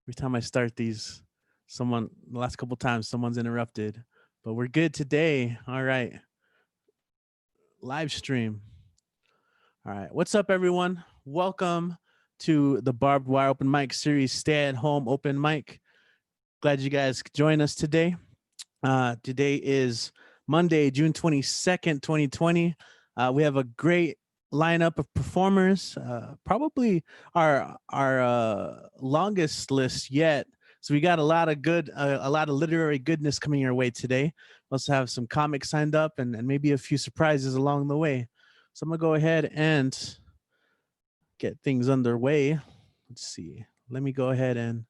Every time I start these, the last couple times, someone's interrupted. But we're good today. All right. Live stream. All right. What's up, everyone? Welcome to the Barbed Wire Open Mic Series Stay at Home Open Mic. Glad you guys could join us today. Today is Monday, June 22nd, 2020. We have a great lineup of performers, probably our longest list yet. So we got a lot of literary goodness coming your way today. We also have some comics signed up and maybe a few surprises along the way. So I'm gonna go ahead and get things underway. Let's see. Let me go ahead and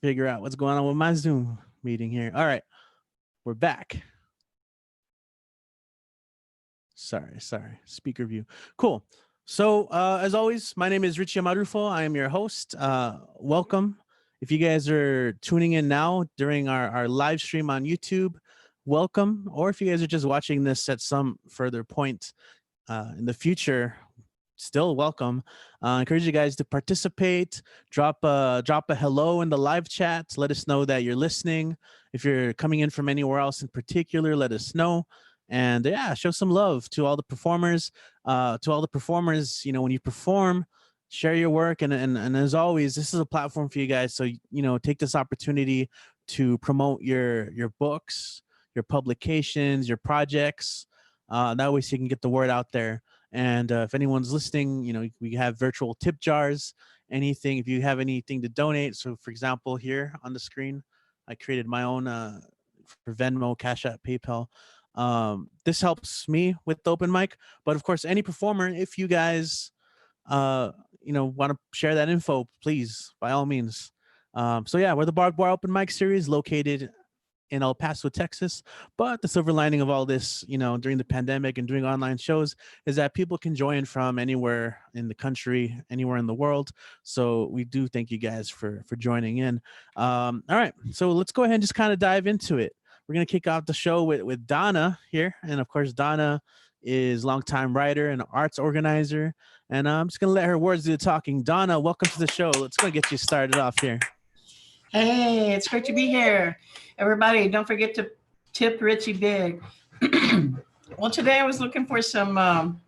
figure out what's going on with my Zoom meeting here. All right, we're back. Sorry. Speaker view. Cool. So as always, my name is Richie Amarufo. I am your host. Welcome. If you guys are tuning in now during our live stream on YouTube, welcome. Or if you guys are just watching this at some further point in the future, still welcome. I encourage you guys to participate. Drop a hello in the live chat. Let us know that you're listening. If you're coming in from anywhere else in particular, let us know. And yeah, show some love to all the performers. You know, when you perform, share your work. And as always, this is a platform for you guys. So, you know, take this opportunity to promote your books, your publications, your projects. That way so you can get the word out there. And if anyone's listening, you know, we have virtual tip jars, anything, if you have anything to donate. So for example, here on the screen, I created my own for Venmo, Cash App, PayPal. This helps me with the open mic, but of course, any performer, if you guys, you know, want to share that info, please, by all means. So yeah, we're the Barbed Wire Open Mic Series located in El Paso, Texas. But the silver lining of all this, you know, during the pandemic and doing online shows is that people can join from anywhere in the country, anywhere in the world. So we do thank you guys for joining in. All right, so let's go ahead and just kind of dive into it. We're going to kick off the show with Donna here. And of course, Donna is a longtime writer and arts organizer. And I'm just going to let her words do the talking. Donna, welcome to the show. Let's go get you started off here. Hey, it's great to be here. Everybody, don't forget to tip Richie big. Well, today I was looking for some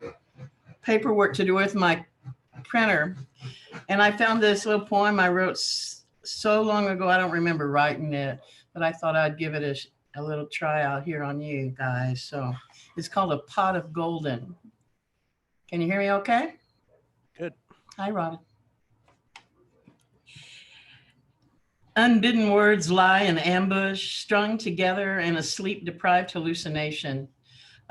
paperwork to do with my printer. And I found this little poem I wrote so long ago. I don't remember writing it, but I thought I'd give it a little try out here on you guys. So it's called A Pot of Golden. Can you hear me okay? Good. Hi, Robin. Unbidden words lie in ambush, strung together in a sleep-deprived hallucination.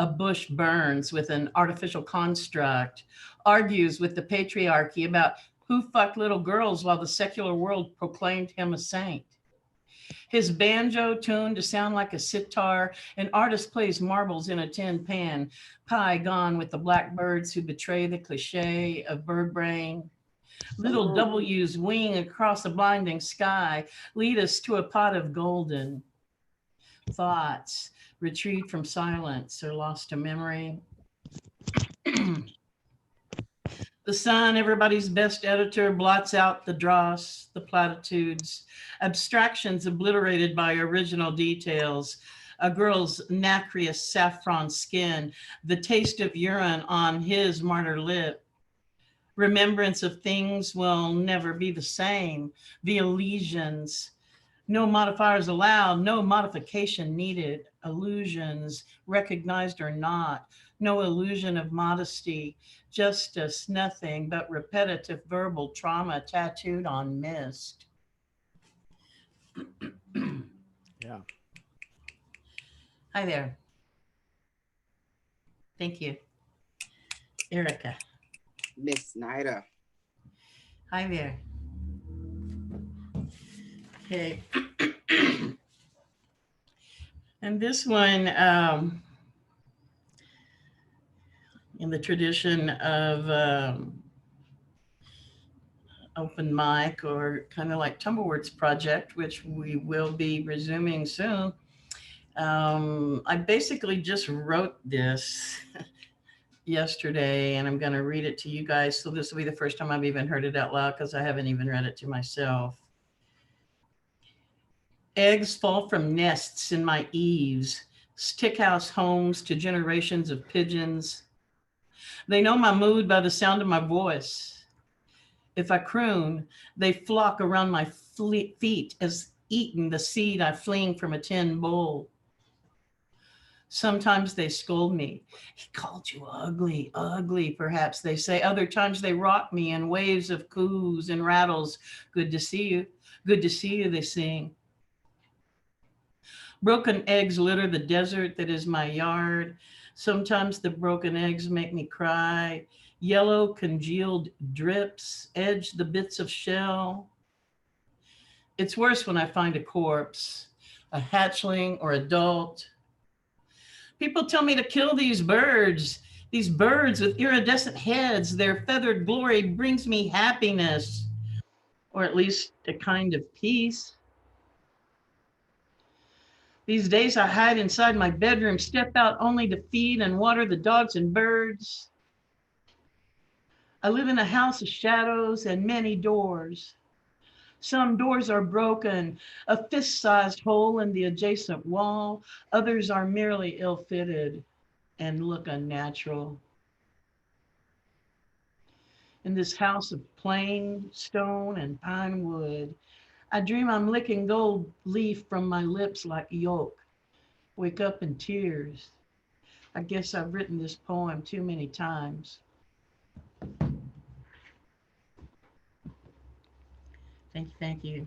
A bush burns with an artificial construct, argues with the patriarchy about who fucked little girls while the secular world proclaimed him a saint. His banjo tuned to sound like a sitar, an artist plays marbles in a tin pan, pie gone with the blackbirds who betray the cliche of bird brain. Little W's wing across a blinding sky, lead us to a pot of golden. Thoughts retrieved from silence or lost to memory. The sun, everybody's best editor, blots out the dross, the platitudes, abstractions obliterated by original details. A girl's nacreous saffron skin, the taste of urine on his martyr lip. Remembrance of things will never be the same. The illusions, no modifiers allowed, no modification needed. Illusions, recognized or not, no illusion of modesty, justice, nothing but repetitive verbal trauma tattooed on mist. Yeah. Hi there. Thank you. Erica. Miss Snyder. Hi there. Okay. And this one, in the tradition of open mic or kind of like Tumblewords Project, which we will be resuming soon. I basically just wrote this yesterday and I'm going to read it to you guys. So this will be the first time I've even heard it out loud because I haven't even read it to myself. Eggs fall from nests in my eaves, stick house homes to generations of pigeons. They know my mood by the sound of my voice. If I croon, they flock around my feet as eaten the seed I fling from a tin bowl. Sometimes they scold me. He called you ugly, ugly, perhaps they say. Other times they rock me in waves of coos and rattles. Good to see you. Good to see you, they sing. Broken eggs litter the desert that is my yard. Sometimes the broken eggs make me cry. Yellow congealed drips edge the bits of shell. It's worse when I find a corpse, a hatchling or adult. People tell me to kill these birds with iridescent heads. Their feathered glory brings me happiness, or at least a kind of peace. These days I hide inside my bedroom, step out only to feed and water the dogs and birds. I live in a house of shadows and many doors. Some doors are broken, a fist-sized hole in the adjacent wall. Others are merely ill-fitted and look unnatural. In this house of plain stone and pine wood, I dream I'm licking gold leaf from my lips like yolk. Wake up in tears. I guess I've written this poem too many times. Thank you, thank you.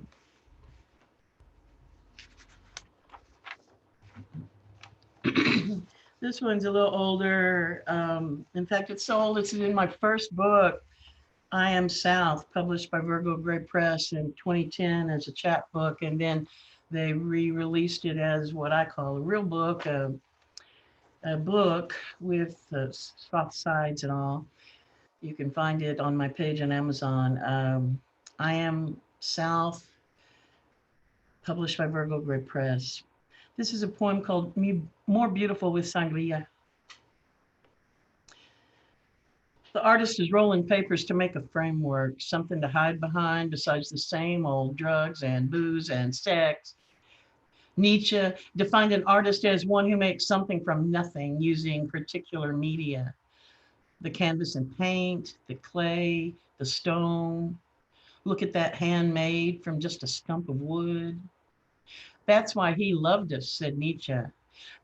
This one's a little older. In fact, it's so old, it's in my first book, I Am South, published by Virgo Gray Press in 2010 as a chapbook. And then they re-released it as what I call a real book, a book with soft sides and all. You can find it on my page on Amazon. I Am South, published by Virgo Gray Press. This is a poem called More Beautiful with Sangria. The artist is rolling papers to make a framework, something to hide behind besides the same old drugs and booze and sex. Nietzsche defined an artist as one who makes something from nothing using particular media. The canvas and paint, the clay, the stone. Look at that handmade from just a stump of wood. That's why he loved us, said Nietzsche.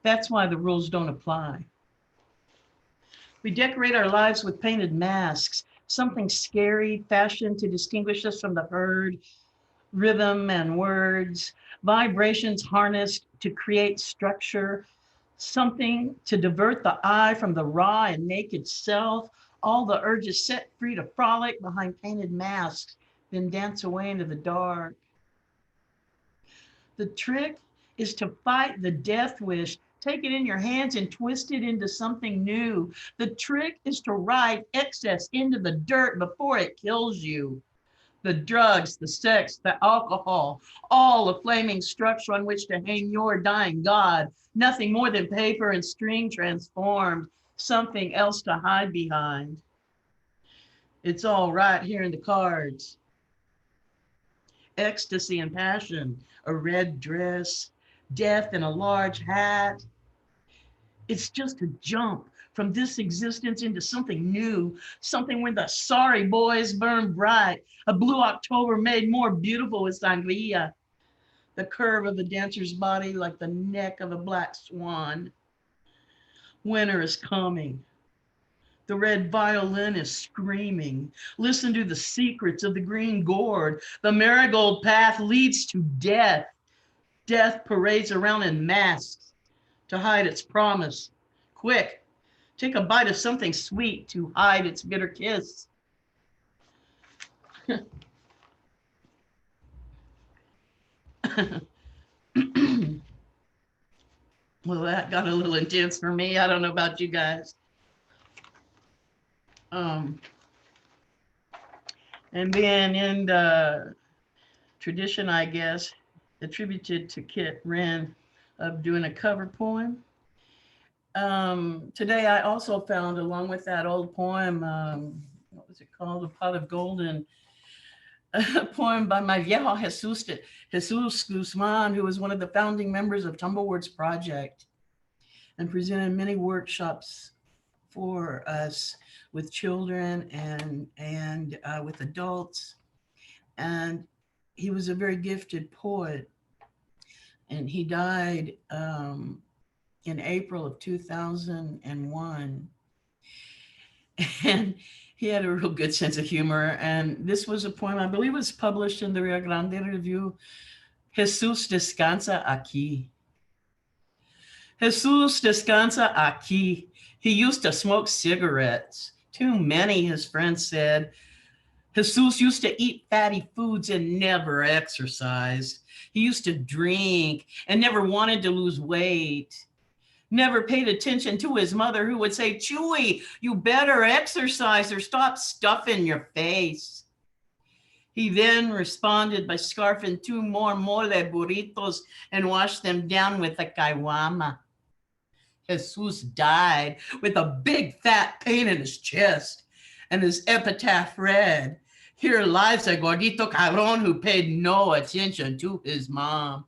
That's why the rules don't apply. We decorate our lives with painted masks, something scary fashioned to distinguish us from the herd, rhythm and words, vibrations harnessed to create structure, something to divert the eye from the raw and naked self, all the urges set free to frolic behind painted masks, then dance away into the dark. The trick is to fight the death wish. Take it in your hands and twist it into something new. The trick is to ride excess into the dirt before it kills you. The drugs, the sex, the alcohol, all a flaming structure on which to hang your dying God. Nothing more than paper and string transformed, something else to hide behind. It's all right here in the cards. Ecstasy and passion, a red dress, death in a large hat. It's just a jump from this existence into something new, something where the sorry boys burn bright, a blue October made more beautiful with sangria, the curve of the dancer's body like the neck of a black swan. Winter is coming. The red violin is screaming. Listen to the secrets of the green gourd. The marigold path leads to death. Death parades around in masks to hide its promise. Quick, take a bite of something sweet to hide its bitter kiss. Well, that got a little intense for me. I don't know about you guys. And then in the tradition, I guess, attributed to Kit Wren of doing a cover poem. Today I also found, along with that old poem, what was it called? A Pot of Gold, and a poem by my viejo Jesus Guzman, who was one of the founding members of Tumblewords Project and presented many workshops for us with children and with adults. And he was a very gifted poet. And he died in April of 2001. And he had a real good sense of humor. And this was a poem, I believe, was published in the Rio Grande Review. Jesus descansa aquí. Jesus descansa aquí. He used to smoke cigarettes. Too many, his friends said. Jesus used to eat fatty foods and never exercised. He used to drink and never wanted to lose weight. Never paid attention to his mother, who would say, Chewy, you better exercise or stop stuffing your face. He then responded by scarfing 2 more mole burritos and washed them down with a caguama. Jesus died with a big fat pain in his chest, and his epitaph read, here lies a gordito cabrón who paid no attention to his mom.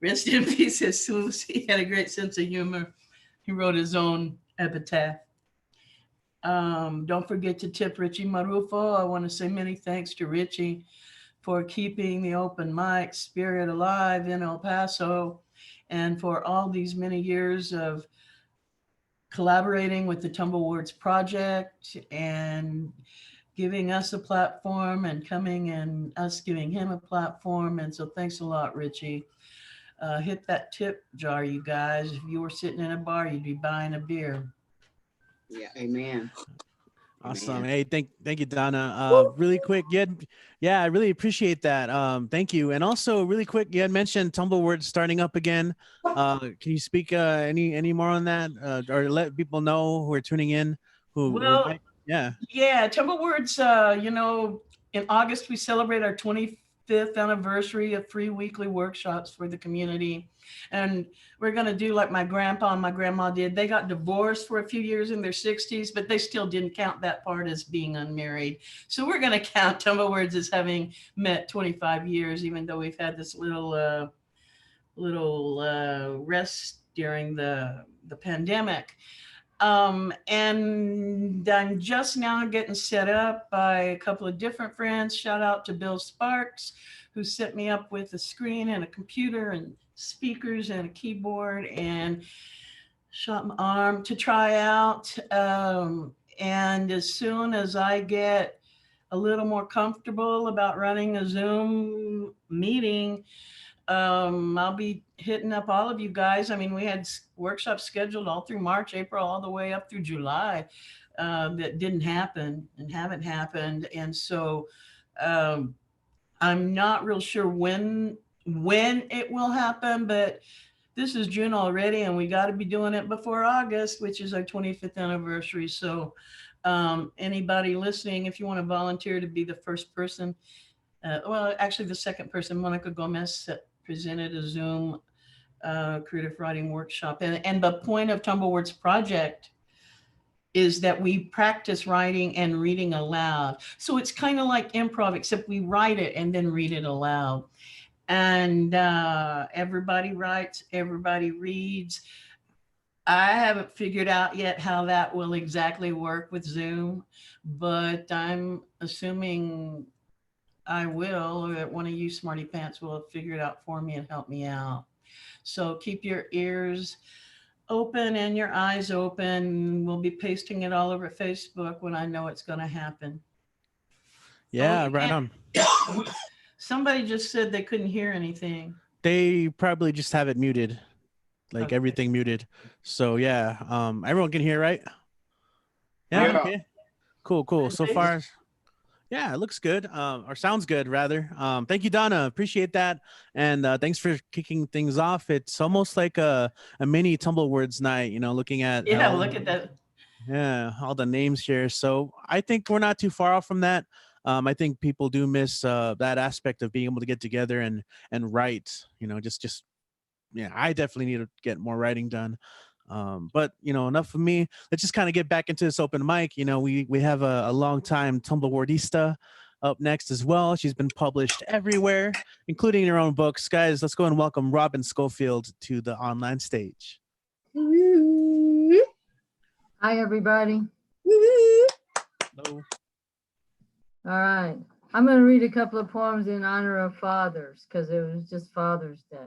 Rest in peace, Jesus. He had a great sense of humor. He wrote his own epitaph. Don't forget to tip Richie Marufo. I want to say many thanks to Richie for keeping the open mic spirit alive in El Paso and for all these many years of collaborating with the Tumblewords Project and giving us a platform and coming and us giving him a platform. And so thanks a lot, Richie. Hit that tip jar, you guys. If you were sitting in a bar, you'd be buying a beer. Yeah, amen. Awesome. Amen. Hey, thank you, Donna. Really quick, yeah, I really appreciate that. Thank you. And also, really quick, you had mentioned Tumblewords starting up again. Can you speak any more on that, or let people know who are tuning in who might, yeah. Yeah, Tumblewords. In August we celebrate our 25th anniversary of free weekly workshops for the community. And we're going to do like my grandpa and my grandma did. They got divorced for a few years in their 60s, but they still didn't count that part as being unmarried. So we're going to count Tumblewords as having met 25 years, even though we've had this little rest during the pandemic. And I'm just now getting set up by a couple of different friends. Shout out to Bill Sparks, who set me up with a screen and a computer and speakers and a keyboard and shot my arm to try out. And as soon as I get a little more comfortable about running a Zoom meeting, I'll be hitting up all of you guys. I mean, we had workshops scheduled all through March, April, all the way up through July that didn't happen and haven't happened. And so I'm not real sure when it will happen, but this is June already, and we got to be doing it before August, which is our 25th anniversary. So anybody listening, if you want to volunteer to be the first person, well, actually the second person, Monica Gomez presented a Zoom creative writing workshop. And the point of Tumblewords Project is that we practice writing and reading aloud. So it's kind of like improv, except we write it and then read it aloud. And everybody writes, everybody reads. I haven't figured out yet how that will exactly work with Zoom, but I'm assuming I will, or that one of you smarty pants will figure it out for me and help me out. So keep your ears open and your eyes open. We'll be pasting it all over Facebook when I know it's going to happen. Yeah, right on. Somebody just said they couldn't hear anything. They probably just have it muted, like Okay. everything muted. So yeah, everyone can hear, right? Yeah. Yeah. Okay. Cool. So far, yeah, it looks good, or sounds good rather. Thank you, Donna. Appreciate that, and thanks for kicking things off. It's almost like a mini Tumblewords night, looking at Look at that. Yeah, all the names here. So I think we're not too far off from that. I think people do miss that aspect of being able to get together and write. Just yeah, I definitely need to get more writing done. But enough of me. Let's just kind of get back into this open mic. We have a long time Tumblewordista up next as well. She's been published everywhere, including her own books. Guys, let's go and welcome Robin Schofield to the online stage. Hi, everybody. Hello. All right. I'm going to read a couple of poems in honor of fathers because it was just Father's Day.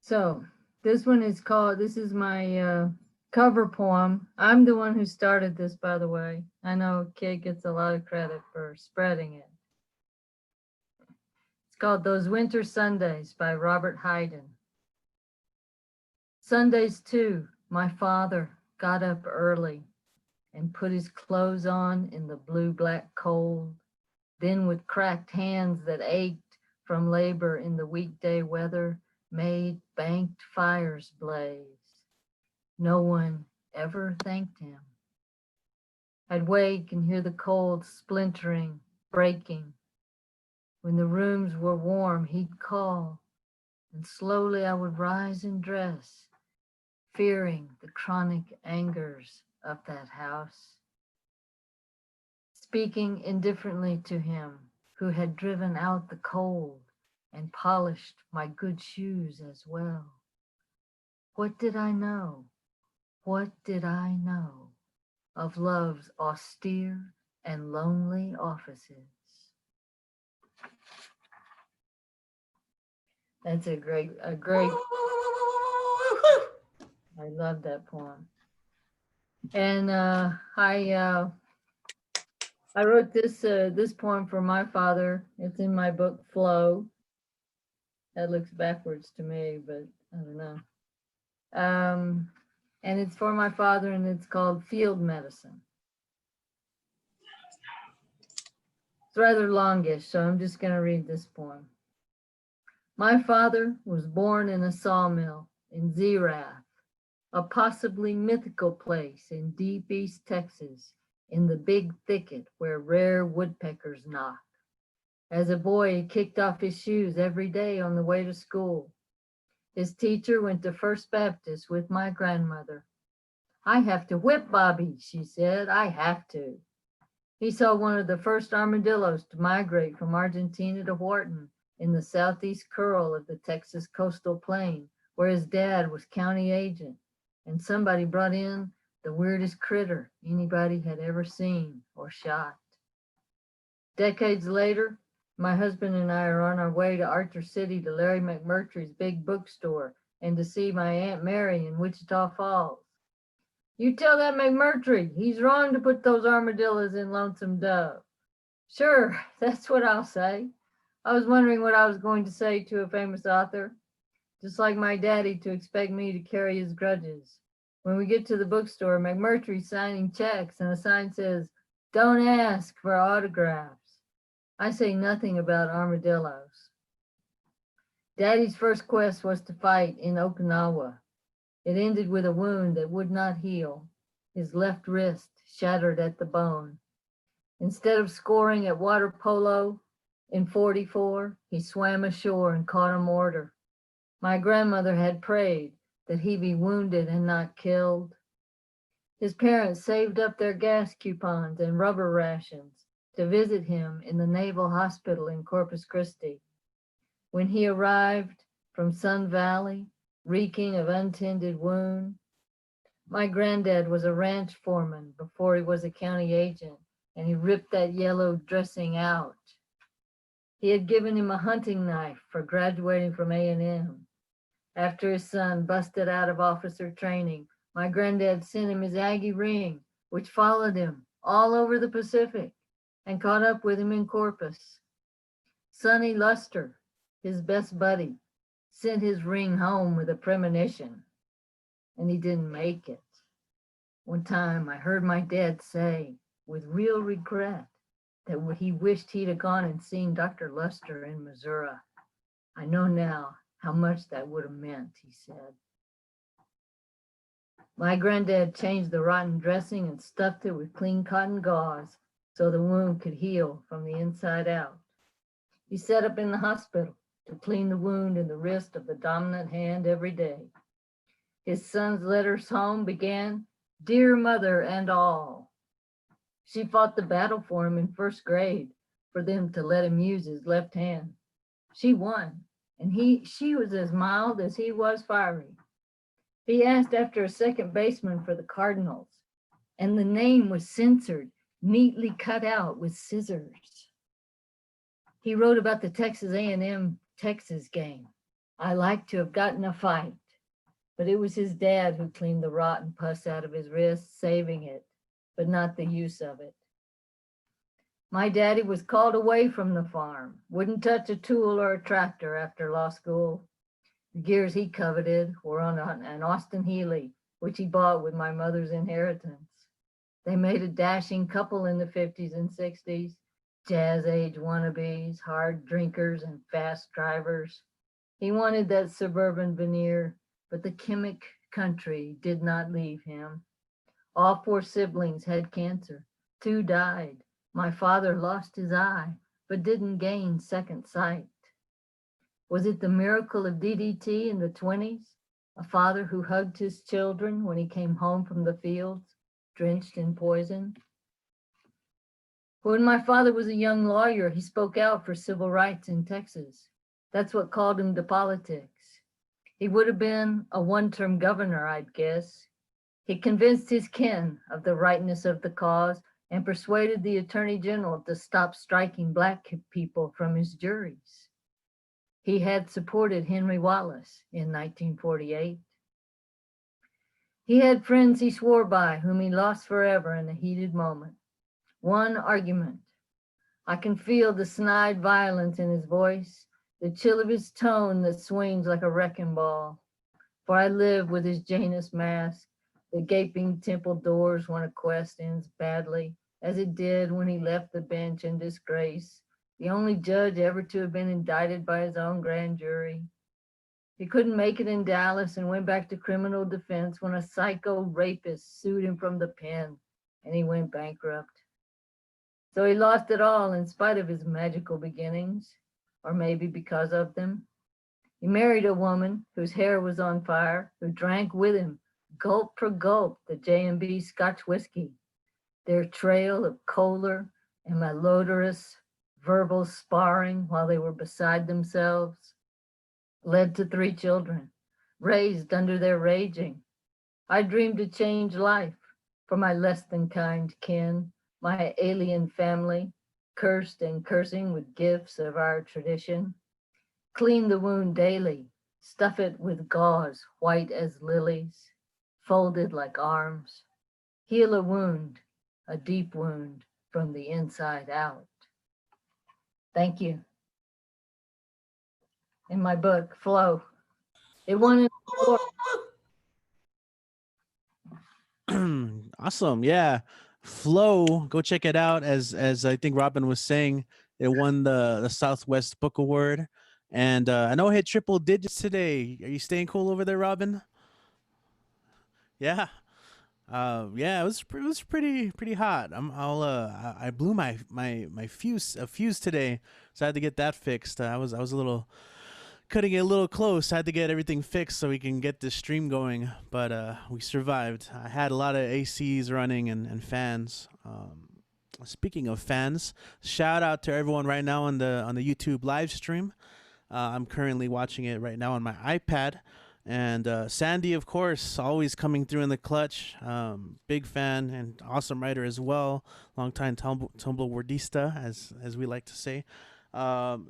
So this one is called, this is my cover poem. I'm the one who started this, by the way. I know Kate gets a lot of credit for spreading it. It's called Those Winter Sundays by Robert Hayden. Sundays too, my father got up early and put his clothes on in the blue-black cold, then with cracked hands that ached from labor in the weekday weather, made banked fires blaze. No one ever thanked him. I'd wake and hear the cold splintering, breaking. When the rooms were warm, he'd call, and slowly I would rise and dress, fearing the chronic angers of that house. Speaking indifferently to him who had driven out the cold and polished my good shoes as well. What did I know? What did I know of love's austere and lonely offices? That's a great, I love that poem. And I wrote this poem for my father. It's in my book Flow. That looks backwards to me, but I don't know. And it's for my father, and it's called Field Medicine. It's rather longish, so I'm just going to read this poem. My father was born in a sawmill in Zerath, a possibly mythical place in deep East Texas, in the big thicket where rare woodpeckers knock. As a boy, he kicked off his shoes every day on the way to school. His teacher went to First Baptist with my grandmother. I have to whip Bobby, she said. I have to. He saw one of the first armadillos to migrate from Argentina to Wharton in the southeast curl of the Texas coastal plain, where his dad was county agent, and somebody brought in the weirdest critter anybody had ever seen or shot. Decades later, my husband and I are on our way to Archer City to Larry McMurtry's big bookstore and to see my Aunt Mary in Wichita Falls. You tell that McMurtry he's wrong to put those armadillos in Lonesome Dove. Sure, that's what I'll say. I was wondering what I was going to say to a famous author, just like my daddy to expect me to carry his grudges. When we get to the bookstore, McMurtry's signing checks and a sign says, "Don't ask for autographs." I say nothing about armadillos. Daddy's first quest was to fight in Okinawa. It ended with a wound that would not heal, his left wrist shattered at the bone. Instead of scoring at water polo in '44, he swam ashore and caught a mortar. My grandmother had prayed that he be wounded and not killed. His parents saved up their gas coupons and rubber rations to visit him in the Naval Hospital in Corpus Christi. When he arrived from Sun Valley, reeking of untended wound, my granddad was a ranch foreman before he was a county agent, and he ripped that yellow dressing out. He had given him a hunting knife for graduating from A&M. After his son busted out of officer training, my granddad sent him his Aggie ring, which followed him all over the Pacific and caught up with him in Corpus. Sonny Luster, his best buddy, sent his ring home with a premonition, and he didn't make it. One time I heard my dad say, with real regret, that he wished he'd have gone and seen Dr. Luster in Missouri. I know now how much that would have meant, he said. My granddad changed the rotten dressing and stuffed it with clean cotton gauze so the wound could heal from the inside out. He set up in the hospital to clean the wound in the wrist of the dominant hand every day. His son's letters home began, "Dear Mother and all." She fought the battle for him in first grade for them to let him use his left hand. She won, and she was as mild as he was fiery. He asked after a second baseman for the Cardinals, and the name was censored, neatly cut out with scissors. He wrote about the Texas A&M Texas game. I like to have gotten a fight, but it was his dad who cleaned the rotten pus out of his wrist, saving it, but not the use of it. My daddy was called away from the farm, wouldn't touch a tool or a tractor after law school. The gears he coveted were on an Austin Healey, which he bought with my mother's inheritance. They made a dashing couple in the 50s and 60s, jazz age wannabes, hard drinkers and fast drivers. He wanted that suburban veneer, but the chemic country did not leave him. All 4 siblings had cancer. 2 died. My father lost his eye, but didn't gain second sight. Was it the miracle of DDT in the 20s? A father who hugged his children when he came home from the fields, drenched in poison? When my father was a young lawyer, he spoke out for civil rights in Texas. That's what called him to politics. He would have been a one-term governor, I'd guess. He convinced his kin of the rightness of the cause and persuaded the Attorney General to stop striking Black people from his juries. He had supported Henry Wallace in 1948. He had friends he swore by, whom he lost forever in a heated moment. One argument. I can feel the snide violence in his voice, the chill of his tone that swings like a wrecking ball. For I live with his Janus mask, the gaping temple doors when a quest ends badly, as it did when he left the bench in disgrace, the only judge ever to have been indicted by his own grand jury. He couldn't make it in Dallas and went back to criminal defense when a psycho rapist sued him from the pen and he went bankrupt. So he lost it all in spite of his magical beginnings, or maybe because of them. He married a woman whose hair was on fire, who drank with him, gulp for gulp, the J&B Scotch whiskey. Their trail of Kohler and malodorous verbal sparring while they were beside themselves led to 3 children, raised under their raging. I dreamed to change life for my less than kind kin, my alien family, cursed and cursing with gifts of our tradition. Clean the wound daily, stuff it with gauze white as lilies, folded like arms. Heal a wound, a deep wound from the inside out. Thank you. In my book, Flow. It won an Awesome. Yeah. Flow, go check it out. As I think Robin was saying, it won the Southwest Book Award. And I know it hit triple digits today. Are you staying cool over there, Robin? Yeah. Yeah, it was pretty hot. I blew my fuse today, so I had to get that fixed. I was a little cutting it a little close. I had to get everything fixed so we can get this stream going, but we survived. I had a lot of ACs running and fans. Speaking of fans, shout out to everyone right now on the YouTube live stream. I'm currently watching it right now on my iPad. And Sandy, of course, always coming through in the clutch. Big fan and awesome writer as well. Longtime Tumblr-wordista, as we like to say.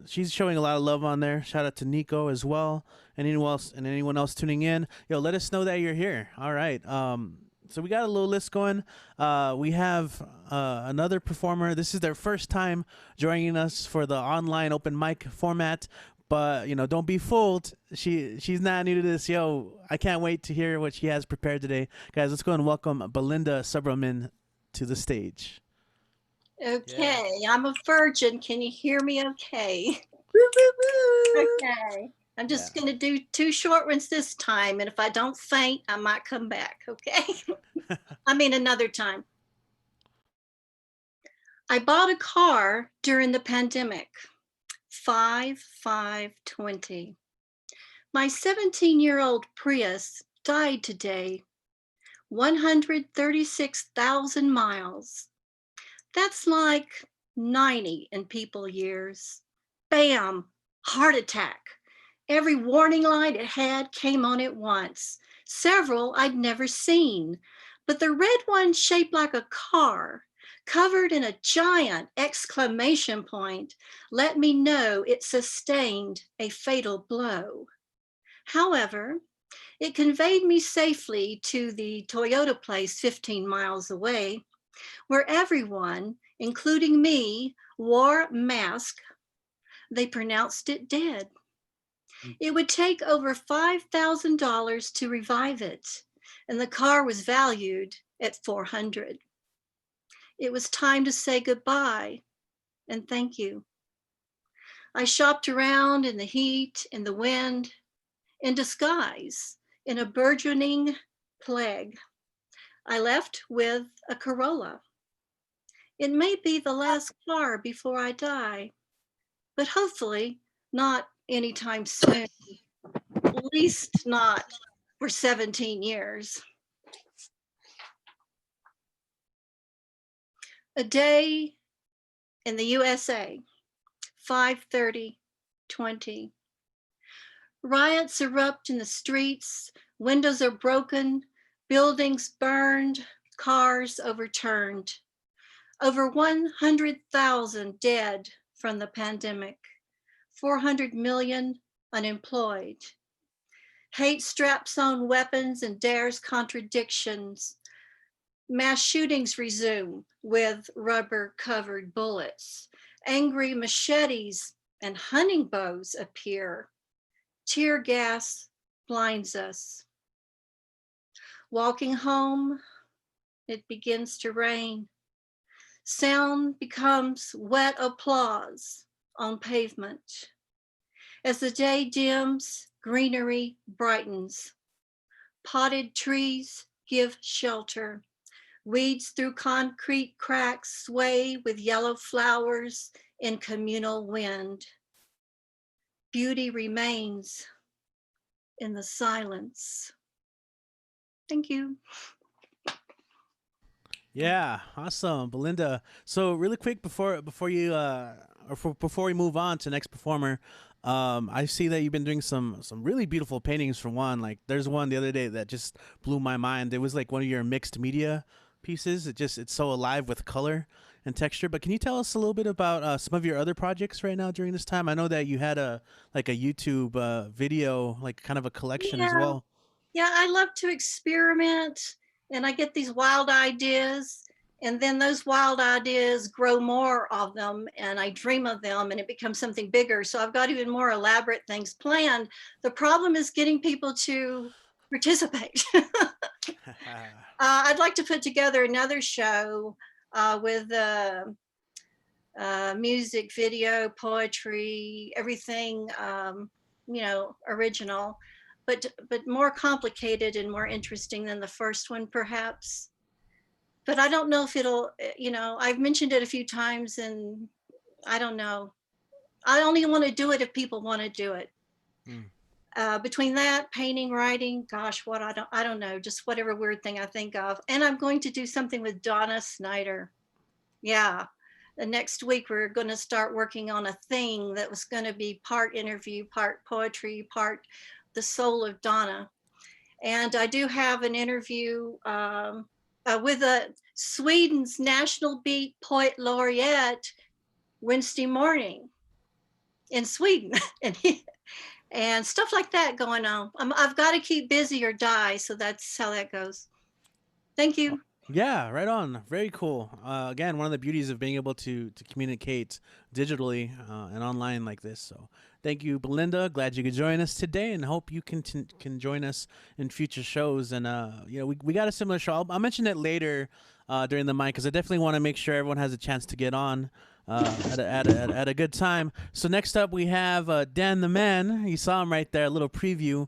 She's showing a lot of love on there. Shout out to Nico as well. And anyone else tuning in. Yo, let us know that you're here. All right. So we got a little list going. We have another performer. This is their first time joining us for the online open mic format. But, don't be fooled. She's not new to this. Yo, I can't wait to hear what she has prepared today. Guys, let's go and welcome Belinda Subramanian to the stage. Okay, yeah. I'm a virgin. Can you hear me okay? Okay. I'm just going to do 2 short ones this time. And if I don't faint, I might come back. Okay. I mean, another time. I bought a car during the pandemic. 5/5/20. My 17-year-old Prius died today. 136,000 miles. That's like 90 in people years. Bam, heart attack. Every warning light it had came on at once. Several I'd never seen, but the red one shaped like a car, covered in a giant exclamation point, let me know it sustained a fatal blow. However, it conveyed me safely to the Toyota place 15 miles away, where everyone, including me, wore masks. They pronounced it dead. It would take over $5,000 to revive it, and the car was valued at $400. It was time to say goodbye and thank you. I shopped around in the heat, in the wind, in disguise, in a burgeoning plague. I left with a Corolla. It may be the last car before I die, but hopefully not anytime soon, at least not for 17 years. A day in the USA, 5:30:20. Riots erupt in the streets, windows are broken, buildings burned, cars overturned. Over 100,000 dead from the pandemic, 400 million unemployed. Hate straps on weapons and dares contradictions. Mass shootings resume with rubber-covered bullets. Angry machetes and hunting bows appear. Tear gas blinds us. Walking home, it begins to rain. Sound becomes wet applause on pavement. As the day dims, greenery brightens. Potted trees give shelter. Weeds through concrete cracks sway with yellow flowers in communal wind. Beauty remains in the silence. Thank you. Yeah, awesome, Belinda. So really quick before we move on to next performer, I see that you've been doing some really beautiful paintings. For one, like there's one the other day that just blew my mind. It was like one of your mixed media pieces. It's so alive with color and texture. But can you tell us a little bit about some of your other projects right now during this time? I know that you had a YouTube video, like kind of a collection as well. Yeah, I love to experiment, and I get these wild ideas, and then those wild ideas grow more of them, and I dream of them, and it becomes something bigger. So I've got even more elaborate things planned. The problem is getting people to participate. I'd like to put together another show with music, video, poetry, everything, original, but more complicated and more interesting than the first one, perhaps. But I don't know if it'll, I've mentioned it a few times, and I don't know. I only want to do it if people want to do it. Between that, painting, writing, gosh, I don't know, just whatever weird thing I think of. And I'm going to do something with Donna Snyder. Yeah. The next week, we're going to start working on a thing that was going to be part interview, part poetry, part the soul of Donna. And I do have an interview with Sweden's National Beat Poet Laureate Wednesday morning in Sweden. And stuff like that going on. I've got to keep busy or die. So that's how that goes. Thank you. Yeah, right on. Very cool. Again, one of the beauties of being able to communicate digitally and online like this. So thank you, Belinda. Glad you could join us today, and hope you can join us in future shows. And we got a similar show. I'll mention it later during the mic, because I definitely want to make sure everyone has a chance to get on at a good time. So next up we have Dan the Man. You saw him right there, a little preview.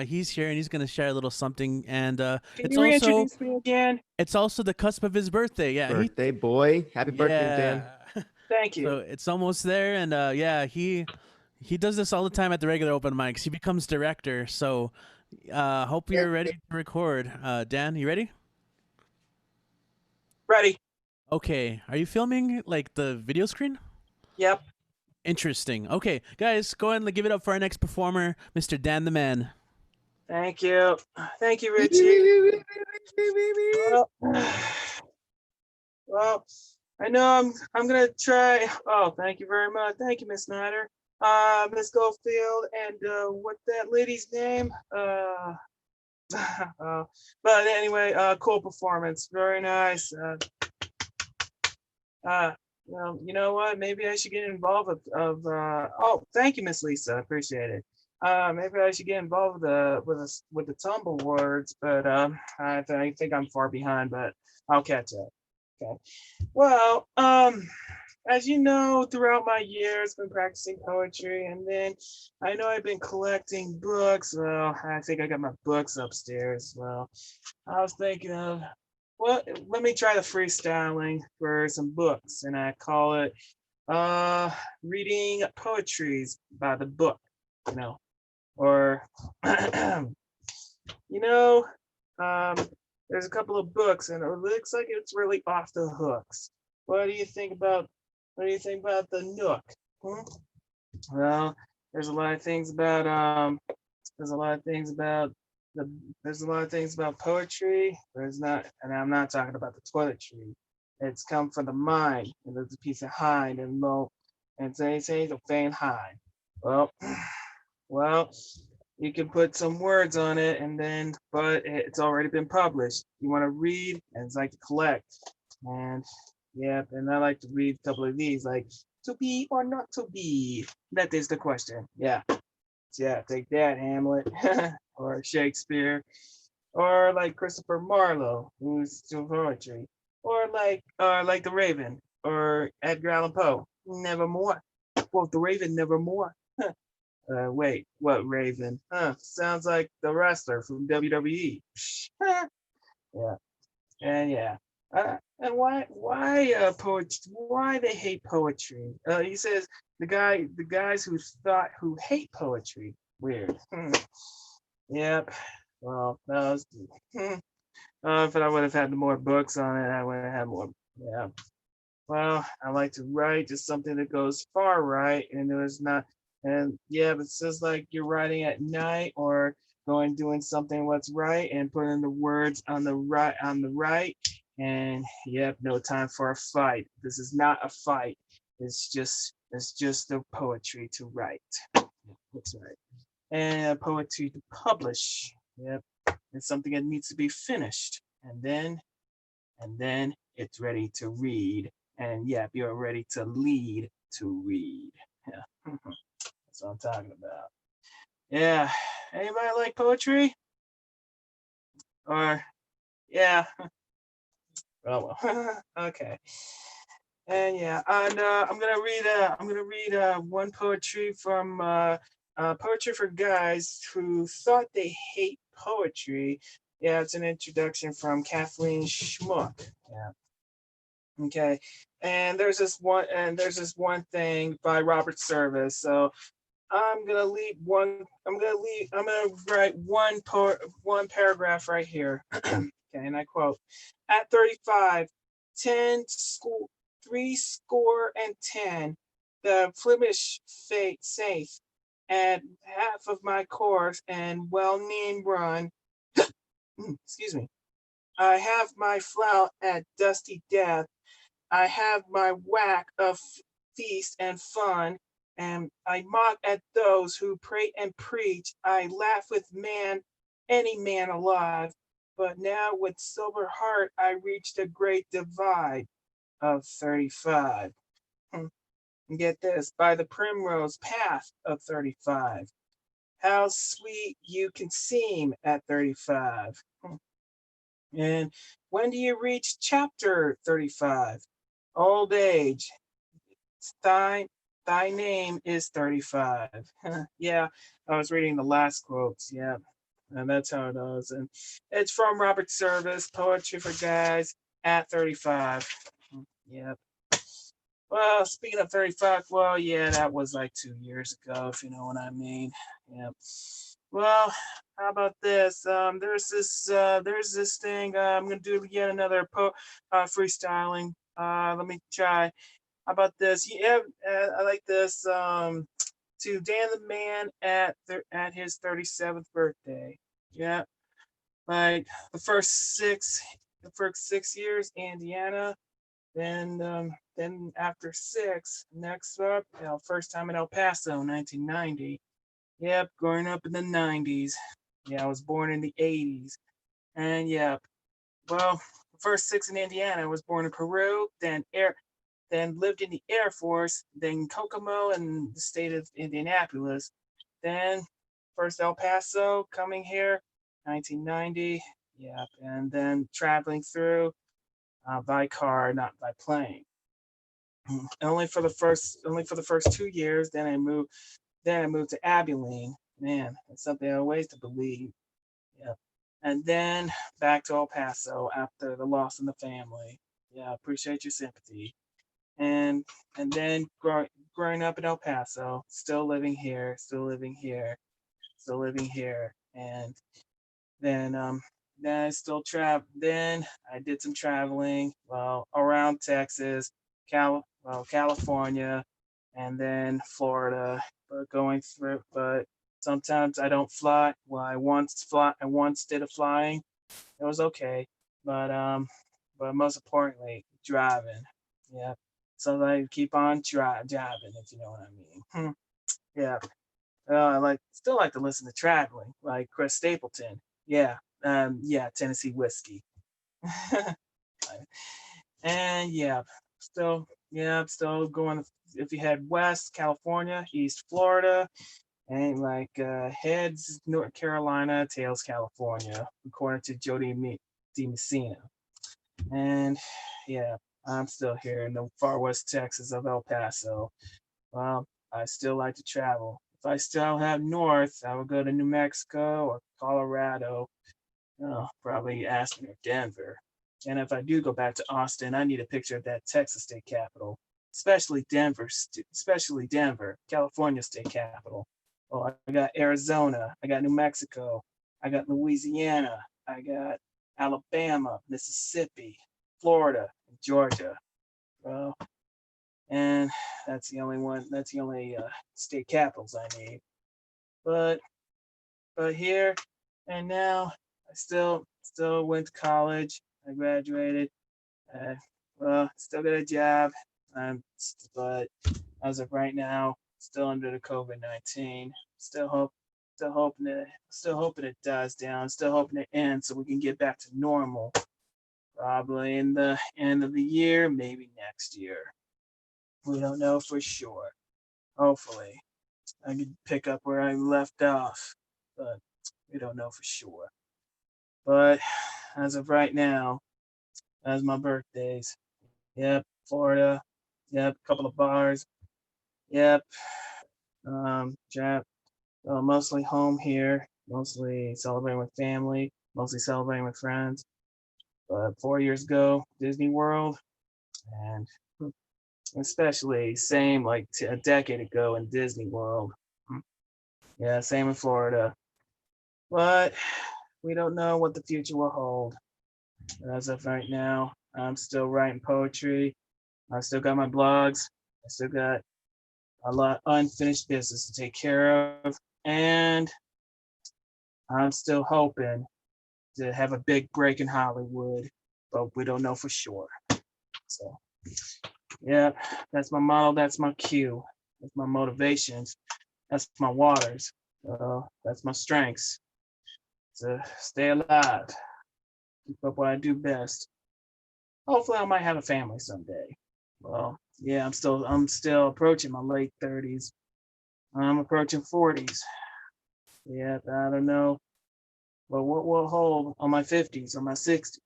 He's here, and he's going to share a little something. And Reintroduce me again? It's also the cusp of his birthday. Yeah, Birthday boy. Happy birthday, Dan. Thank you. So it's almost there, and he does this all the time at the regular open mics. He becomes director. So hope you're ready to record. Dan, you ready? Ready. Okay, are you filming like the video screen? Yep. Interesting. Okay, guys, go ahead and give it up for our next performer, Mr. Dan the Man. Thank you. Thank you, Richie. Well, well, I know I'm gonna try. Oh, thank you very much. Thank you, Miss Snyder. Miss Goldfield, and what that lady's name? But anyway, cool performance. Very nice. Well, you know what? Maybe I should get involved oh, thank you, Miss Lisa. I appreciate it. Maybe I should get involved with the tumble words, but I think I'm far behind, but I'll catch up. Okay. Well, as you know, throughout my years, I've been practicing poetry, and then I know I've been collecting books. Well, I think I got my books upstairs. Well, I was thinking of, well, let me try the freestyling for some books, and I call it reading poetries by the book, you know, or you know, there's a couple of books, and it looks like it's really off the hooks. What do you think about the Nook? Hmm? Well, there's a lot of things about there's a lot of things about there's a lot of things about poetry. There's not, and I'm not talking about the toiletry. It's come from the mind, and there's a piece of hind and low, and say the fan hind. Well, well, you can put some words on it, and then, but it's already been published. You want to read, and it's like to collect, and yeah, and I like to read a couple of these, like to be or not to be. That is the question. Yeah. Yeah, take that, Hamlet, or Shakespeare, or like Christopher Marlowe, who's doing poetry, or like The Raven, or Edgar Allan Poe, Nevermore. Quote The Raven, Nevermore. Wait, what Raven? Sounds like the wrestler from WWE. Yeah, and yeah. And why poetry? Why they hate poetry? He says the guys who hate poetry. Weird. Yep. Well, that was. If I would have had more books on it, I would have had more. Yeah. Well, I like to write just something that goes far right, and there's not. And yeah, but it's just like you're writing at night or doing something what's right and putting the words on the right. And yep, no time for a fight. This is not a fight. It's just the poetry to write. That's right. And poetry to publish. Yep. It's something that needs to be finished. And then it's ready to read. And yep, you're ready to lead to read. Yeah. That's what I'm talking about. Yeah. Anybody like poetry? Or yeah. Oh well. Okay. And yeah, and I'm gonna read one poetry from Poetry for Guys Who Thought They Hate Poetry. Yeah, it's an introduction from Kathleen Schmuck. Yeah. Okay. And there's this one thing by Robert Service. So I'm gonna write one paragraph right here. Okay, and I quote: at 35, 10, the Flemish fate safe at half of my course and well-named run. Excuse me. I have my flout at dusty death. I have my whack of feast and fun, and I mock at those who pray and preach. I laugh with any man alive. But now with sober heart, I reach the great divide of 35. And get this, by the primrose path of 35. How sweet you can seem at 35. And when do you reach chapter 35? Old age. Thy name is 35. Yeah, I was reading the last quotes. Yeah, and that's how it is. And it's from Robert Service, Poetry for Guys at 35. Yep. Well, speaking of 35, well, yeah, that was like 2 years ago, if you know what I mean. Yep. Well, how about this? There's this thing. I'm gonna do yet another freestyling Let me try. How about this? Yeah, I like this. To Dan the Man at his 37th birthday. Yeah, like the first 6 years, Indiana. Then after six, next up, first time in El Paso, 1990. Yep, growing up in the 90s. Yeah, I was born in the 80s. And yeah, well, the first six in Indiana. I was born in Peru, then lived in the Air Force, then Kokomo and the state of Indianapolis. Then first El Paso, coming here, 1990. Yep, and then traveling through by car, not by plane. Only for the first 2 years. Then I moved to Abilene. Man, that's something I always to believe. Yeah. And then back to El Paso after the loss in the family. Yeah, appreciate your sympathy. And then growing up in El Paso, still living here, and then I still then I did some traveling, well, around Texas, California, and then Florida, but sometimes I don't fly. Well, I once did a flying. It was okay, but most importantly, driving. Yeah. So I keep on driving, if you know what I mean. Yeah. I still like to listen to traveling, like Chris Stapleton. Yeah. Yeah, Tennessee whiskey. And still going. If you head west, California, east Florida, and heads North Carolina, tails California, according to Jody D. Messina. And yeah, I'm still here in the far west Texas of El Paso. Well, I still like to travel. If I still have north, I would go to New Mexico or Colorado, probably Aspen or Denver. And if I do go back to Austin, I need a picture of that Texas state capital, especially Denver, California state capital. Oh, I got Arizona, I got New Mexico, I got Louisiana, I got Alabama, Mississippi, Florida, and Georgia. Well, and that's the only state capitals I need. But here and now, I still went to college. I graduated. Still got a job. But as of right now, still under the COVID-19. Still hoping it dies down. Still hoping it ends so we can get back to normal. Probably in the end of the year, maybe next year. We don't know for sure. Hopefully, I can pick up where I left off, but we don't know for sure. But as of right now, as my birthdays, yep, Florida, yep, a couple of bars, yep, mostly home here, mostly celebrating with family, mostly celebrating with friends. But 4 years ago, Disney World, and especially same like a decade ago in Disney World. Yeah, same in Florida. But we don't know what the future will hold. As of right now, I'm still writing poetry. I still got my blogs. I still got a lot of unfinished business to take care of. And I'm still hoping to have a big break in Hollywood, but we don't know for sure. So, yeah, that's my model. That's my cue. That's my motivations. That's my waters. That's my strengths to stay alive, keep up what I do best. Hopefully, I might have a family someday. Well, yeah, I'm still approaching my late 30s. I'm approaching 40s. Yeah, I don't know. But what will hold on my 50s or my 60s?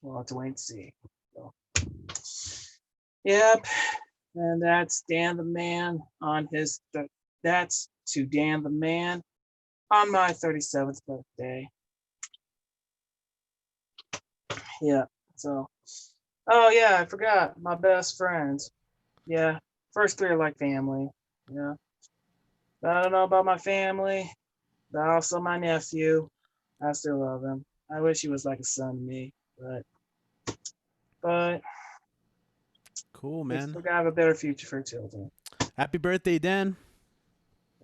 We'll have to wait and see. So, yep. And that's Dan the Man on his. That's to Dan the Man on my 37th birthday. Yeah. So. Oh yeah, I forgot my best friends. Yeah, first three are like family. Yeah. I don't know about my family, but also my nephew. I still love him. I wish he was like a son to me, but Cool, We man. still gotta have a better future for children. Happy birthday, Dan.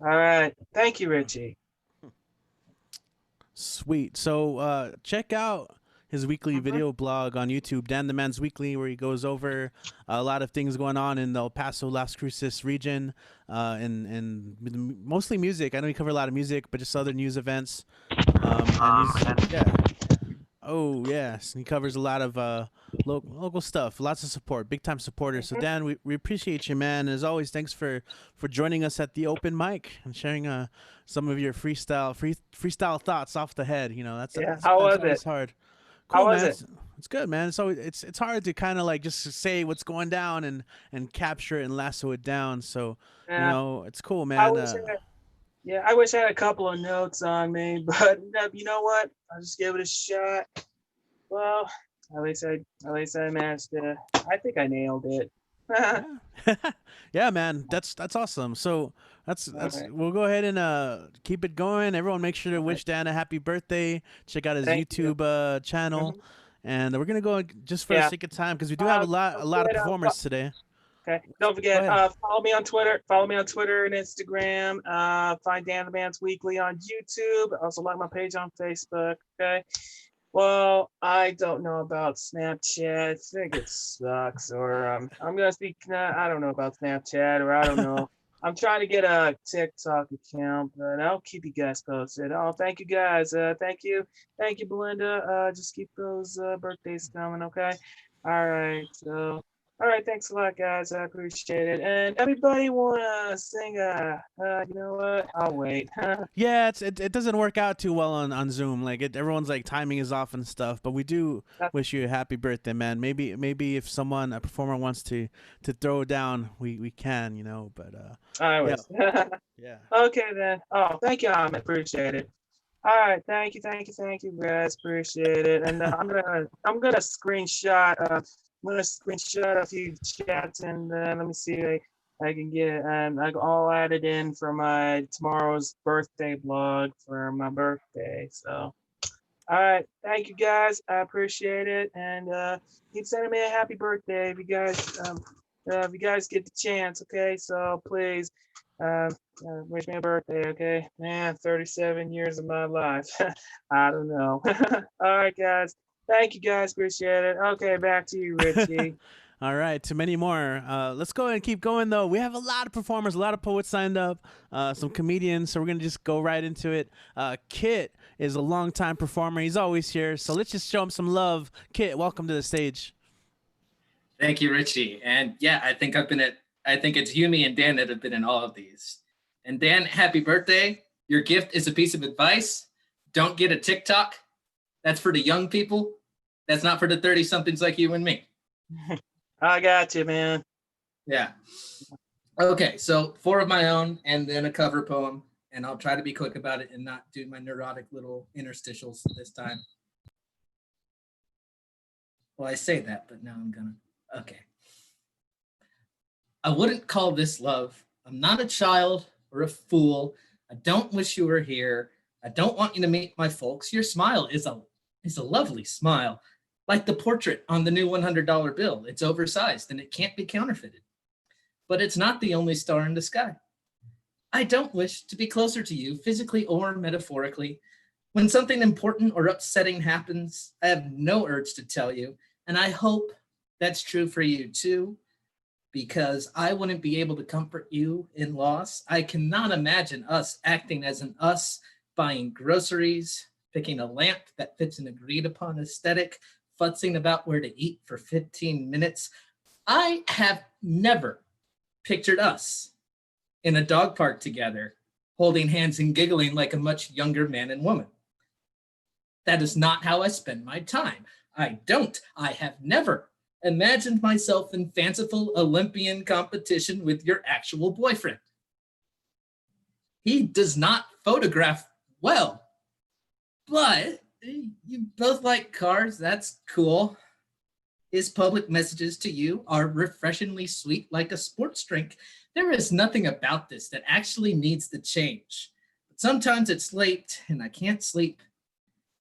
All right. Thank you, Richie. Sweet. So check out his weekly video blog on YouTube, Dan the Man's Weekly, where he goes over a lot of things going on in the El Paso, Las Cruces region, and mostly music. I know he cover a lot of music, but just other news events. Yeah. Oh yes, he covers a lot of local stuff. Lots of support, big time supporters. So Dan, we appreciate you, man. As always, thanks for joining us at the open mic and sharing some of your freestyle thoughts off the head. You know, that's How was always it? hard. How Cool, was man. it? It's good, man. So it's hard to kind of like just say what's going down and capture it and lasso it down. So you Yeah. know, it's cool, I man. wish I wish I had a couple of notes on me, but you know what? I'll just give it a shot. Well, at least I managed to. I think I nailed it. Yeah. Yeah, man, that's awesome. So that's Okay. we'll go ahead and keep it going. Everyone, make sure to wish Dan a happy birthday. Check out his Thank you. YouTube channel, and we're gonna go just for the Yeah. sake of time because we do have a lot of performers today. Okay. Don't forget, ahead. follow me on Twitter. Follow me on Twitter and Instagram. Find Dan the Man's Weekly on YouTube. Also like my page on Facebook. Okay. Well, I don't know about Snapchat. I think it sucks. Or I'm gonna speak. I don't know about Snapchat, or I don't know. I'm trying to get a TikTok account, but I'll keep you guys posted. Oh, thank you guys. Thank you, Belinda. Just keep those birthdays coming, okay? All right. So, all right. Thanks a lot, guys. I appreciate it. And everybody wanna sing? You know what? I'll wait. Yeah, it doesn't work out too well on Zoom. Like everyone's like timing is off and stuff. But we do wish you a happy birthday, man. Maybe if a performer wants to throw down, we can, you know. But I was. yeah. Okay then. Oh, thank you. I appreciate it. All right, thank you, guys. Appreciate it. And I'm gonna screenshot. I'm gonna screenshot a few chats, and let me see if I can get I'll add it in for my tomorrow's birthday blog for my birthday. So, all right, thank you guys. I appreciate it, and keep sending me a happy birthday if you guys get the chance. Okay, so please. Wish me a birthday, okay? Man, 37 years of my life. I don't know. All right, guys. Thank you, guys. Appreciate it. Okay, back to you, Richie. All right, to many more. Let's go and keep going, though. We have a lot of performers, a lot of poets signed up, some comedians, so we're going to just go right into it. Kit is a longtime performer. He's always here, so let's just show him some love. Kit, welcome to the stage. Thank you, Richie. And yeah, I think it's Yumi and Dan that have been in all of these. And Dan, happy birthday. Your gift is a piece of advice. Don't get a TikTok. That's for the young people. That's not for the 30-somethings like you and me. I got you, man. Yeah. Okay, so 4 of my own and then a cover poem. And I'll try to be quick about it and not do my neurotic little interstitials this time. Well, I say that, but now I'm gonna. Okay. I wouldn't call this love. I'm not a child or a fool. I don't wish you were here. I don't want you to meet my folks. Your smile is a lovely smile, like the portrait on the new $100 bill. It's oversized and it can't be counterfeited. But it's not the only star in the sky. I don't wish to be closer to you, physically or metaphorically. When something important or upsetting happens, I have no urge to tell you, and I hope that's true for you too. Because I wouldn't be able to comfort you in loss. I cannot imagine us acting as an us, buying groceries, picking a lamp that fits an agreed upon aesthetic, futzing about where to eat for 15 minutes. I have never pictured us in a dog park together, holding hands and giggling like a much younger man and woman. That is not how I spend my time. I have never imagined myself in fanciful Olympian competition with your actual boyfriend. He does not photograph well, but you both like cars. That's cool. His public messages to you are refreshingly sweet like a sports drink. There is nothing about this that actually needs to change. But sometimes it's late and I can't sleep.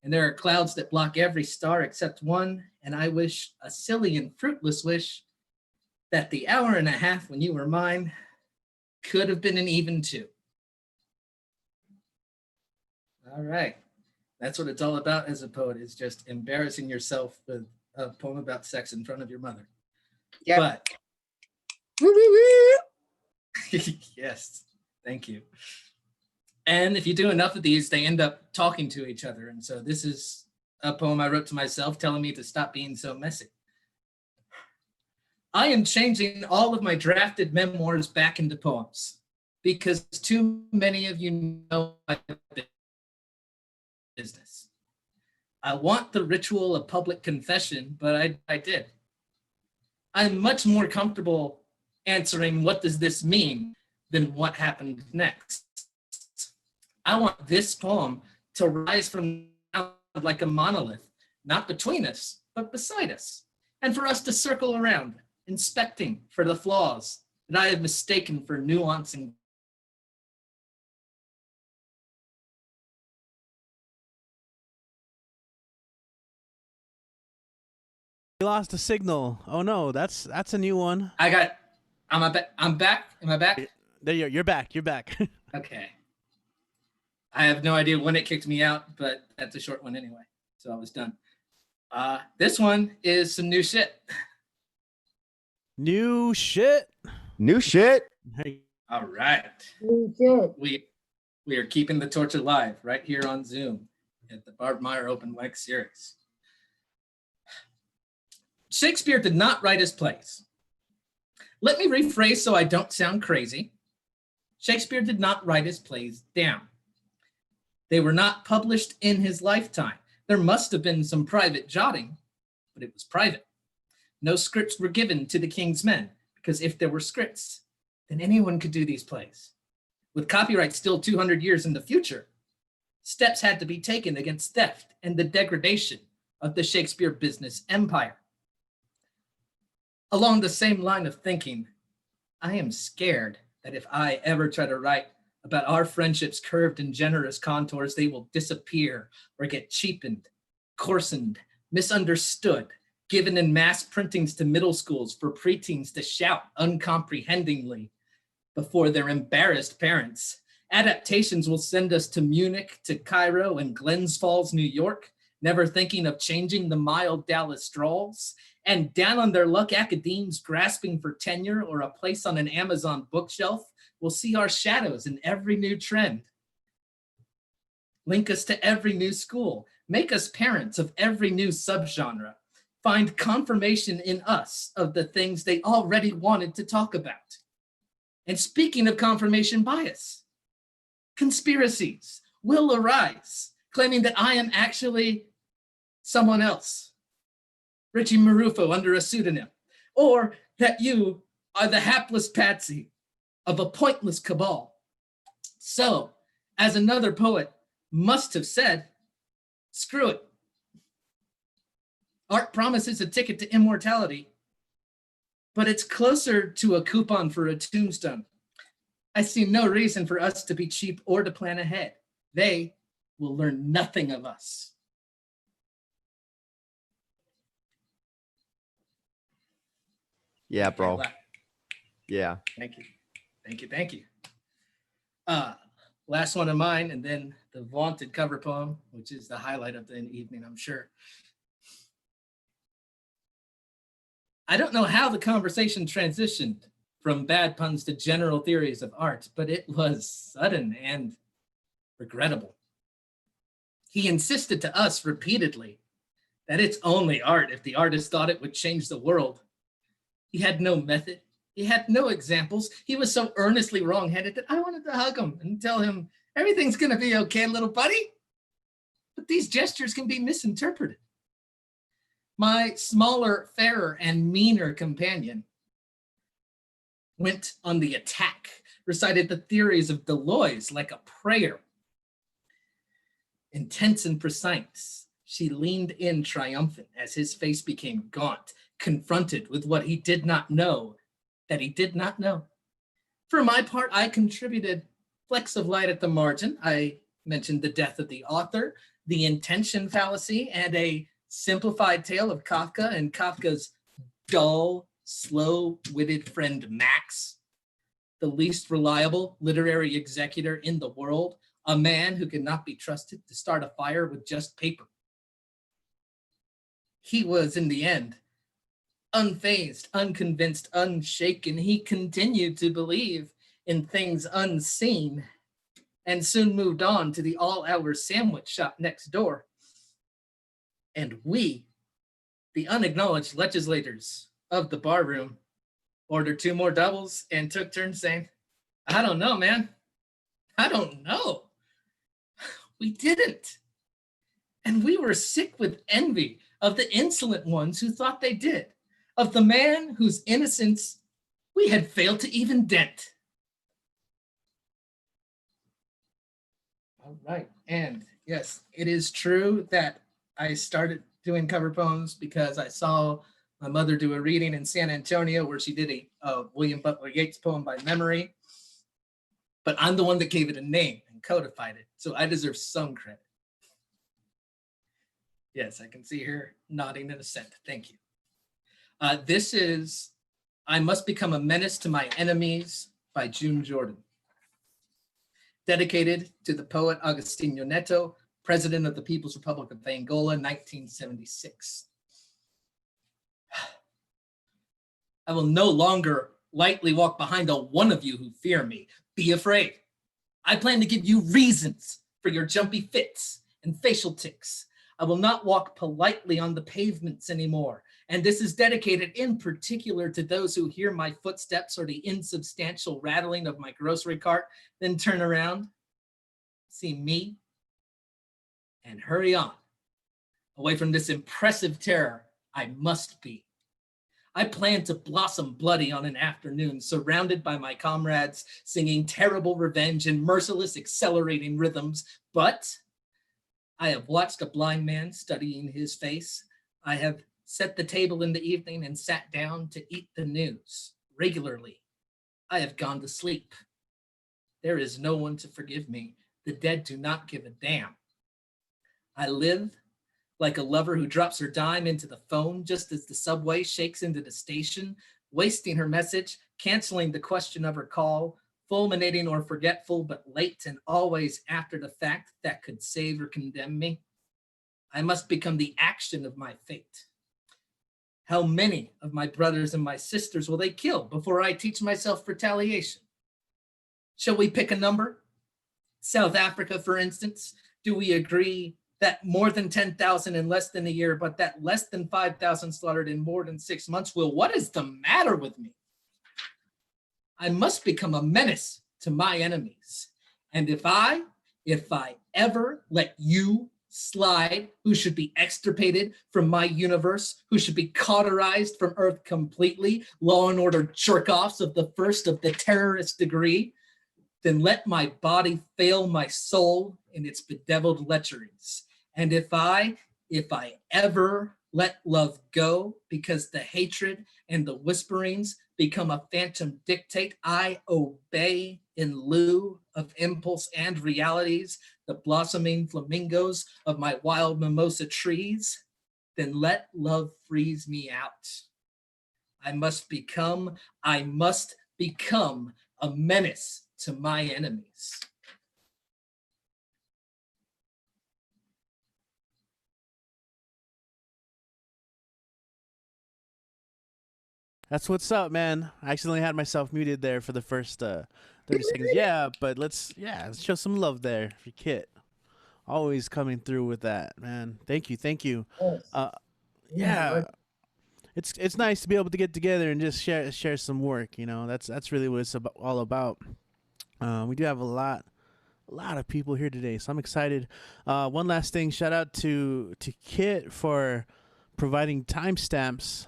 And there are clouds that block every star except one, and I wish a silly and fruitless wish that the hour and a half when you were mine could have been an even 2. All right. That's what it's all about as a poet, is just embarrassing yourself with a poem about sex in front of your mother. Yep. But yes, thank you. And if you do enough of these, they end up talking to each other. And so this is a poem I wrote to myself telling me to stop being so messy. I am changing all of my drafted memoirs back into poems because too many of you know my business. I want the ritual of public confession, but I did. I'm much more comfortable answering what does this mean than what happened next. I want this poem to rise from like a monolith, not between us, but beside us, and for us to circle around, inspecting for the flaws that I have mistaken for nuance and We lost the signal. Oh no, that's a new one. I'm back. Am I back? There you're back. You're back. Okay. I have no idea when it kicked me out, but that's a short one anyway. So I was done. This one is some new shit. New shit. New shit. Hey, All right. Legit. We are keeping the torch alive right here on Zoom at the Barbed Open Mic Series. Shakespeare did not write his plays. Let me rephrase so I don't sound crazy. Shakespeare did not write his plays down. They were not published in his lifetime. There must have been some private jotting, but it was private. No scripts were given to the king's men, because if there were scripts, then anyone could do these plays. With copyright still 200 years in the future, steps had to be taken against theft and the degradation of the Shakespeare business empire. Along the same line of thinking, I am scared that if I ever try to write about our friendship's curved and generous contours, they will disappear or get cheapened, coarsened, misunderstood, given in mass printings to middle schools for preteens to shout uncomprehendingly before their embarrassed parents. Adaptations will send us to Munich, to Cairo, and Glens Falls, New York, never thinking of changing the mild Dallas drawls. And down on their luck, academes grasping for tenure or a place on an Amazon bookshelf will see our shadows in every new trend. Link us to every new school. Make us parents of every new subgenre. Find confirmation in us of the things they already wanted to talk about. And speaking of confirmation bias, conspiracies will arise, claiming that I am actually someone else. Richie Marufo under a pseudonym, or that you are the hapless patsy of a pointless cabal. So, as another poet must have said, screw it. Art promises a ticket to immortality, but it's closer to a coupon for a tombstone. I see no reason for us to be cheap or to plan ahead. They will learn nothing of us. Yeah, bro. Yeah. Thank you. Thank you. Thank you. Last one of mine, and then the vaunted cover poem, which is the highlight of the evening, I'm sure. I don't know how the conversation transitioned from bad puns to general theories of art, but it was sudden and regrettable. He insisted to us repeatedly that it's only art if the artist thought it would change the world. He had no method. He had no examples. He was so earnestly wrong-headed that I wanted to hug him and tell him, everything's going to be okay, little buddy. But these gestures can be misinterpreted. My smaller, fairer, and meaner companion went on the attack, recited the theories of Deleuze like a prayer. Intense and precise, she leaned in triumphant as his face became gaunt, confronted with what he did not know that he did not know. For my part, I contributed flecks of light at the margin. I mentioned the death of the author, the intention fallacy, and a simplified tale of Kafka and Kafka's dull, slow-witted friend Max, the least reliable literary executor in the world, a man who cannot be trusted to start a fire with just paper. He was, in the end, unfazed, unconvinced, unshaken. He continued to believe in things unseen and soon moved on to the all-hour sandwich shop next door. And we, the unacknowledged legislators of the bar room, ordered 2 more doubles and took turns saying, I don't know, man. I don't know. We didn't. And we were sick with envy of the insolent ones who thought they did, of the man whose innocence we had failed to even dent. All right. And yes, it is true that I started doing cover poems because I saw my mother do a reading in San Antonio where she did a William Butler Yeats poem by memory. But I'm the one that gave it a name and codified it, so I deserve some credit. Yes, I can see her nodding in assent. Thank you. This is I Must Become a Menace to My Enemies by June Jordan. Dedicated to the poet Agostinho Neto, President of the People's Republic of Angola, 1976. I will no longer lightly walk behind a one of you who fear me. Be afraid. I plan to give you reasons for your jumpy fits and facial tics. I will not walk politely on the pavements anymore. And this is dedicated in particular to those who hear my footsteps or the insubstantial rattling of my grocery cart, then turn around, see me, and hurry on, away from this impressive terror I must be. I plan to blossom bloody on an afternoon, surrounded by my comrades, singing terrible revenge and merciless accelerating rhythms. But I have watched a blind man studying his face. I have set the table in the evening and sat down to eat the news regularly. I have gone to sleep. There is no one to forgive me. The dead do not give a damn. I live like a lover who drops her dime into the phone just as the subway shakes into the station, wasting her message, canceling the question of her call, fulminating or forgetful, but late and always after the fact that could save or condemn me. I must become the action of my fate. How many of my brothers and my sisters will they kill before I teach myself retaliation? Shall we pick a number? South Africa, for instance, do we agree that more than 10,000 in less than a year, but that less than 5,000 slaughtered in more than 6 months? Well, what is the matter with me? I must become a menace to my enemies. And if I ever let you slide, who should be extirpated from my universe, who should be cauterized from Earth completely, Law and Order jerk-offs of the first of the terrorist degree, then let my body fail my soul in its bedeviled lecheries. And if I ever let love go because the hatred and the whisperings become a phantom dictate, I obey in lieu of impulse and realities, the blossoming flamingos of my wild mimosa trees, then let love freeze me out. I must become a menace to my enemies. That's what's up, man. I accidentally had myself muted there for the first 30 seconds. Yeah, but let's show some love there for Kit. Always coming through with that, man. Thank you. Yes. Yeah. It's nice to be able to get together and just share some work, you know. That's really what it's all about. We do have a lot of people here today, so I'm excited. One last thing, shout out to Kit for providing timestamps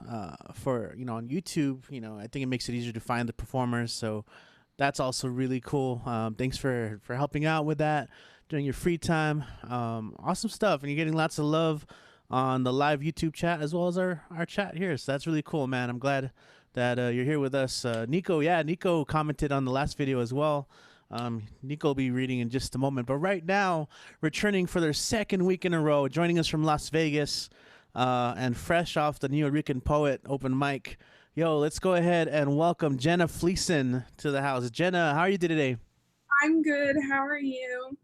for, you know, on YouTube. You know, I think it makes it easier to find the performers, so that's also really cool. Thanks for helping out with that during your free time. Awesome stuff, and you're getting lots of love on the live YouTube chat as well as our chat here, so that's really cool, man. I'm glad that you're here with us. Nico commented on the last video as well. Nico will be reading in just a moment, but right now, returning for their second week in a row, joining us from Las Vegas, and fresh off the New Rican Poet open mic Yo, let's go ahead and welcome Jenna Fleece to the house. Jenna, how are you today? I'm good. How are you?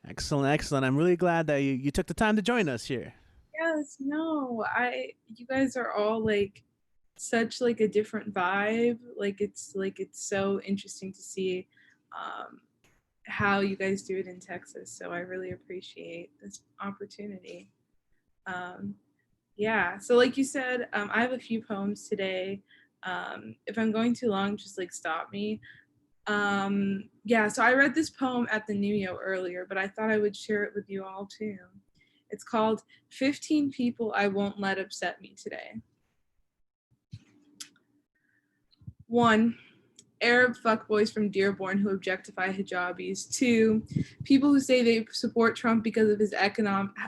Excellent, excellent. I'm really glad that you took the time to join us here. Yes, no, you guys are all like such like a different vibe. It's so interesting to see how you guys do it in Texas. So I really appreciate this opportunity. Yeah, so like you said, I have a few poems today. If I'm going too long, just like stop me. Yeah, so I read this poem at the New Yo earlier, but I thought I would share it with you all too. It's called 15 People I Won't Let Upset Me Today. 1. Arab fuckboys from Dearborn who objectify hijabis. 2. People who say they support Trump because of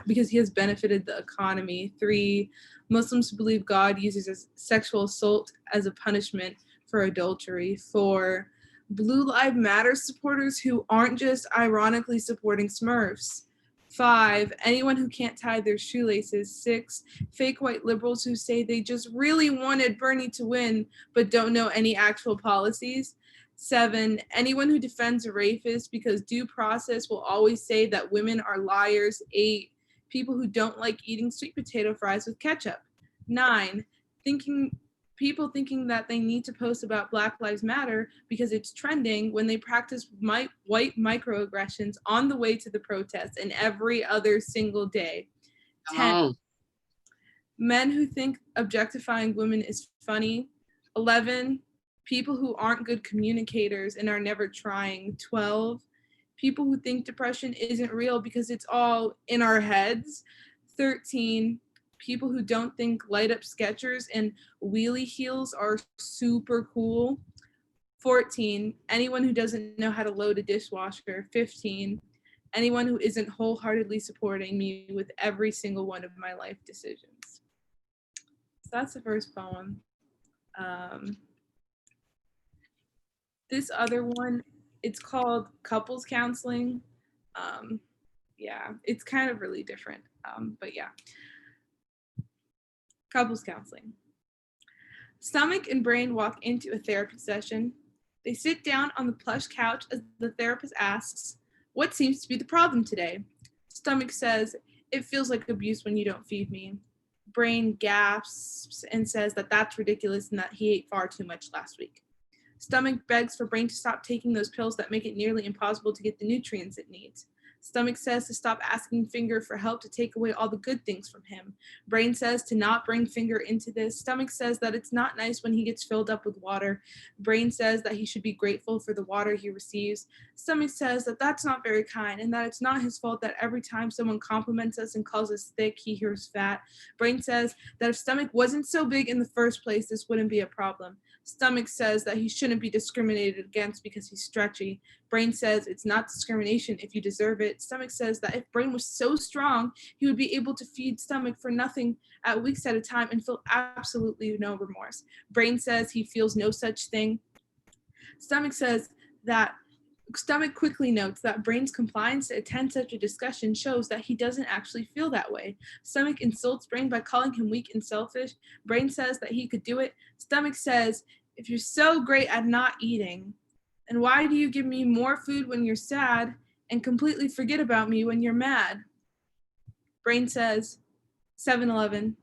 because he has benefited the economy. 3. Muslims who believe God uses sexual assault as a punishment for adultery. 4. Blue Lives Matter supporters who aren't just ironically supporting Smurfs. 5. Anyone who can't tie their shoelaces. 6. Fake white liberals who say they just really wanted Bernie to win but don't know any actual policies. 7. Anyone who defends a rapist because due process will always say that women are liars. 8. People who don't like eating sweet potato fries with ketchup. 9. People thinking that they need to post about Black Lives Matter because it's trending when they practice white microaggressions on the way to the protests and every other single day. 10. Men who think objectifying women is funny. 11. People who aren't good communicators and are never trying. 12. People who think depression isn't real because it's all in our heads. 13. People who don't think light up Skechers and wheelie heels are super cool. 14. Anyone who doesn't know how to load a dishwasher. 15. Anyone who isn't wholeheartedly supporting me with every single one of my life decisions. So that's the first poem. This other one, it's called Couples Counseling. Yeah, it's kind of really different, but yeah. Couples counseling. Stomach and brain walk into a therapy session. They sit down on the plush couch as the therapist asks, "What seems to be the problem today?" Stomach says, "It feels like abuse when you don't feed me." Brain gasps and says that that's ridiculous and that he ate far too much last week. Stomach begs for brain to stop taking those pills that make it nearly impossible to get the nutrients it needs. Stomach says to stop asking Finger for help to take away all the good things from him. Brain says to not bring Finger into this. Stomach says that it's not nice when he gets filled up with water. Brain says that he should be grateful for the water he receives. Stomach says that that's not very kind and that it's not his fault that every time someone compliments us and calls us thick, he hears fat. Brain says that if Stomach wasn't so big in the first place, this wouldn't be a problem. Stomach says that he shouldn't be discriminated against because he's stretchy. Brain says it's not discrimination if you deserve it. Stomach says that if Brain was so strong, he would be able to feed Stomach for nothing at weeks at a time and feel absolutely no remorse. Brain says he feels no such thing. Stomach says that Stomach quickly notes that Brain's compliance to attend such a discussion shows that he doesn't actually feel that way. Stomach insults Brain by calling him weak and selfish. Brain says that he could do it. Stomach says, "If you're so great at not eating, and why do you give me more food when you're sad and completely forget about me when you're mad?" Brain says, 7-Eleven,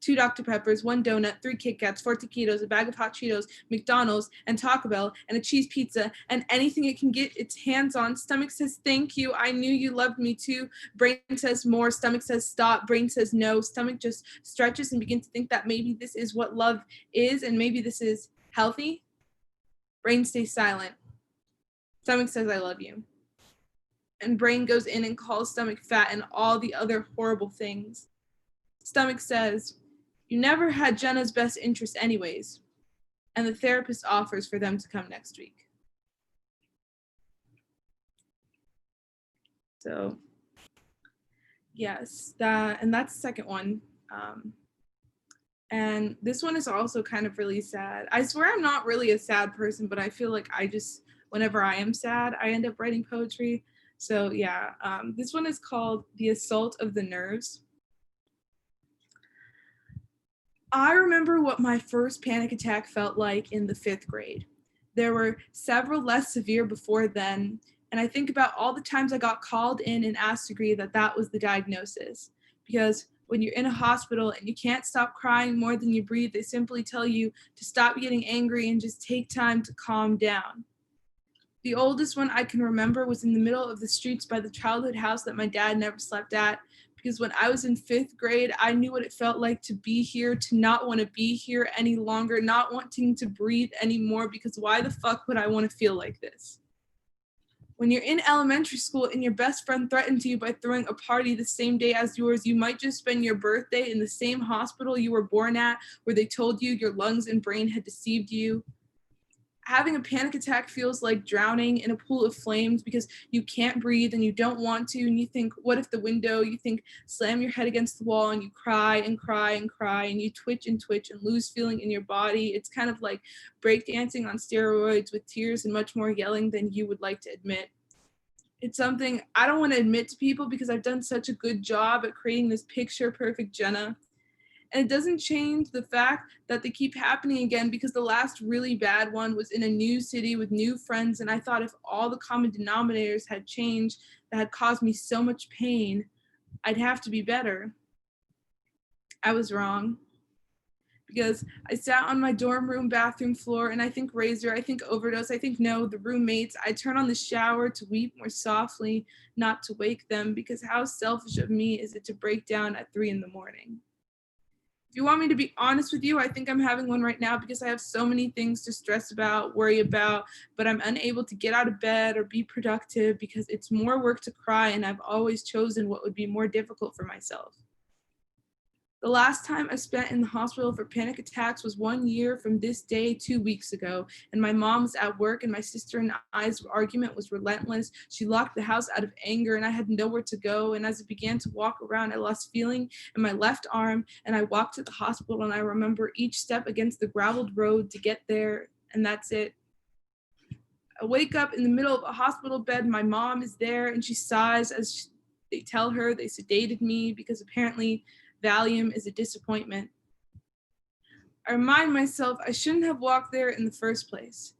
2 Dr. Peppers, 1 donut, 3 Kit Kats, 4 taquitos, a bag of hot Cheetos, McDonald's, and Taco Bell, and a cheese pizza, and anything it can get its hands on. Stomach says, "Thank you. I knew you loved me too." Brain says more. Stomach says, "Stop." Brain says, "No." Stomach just stretches and begins to think that maybe this is what love is, and maybe this is healthy. Brain stays silent. Stomach says, "I love you." And Brain goes in and calls Stomach fat and all the other horrible things. Stomach says, "You never had Jenna's best interest anyways." And the therapist offers for them to come next week. So yes, that's the second one. And this one is also kind of really sad. I swear I'm not really a sad person, but I feel like whenever I am sad, I end up writing poetry. So yeah, this one is called "The Assault of the Nerves." I remember what my first panic attack felt like in the 5th grade. There were several less severe before then, and I think about all the times I got called in and asked to agree that that was the diagnosis. Because when you're in a hospital and you can't stop crying more than you breathe, they simply tell you to stop getting angry and just take time to calm down. The oldest one I can remember was in the middle of the streets by the childhood house that my dad never slept at, because when I was in 5th grade, I knew what it felt like to be here, to not want to be here any longer, not wanting to breathe anymore, because why the fuck would I want to feel like this? When you're in elementary school and your best friend threatened you by throwing a party the same day as yours, you might just spend your birthday in the same hospital you were born at, where they told you your lungs and brain had deceived you. Having a panic attack feels like drowning in a pool of flames because you can't breathe and you don't want to, and you think, what if the window? You think, slam your head against the wall, and you cry and cry and cry, and you twitch and lose feeling in your body. It's kind of like breakdancing on steroids with tears and much more yelling than you would like to admit. It's something I don't want to admit to people because I've done such a good job at creating this picture perfect Jenna. And it doesn't change the fact that they keep happening again, because the last really bad one was in a new city with new friends. And I thought if all the common denominators had changed that had caused me so much pain, I'd have to be better. I was wrong. Because I sat on my dorm room bathroom floor and I think razor, I think overdose, I think no, the roommates. I turn on the shower to weep more softly, not to wake them, because how selfish of me is it to break down at 3 a.m? If you want me to be honest with you, I think I'm having one right now because I have so many things to stress about, worry about, but I'm unable to get out of bed or be productive because it's more work to cry, and I've always chosen what would be more difficult for myself. The last time I spent in the hospital for panic attacks was 1 year from this day 2 weeks ago, and my mom was at work and my sister and I's argument was relentless. She locked the house out of anger and I had nowhere to go, and as I began to walk around, I lost feeling in my left arm and I walked to the hospital, and I remember each step against the graveled road to get there, and that's it. I wake up in the middle of a hospital bed. My mom is there and she sighs as they tell her they sedated me because apparently Valium is a disappointment. I remind myself I shouldn't have walked there in the first place.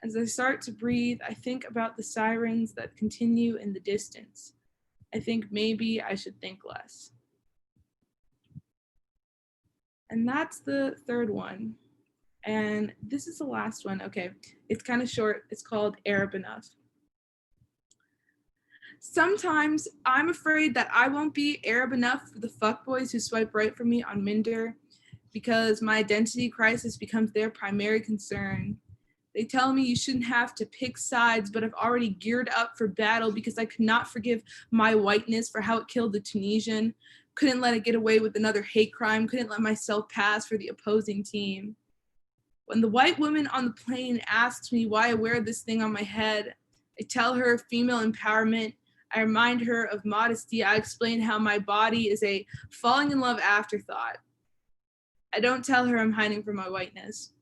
As I start to breathe, I think about the sirens that continue in the distance. I think maybe I should think less. And that's the third one. And this is the last one. Okay, it's kind of short. It's called Arab Enough. Sometimes I'm afraid that I won't be Arab enough for the fuckboys who swipe right for me on Minder, because my identity crisis becomes their primary concern. They tell me you shouldn't have to pick sides, but I've already geared up for battle because I could not forgive my whiteness for how it killed the Tunisian, couldn't let it get away with another hate crime, couldn't let myself pass for the opposing team. When the white woman on the plane asks me why I wear this thing on my head, I tell her female empowerment. I remind her of modesty. I explain how my body is a falling in love afterthought. I don't tell her I'm hiding from my whiteness.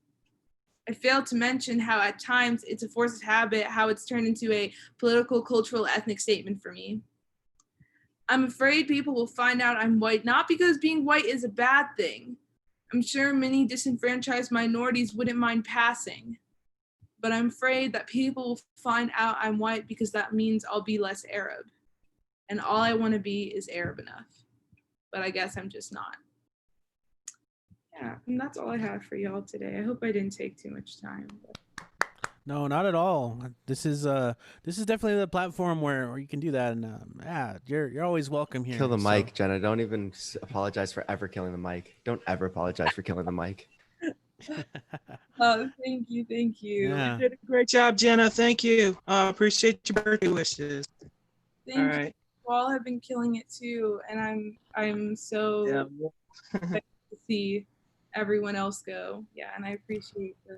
I fail to mention how at times it's a force of habit, how it's turned into a political, cultural, ethnic statement for me. I'm afraid people will find out I'm white, not because being white is a bad thing. I'm sure many disenfranchised minorities wouldn't mind passing. But I'm afraid that people will find out I'm white because that means I'll be less Arab. And all I want to be is Arab enough. But I guess I'm just not. Yeah, and that's all I have for y'all today. I hope I didn't take too much time. No, not at all. This is definitely the platform where you can do that, and yeah, you're always welcome here. Kill the so. mic, Jenna. Don't even apologize for ever killing the mic. Don't ever apologize for killing the mic. Oh, thank you. Yeah. You did a great job, Jenna. Thank you. Appreciate your birthday wishes. Thank All you. right. You all have been killing it too, and I'm so excited to see everyone else go. Yeah, and I appreciate the.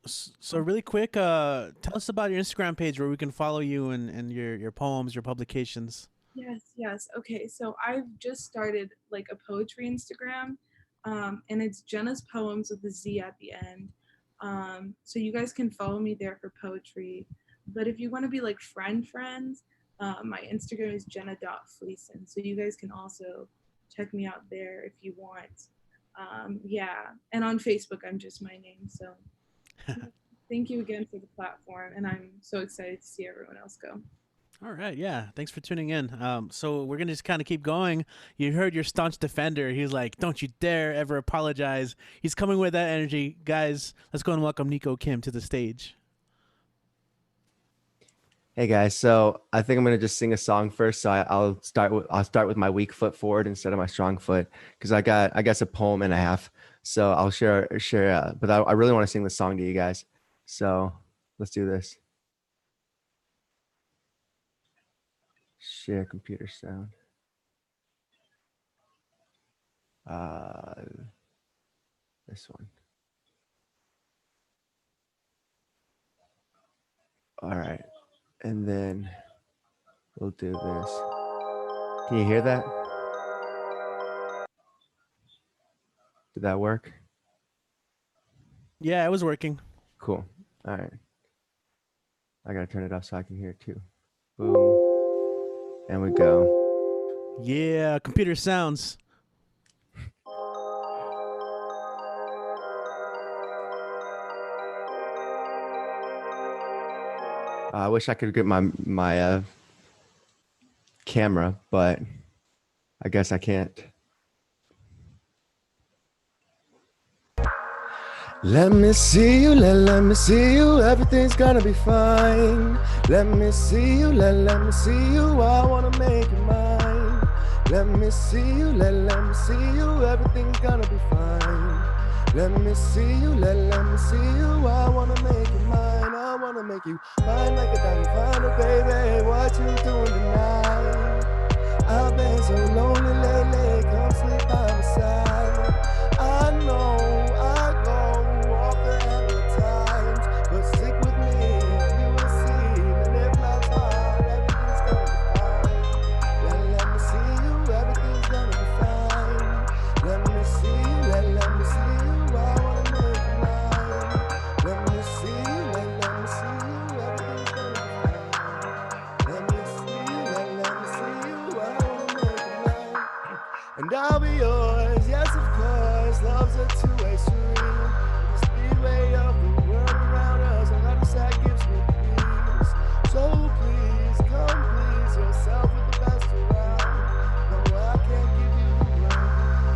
So really quick, tell us about your Instagram page where we can follow you and your poems, your publications. Yes. Okay, so I've just started like a poetry Instagram, and it's Jenna's Poems with a Z at the end. So you guys can follow me there for poetry. But if you want to be like friends, my Instagram is jenna.fleece. So you guys can also check me out there if you want. Yeah, and on Facebook, I'm just my name. So thank you again for the platform, and I'm so excited to see everyone else go. All right, yeah. Thanks for tuning in. So we're gonna just kind of keep going. You heard your staunch defender. He's like, "Don't you dare ever apologize." He's coming with that energy, guys. Let's go and welcome Nico Kim to the stage. Hey guys, so I think I'm gonna just sing a song first. So I'll start with my weak foot forward instead of my strong foot, because I guess a poem and a half. So I'll share. But I really want to sing the song to you guys. So let's do this. Share computer sound. This one. All right, and then we'll do this. Can you hear that? Did that work? Yeah, it was working. Cool. All right. I gotta turn it up so I can hear it too. Boom. And we go. Yeah, computer sounds. I wish I could get my camera, but I guess I can't. Let me see you, let me see you, everything's gonna be fine. Let me see you, let me see you, I wanna make you mine. Let me see you, let me see you, everything's gonna be fine. Let me see you, let me see you, I wanna make you mine. I wanna make you mine like a diamond finder, baby. What you doing tonight? I've been so lonely lately, come sleep by my side. I know I go off the handle at times, but stick with me, you will see. And if life's hard, everything's gonna be fine. Let me see you, everything's gonna be fine. Let me see you, let me see you, I wanna make you mine. Let me see you, let me see you, everything's gonna be fine. Let me see you, let me see you, I wanna make you mine. And I'll be yours, yes of course, love's a two-way street. The speedway of the world around us, and other side gives me peace. So please, come please yourself with the best around. No, I can't give you the world,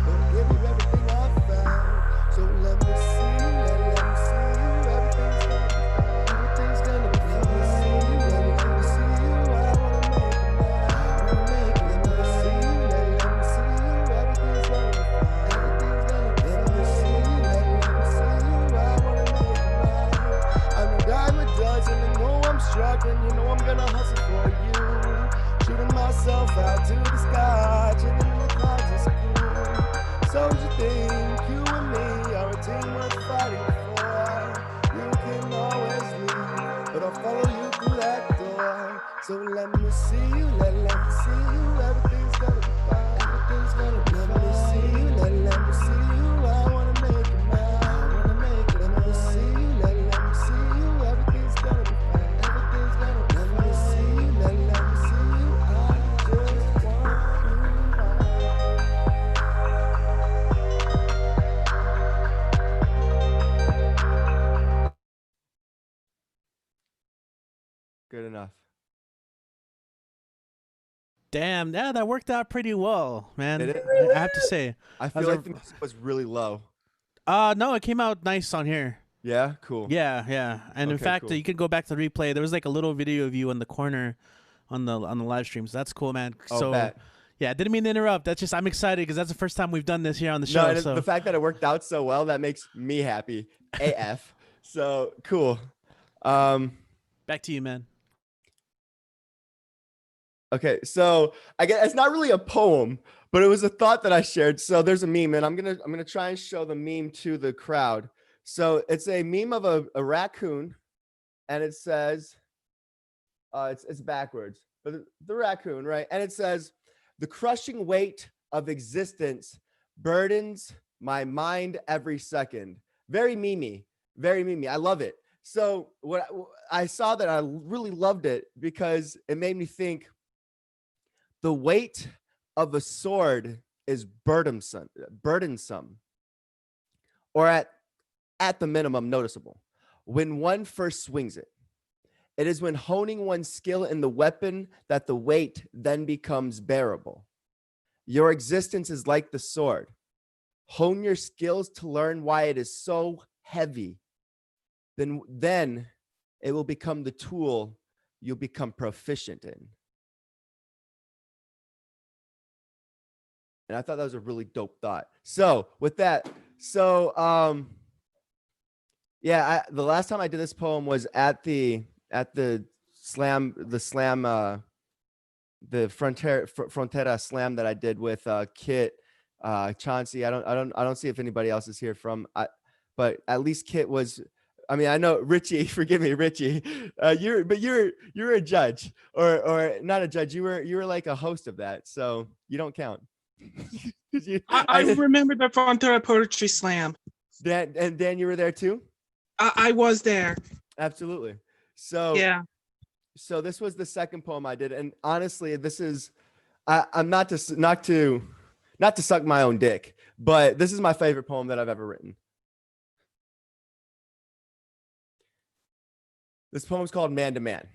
but I'll give you everything I found. So let me see you, let me see you, everything's gonna be fine. Everything's gonna be fine. Let me see you, let me see you, I wanna make you mine. I wanna make you mine. Let me see you, let me see you, everything's gonna be fine. Everything's gonna be fine. Let me see you, let me see you, I wanna make you mine. I know I'm a dozen, and know I'm struggling, you know I'm gonna hustle for you. Shooting myself out to the sky, chilling in the clouds is cool. So you think you and me are a team worth fighting for? You can always leave, but I'll follow you through that door. So let me see you, let me see you, everything's gonna be fine. Everything's gonna be fine. Let me see you, let me see you, I wanna make you mine. I wanna make it. Let me see you, let me see you, everything's gonna be fine. Everything's gonna be fine. Let me see you, let me see you, I just want you mine. Good enough. Damn, yeah, that worked out pretty well, man. Did it? I have to say. I feel like the music was really low. No, it came out nice on here. Yeah, cool. Yeah, yeah. And in Okay, fact, cool. you can go back to the replay. There was like a little video of you in the corner on the live stream. So that's cool, man. Oh, So bet. yeah, I didn't mean to interrupt. That's just I'm excited because that's the first time we've done this here on the show. No, and So the fact that it worked out so well, that makes me happy. AF. So cool. back to you, man. Okay, so I guess it's not really a poem, but it was a thought that I shared. So there's a meme, and I'm gonna try and show the meme to the crowd. So it's a meme of a raccoon, and it says, it's backwards, but the raccoon, right? And it says, "The crushing weight of existence burdens my mind every second." Very memey, very memey. I love it. So what I saw that I really loved it because it made me think. The weight of a sword is burdensome. or at the minimum noticeable. When one first swings it, it is when honing one's skill in the weapon that the weight then becomes bearable. Your existence is like the sword. Hone your skills to learn why it is so heavy. Then it will become the tool you'll become proficient in. And I thought that was a really dope thought. So with that, the last time I did this poem was at the Frontera slam that I did with Kit, Chauncey. I don't see if anybody else is here but at least Kit was. I mean, I know Richie. Forgive me, Richie. You're a judge, or not a judge. You were like a host of that, so you don't count. I remember the Frontera Poetry Slam. Dan, you were there too? I was there. Absolutely. So yeah. So this was the second poem I did, and honestly, this is I'm not to suck my own dick, but this is my favorite poem that I've ever written. This poem is called Man to Man.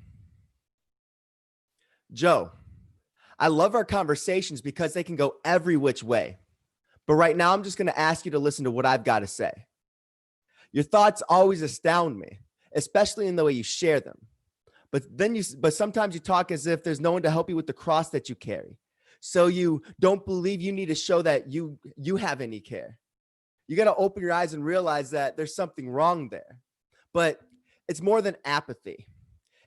Joe, I love our conversations because they can go every which way. But right now, I'm just going to ask you to listen to what I've got to say. Your thoughts always astound me, especially in the way you share them. But sometimes you talk as if there's no one to help you with the cross that you carry. So you don't believe you need to show that you have any care. You got to open your eyes and realize that there's something wrong there. But it's more than apathy.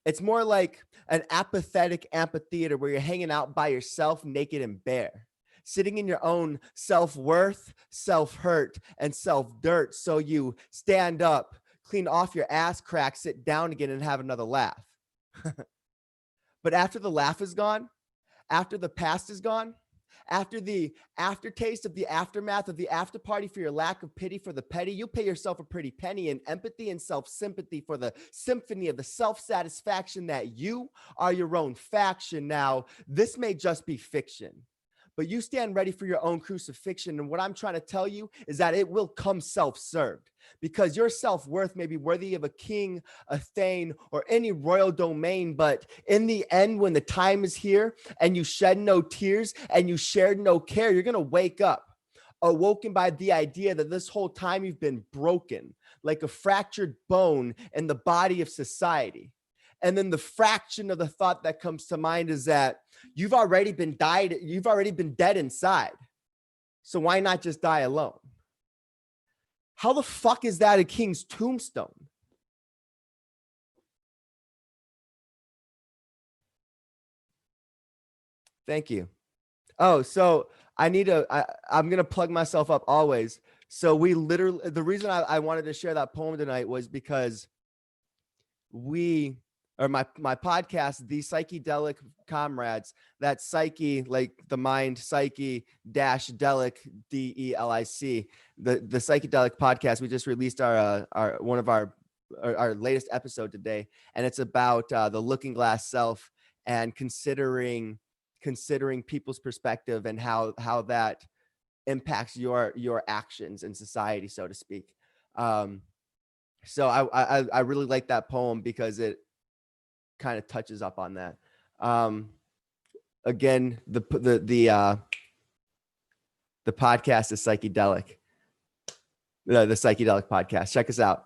It's more like an apathetic amphitheater where you're hanging out by yourself, naked and bare, sitting in your own self-worth, self-hurt, and self-dirt. So you stand up, clean off your ass crack, sit down again, and have another laugh. But after the laugh is gone, after the past is gone, after the aftertaste of the aftermath of the after party for your lack of pity for the petty, you pay yourself a pretty penny in empathy and self-sympathy for the symphony of the self-satisfaction that you are your own faction. Now, this may just be fiction, but you stand ready for your own crucifixion. And what I'm trying to tell you is that it will come self-served, because your self-worth may be worthy of a king, a thane, or any royal domain. But in the end, when the time is here and you shed no tears and you shared no care, you're going to wake up awoken by the idea that this whole time you've been broken like a fractured bone in the body of society. And then the fraction of the thought that comes to mind is that you've already been dead inside. So why not just die alone? How the fuck is that a king's tombstone? Thank you. Oh, so I'm going to plug myself up always. So the reason I wanted to share that poem tonight was because my podcast, The Psychedelic Comrades, that psyche, like the mind, psyche dash delic, DELIC, the Psychedelic podcast. We just released our latest episode today, and it's about the looking glass self and considering people's perspective and how that impacts your actions in society, so to speak. So I really like that poem because it kind of touches up on that. Again, the podcast is Psychedelic. The Psychedelic podcast. Check us out.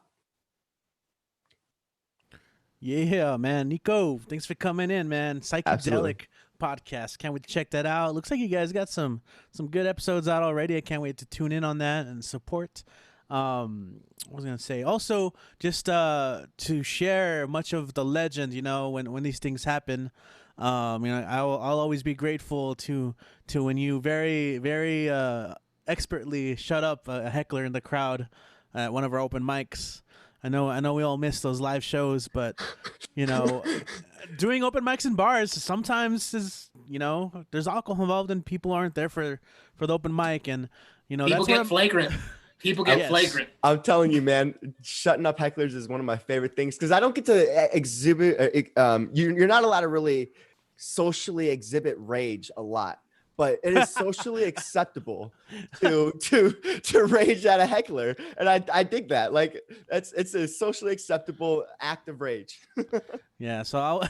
Yeah, man. Nico, thanks for coming in, man. Psychedelic Absolutely. podcast. Can't wait to check that out. Looks like you guys got some good episodes out already. I can't wait to tune in on that and support. What was I gonna say? Also, just to share much of the legend, when these things happen, I'll always be grateful to when you very, very expertly shut up a heckler in the crowd at one of our open mics. I know we all miss those live shows, but doing open mics in bars sometimes is there's alcohol involved and people aren't there for the open mic, and people get flagrant. People get flagrant. I'm telling you, man, shutting up hecklers is one of my favorite things because I don't get to exhibit. You're not allowed to really socially exhibit rage a lot. but it is socially acceptable to rage at a heckler, and I dig that. Like it's a socially acceptable act of rage. Yeah, so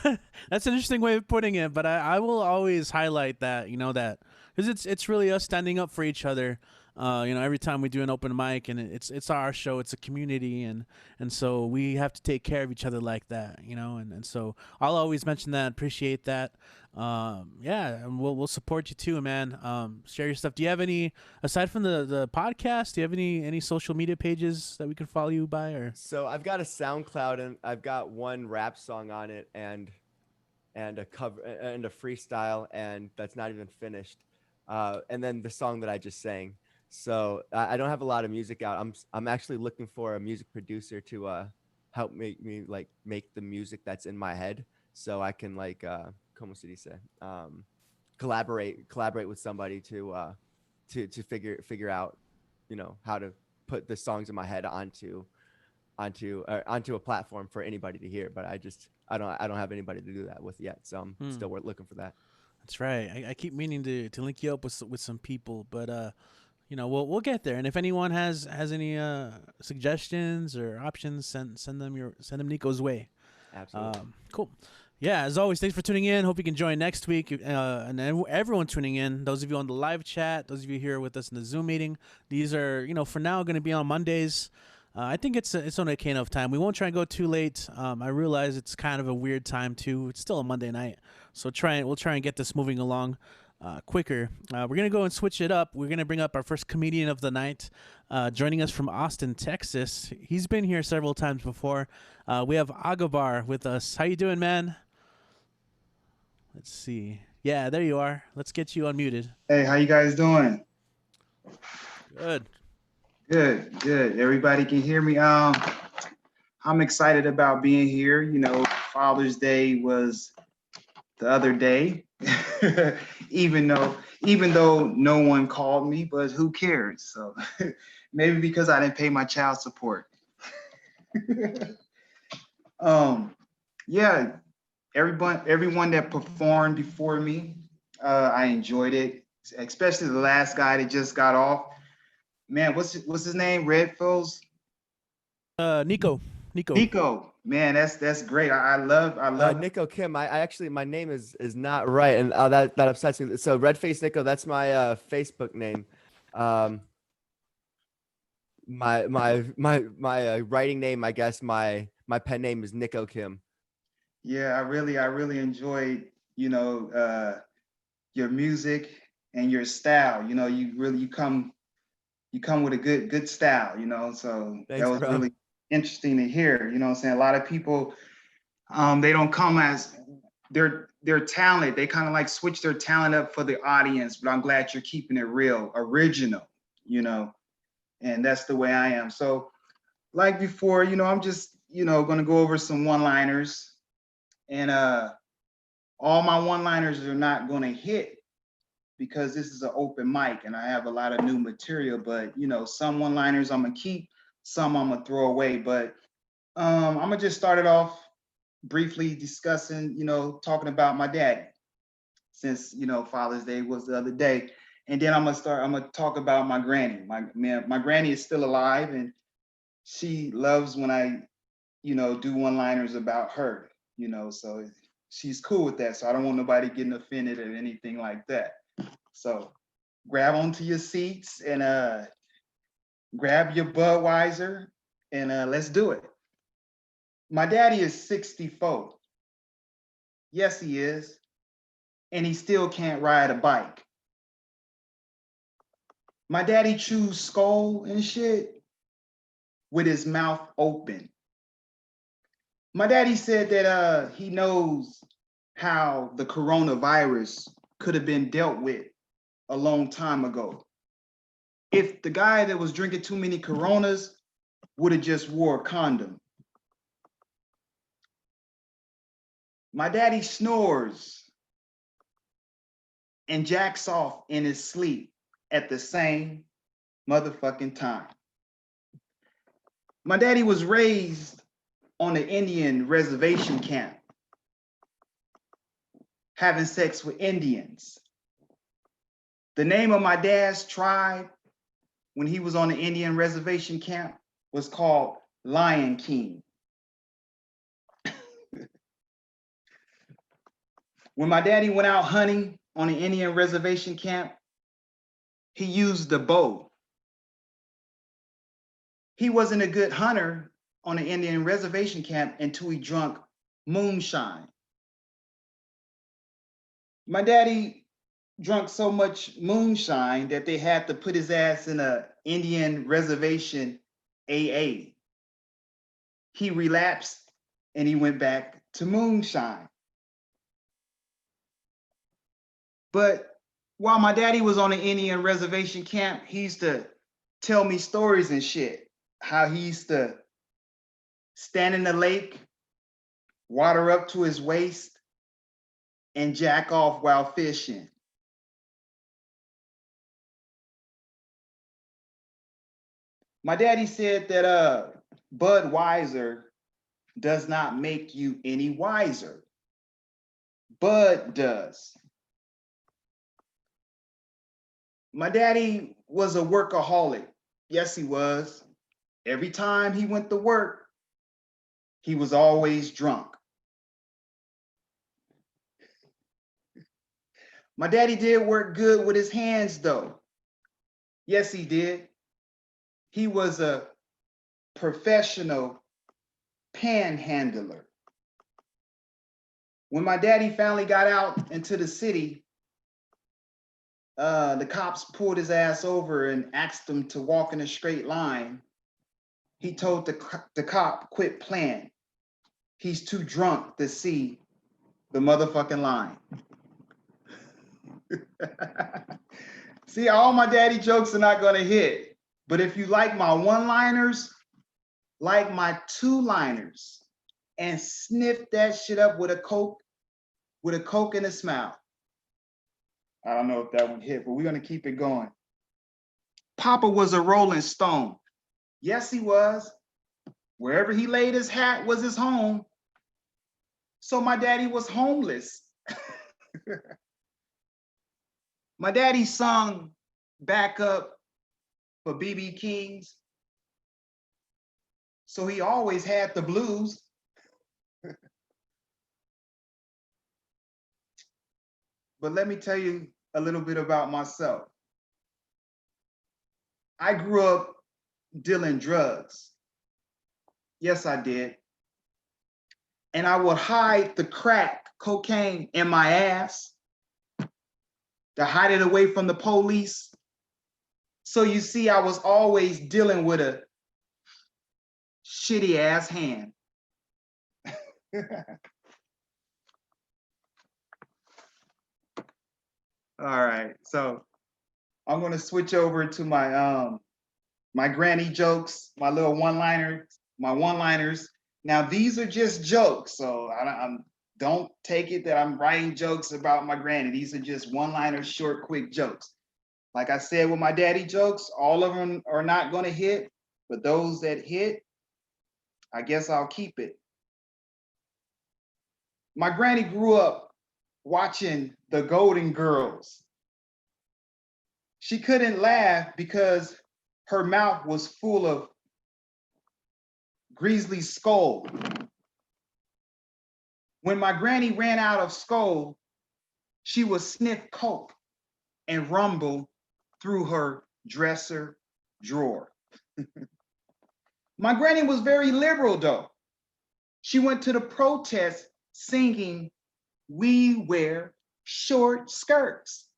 that's an interesting way of putting it, but I will always highlight that, that because it's really us standing up for each other. Every time we do an open mic, and it's our show, it's a community, and so we have to take care of each other like that, and so I'll always mention that, appreciate that. And we'll support you too, man. Share your stuff. Do you have any, aside from the podcast, do you have any social media pages that we can follow you by? Or So I've got a SoundCloud, and I've got one rap song on it, and a cover and a freestyle, and that's not even finished. And then the song that I just sang. So I don't have a lot of music out. I'm actually looking for a music producer to help make me like make the music that's in my head, so I can like como se dice, collaborate with somebody to figure out, how to put the songs in my head onto a platform for anybody to hear. But I don't have anybody to do that with yet, so I'm still looking for that. That's right. I keep meaning to link you up with some people, but we'll get there. And if anyone has any suggestions or options, send them Nico's way. Absolutely. Cool. Yeah, as always, thanks for tuning in. Hope you can join next week. And everyone tuning in, those of you on the live chat, those of you here with us in the Zoom meeting, these are, for now going to be on Mondays. I think it's on okay enough time. We won't try and go too late. I realize it's kind of a weird time too. It's still a Monday night, so we'll try and get this moving along quicker. We're gonna go and switch it up. We're gonna bring up our first comedian of the night, joining us from Austin, Texas. He's been here several times before. We have Agabar with us. How you doing, man? Let's see. Yeah, there you are. Let's get you unmuted. Hey, how you guys doing? Good. Good. Everybody can hear me. I'm excited about being here. Father's Day was the other day, even though no one called me, but who cares? So maybe because I didn't pay my child support. Yeah, everyone that performed before me, I enjoyed it, especially the last guy that just got off. Man, what's his name? Redfield's? Nico. Man, that's great. I love Nico Kim. I actually, my name is not right, and that upsets me. So Redface Nico, that's my Facebook name. My writing name, I guess my pen name is Nico Kim. Yeah, I really enjoyed your music and your style. You come with a good style. So Thanks, that was bro. really interesting to hear. What I'm saying? A lot of people, they don't come as their talent. They kind of like switch their talent up for the audience, but I'm glad you're keeping it real, original, and that's the way I am. So like before, I'm just, going to go over some one-liners, and all my one-liners are not going to hit because this is an open mic and I have a lot of new material, but some one-liners I'm gonna keep, some I'm gonna throw away. But I'm gonna just start it off briefly discussing, talking about my dad, since Father's Day was the other day. And then I'm gonna talk about my granny. My granny is still alive, and she loves when I, do one-liners about her, so she's cool with that. So I don't want nobody getting offended or anything like that. So grab onto your seats and grab your Budweiser and let's do it. My daddy is 64. Yes, he is. And he still can't ride a bike. My daddy chews skull and shit with his mouth open. My daddy said that he knows how the coronavirus could have been dealt with a long time ago. If the guy that was drinking too many Coronas would have just wore a condom. My daddy snores and jacks off in his sleep at the same motherfucking time. My daddy was raised on an Indian reservation camp, having sex with Indians. The name of my dad's tribe when he was on the Indian reservation camp was called Lion King. When my daddy went out hunting on the Indian reservation camp, he used the bow. He wasn't a good hunter on the Indian reservation camp until he drunk moonshine. My daddy drunk so much moonshine that they had to put his ass in a Indian reservation AA. He relapsed and he went back to moonshine. But while my daddy was on the Indian reservation camp, he used to tell me stories and shit. How he used to stand in the lake, water up to his waist, and jack off while fishing. My daddy said that Budweiser does not make you any wiser. Bud does. My daddy was a workaholic. Yes, he was. Every time he went to work, he was always drunk. My daddy did work good with his hands, though. Yes, he did. He was a professional panhandler. When my daddy finally got out into the city, the cops pulled his ass over and asked him to walk in a straight line. He told the cop, quit playing. He's too drunk to see the motherfucking line. See, all my daddy jokes are not gonna hit. But if you like my one-liners, like my two-liners, and sniff that shit up with a Coke and a smile. I don't know if that one hit, but we're gonna keep it going. Papa was a Rolling Stone. Yes, he was. Wherever he laid his hat was his home. So my daddy was homeless. My daddy sung backup for B.B. King's. So he always had the blues. But let me tell you a little bit about myself. I grew up dealing drugs. Yes, I did. And I would hide the crack cocaine in my ass to hide it away from the police. So you see, I was always dealing with a shitty ass hand. All right, so I'm gonna switch over to my my granny jokes, my little one-liners. Now these are just jokes, so don't take it that I'm writing jokes about my granny. These are just one-liners, short, quick jokes. Like I said with my daddy jokes, all of them are not gonna hit, but those that hit, I guess I'll keep it. My granny grew up watching the Golden Girls. She couldn't laugh because her mouth was full of Greasley Skull. When my granny ran out of Skull, she would sniff coke and rumble through her dresser drawer. My granny was very liberal though. She went to the protest singing, "We wear short skirts."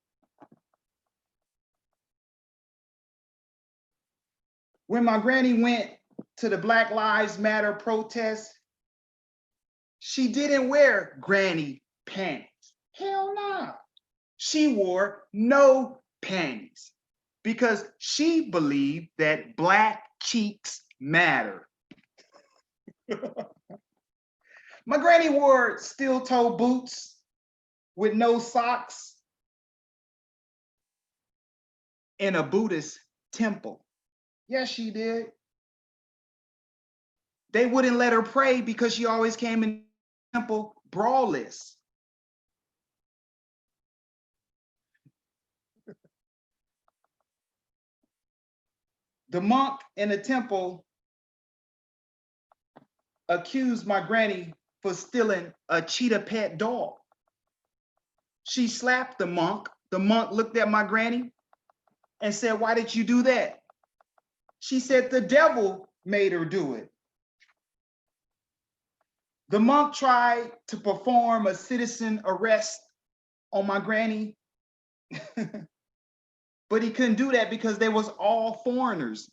When my granny went to the Black Lives Matter protest, she didn't wear granny panties. Hell no. She wore no panties because she believed that Black cheeks matter. My granny wore steel-toe boots with no socks in a Buddhist temple. Yes, she did. They wouldn't let her pray because she always came in the temple braless. The monk in the temple accused my granny for stealing a cheetah pet dog. She slapped the monk. The monk looked at my granny and said, "Why did you do that?" She said, "The devil made her do it." The monk tried to perform a citizen arrest on my granny, but he couldn't do that because they was all foreigners.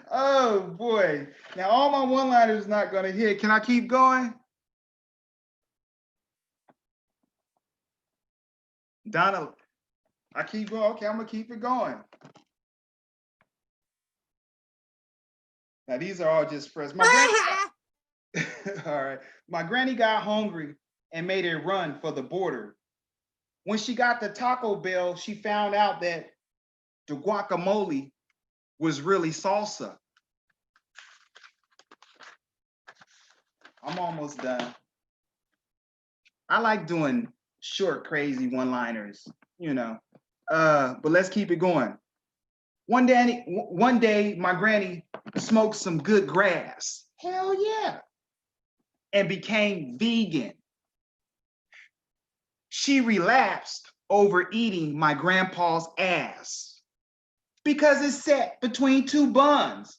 Oh boy. Now all my one-liners not gonna hit. Can I keep going? Donna, I keep going. Okay, I'm gonna keep it going. Now these are all just fresh. My granny, all right. My granny got hungry and made a run for the border. When she got to Taco Bell, she found out that the guacamole was really salsa. I'm almost done. I like doing short, crazy one-liners, you know. But let's keep it going. One day, my granny smoked some good grass. Hell yeah. And became vegan. She relapsed over eating my grandpa's ass because it's set between two buns.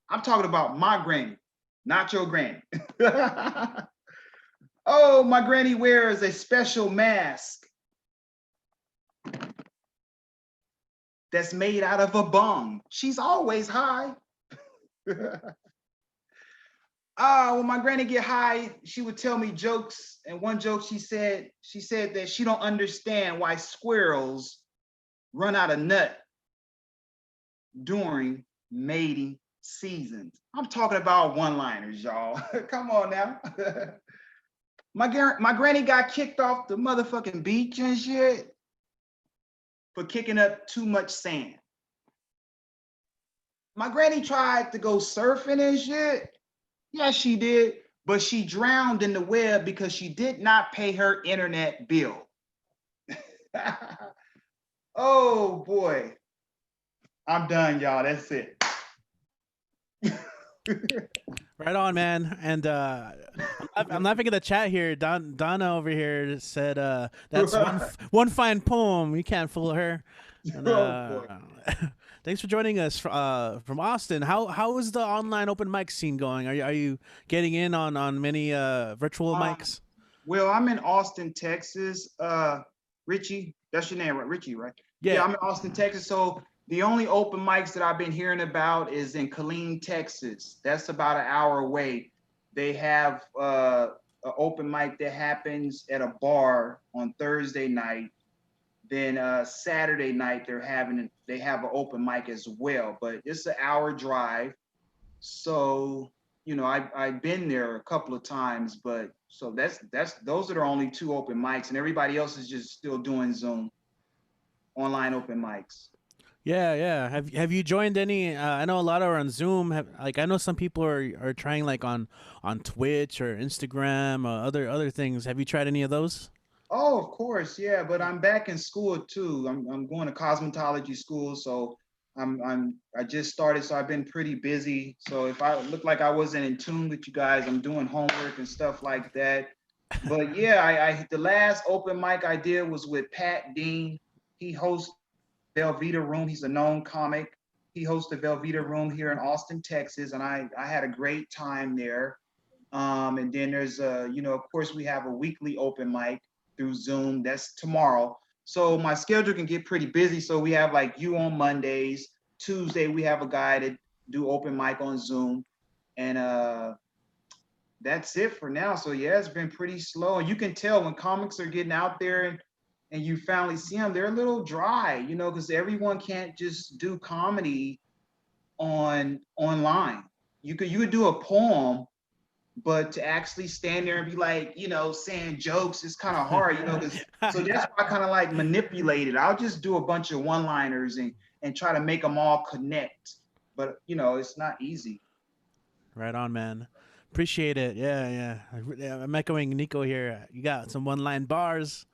I'm talking about my granny, not your granny. Oh, my granny wears a special mask that's made out of a bum. She's always high. When my granny get high, she would tell me jokes. And one joke she said that she don't understand why squirrels run out of nut during mating seasons. I'm talking about one-liners, y'all. Come on now. My granny got kicked off the motherfucking beach and shit for kicking up too much sand. My granny tried to go surfing and shit. Yeah, she did, but she drowned in the web because she did not pay her internet bill. Oh boy. I'm done, y'all. That's it. Right on, man. And I'm laughing at the chat here. Donna over here said that's one fine poem. You can't fool her. And, Oh, thanks for joining us from Austin. How is the online open mic scene going? Are you getting in on many virtual mics? Well, I'm in Austin, Texas. Richie, that's your name, right? Richie, right? Yeah, I'm in Austin, Texas. So the only open mics that I've been hearing about is in Killeen, Texas. That's about an hour away. They have an open mic that happens at a bar on Thursday night. Then Saturday night they have an open mic as well, but it's an hour drive. So, you know, I've been there a couple of times, but so those are the only two open mics, and everybody else is just still doing Zoom online open mics. Yeah. Have you joined any? I know a lot are on Zoom. I know some people are trying like on Twitch or Instagram or other things. Have you tried any of those? Oh, of course, yeah. But I'm back in school too. I'm going to cosmetology school, so I just started, so I've been pretty busy. So if I look like I wasn't in tune with you guys, I'm doing homework and stuff like that. But yeah, I the last open mic I did was with Pat Dean. He hosts Velveeta Room. He's a known comic. He hosts the Velveeta Room here in Austin, Texas, and I had a great time there. And then there's of course we have a weekly open mic through Zoom. That's tomorrow. So my schedule can get pretty busy. So we have like you on Mondays. Tuesday we have a guy to do open mic on Zoom, and that's it for now. So yeah, it's been pretty slow. And you can tell when comics are getting out there and you finally see them, they're a little dry, because everyone can't just do comedy online. You could do a poem, but to actually stand there and be like, saying jokes is kind of hard, so that's why I kind of like manipulate it. I'll just do a bunch of one-liners and try to make them all connect. But, it's not easy. Right on, man. Appreciate it. Yeah. I'm echoing Nico here. You got some one-line bars.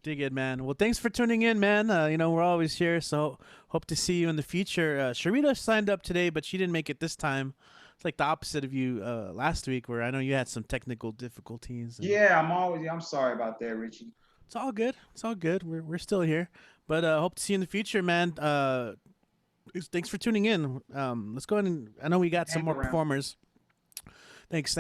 Dig it, man. Well, thanks for tuning in, man. We're always here, so hope to see you in the future. Sharita signed up today, but she didn't make it this time. It's like the opposite of you last week, where I know you had some technical difficulties. Yeah, I'm sorry about that, Richie. It's all good. It's all good. We're still here, but hope to see you in the future, man. Thanks for tuning in. Let's go ahead and I know we got some Hang more around. performers. Thanks.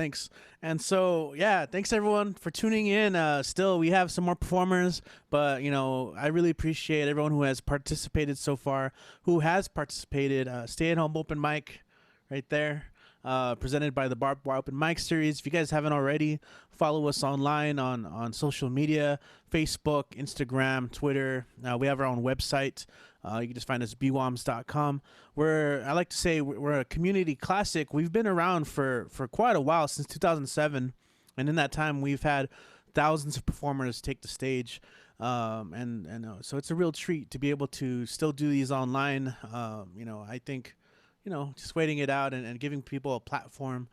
And so, yeah, thanks everyone for tuning in. Still, we have some more performers, but, I really appreciate everyone who has participated so far, who has participated. Stay at Home Open Mic right there, presented by the Barbed Open Mic Series. If you guys haven't already, follow us online on social media, Facebook, Instagram, Twitter. We have our own website. You can just find us BWOMS.com. I like to say we're a community classic. We've been around for quite a while, since 2007. And in that time, we've had thousands of performers take the stage. So it's a real treat to be able to still do these online. I think, just waiting it out and giving people a platform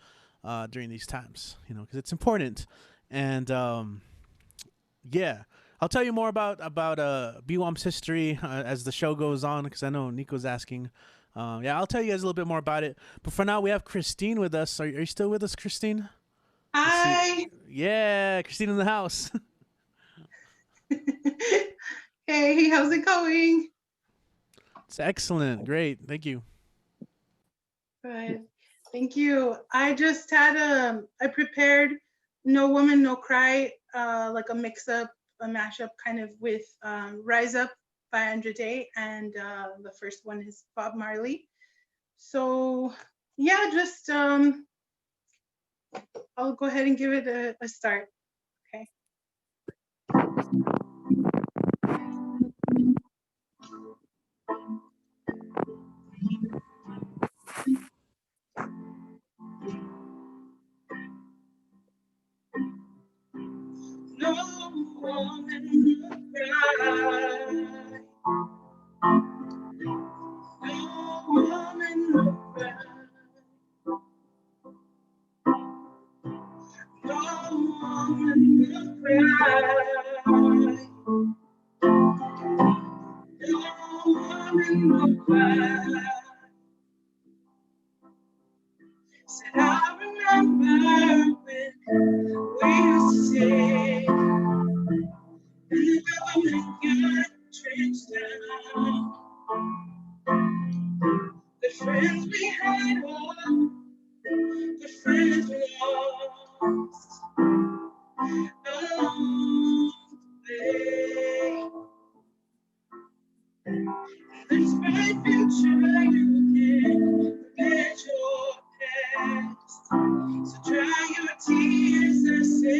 during these times, because it's important. And yeah. I'll tell you more about BWOMS history as the show goes on, because I know Nico's asking. I'll tell you guys a little bit more about it. But for now, we have Christine with us. Are you still with us, Christine? Hi. Yeah, Christine in the house. Hey, how's it going? It's excellent. Great. Thank you. Good. Thank you. I just had I prepared No Woman, No Cry, like a mix-up, a mashup kind of with Rise Up by Andra Day, and the first one is Bob Marley. So yeah, just I'll go ahead and give it a start. Okay. No woman will cry. No woman will cry. No woman will cry. No woman will cry. Said I remember when we used to say, and the government got trenched down. The friends we had won, the friends we lost along the way. This bright future you can forget your past. So dry your tears, I say.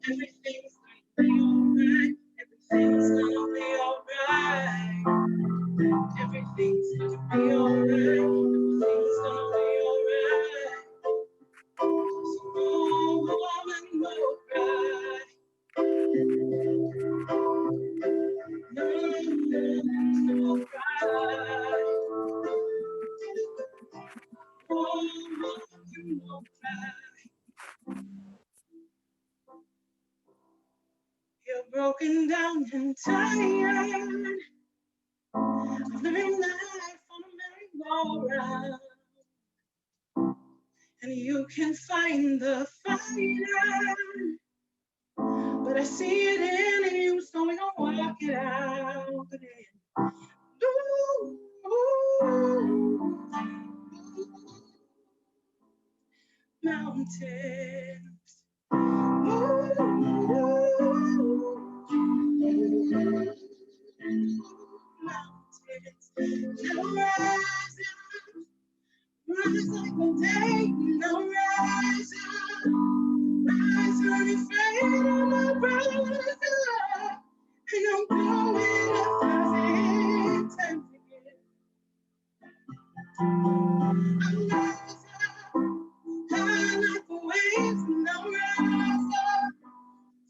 Everything's gonna be alright. Everything's gonna be alright. Everything's gonna be alright. Everything's gonna be alright. So no woman will cry. No woman will cry. No woman will cry. You're broken down and tired. Living life on a merry-go-round, and you can find the fire, but I see it in you, so we gonna walk it out. Mountains. Mountains. Now rise like the day. Now rise unafraid. I'm a rise up, and I'm going 1,000 times again. I'm rise up, high like the waves. Now rise up,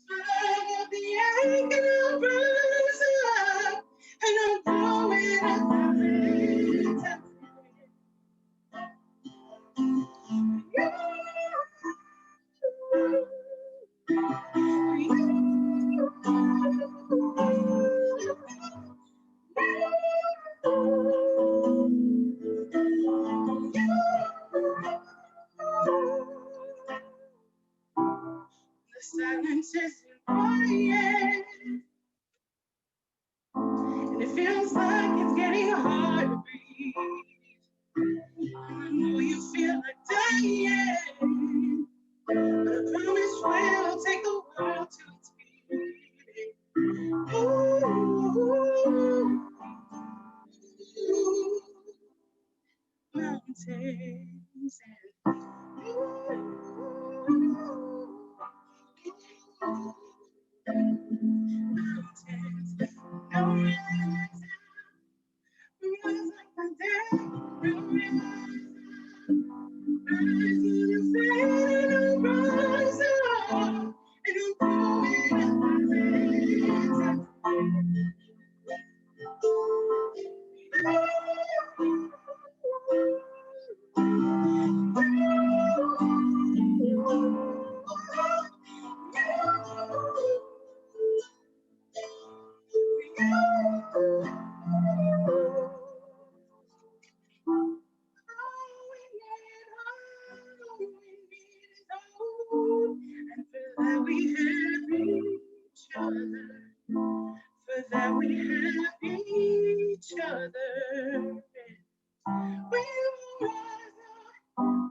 flag of the egg, and I'm rise up, and I'm going 1,000 times again. quiet. And it feels like it's getting hard to breathe. And I know you feel like dying, but I promise we'll take the world to its feet. Ooh, mountains and mountains, no realize rise like the day, no realize rise in the fade, and rise up, and I'm going up the and for that we have each other. For that we have each other.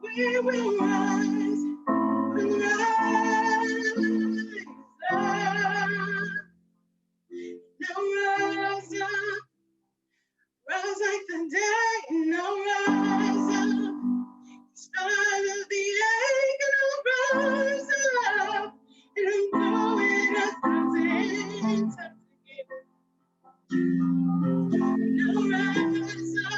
We will rise up. Now rise up, rise like the day. Now rise up, in spite of the ache. And I'll rise up, and I'm going 1,000 times again. Now rise up,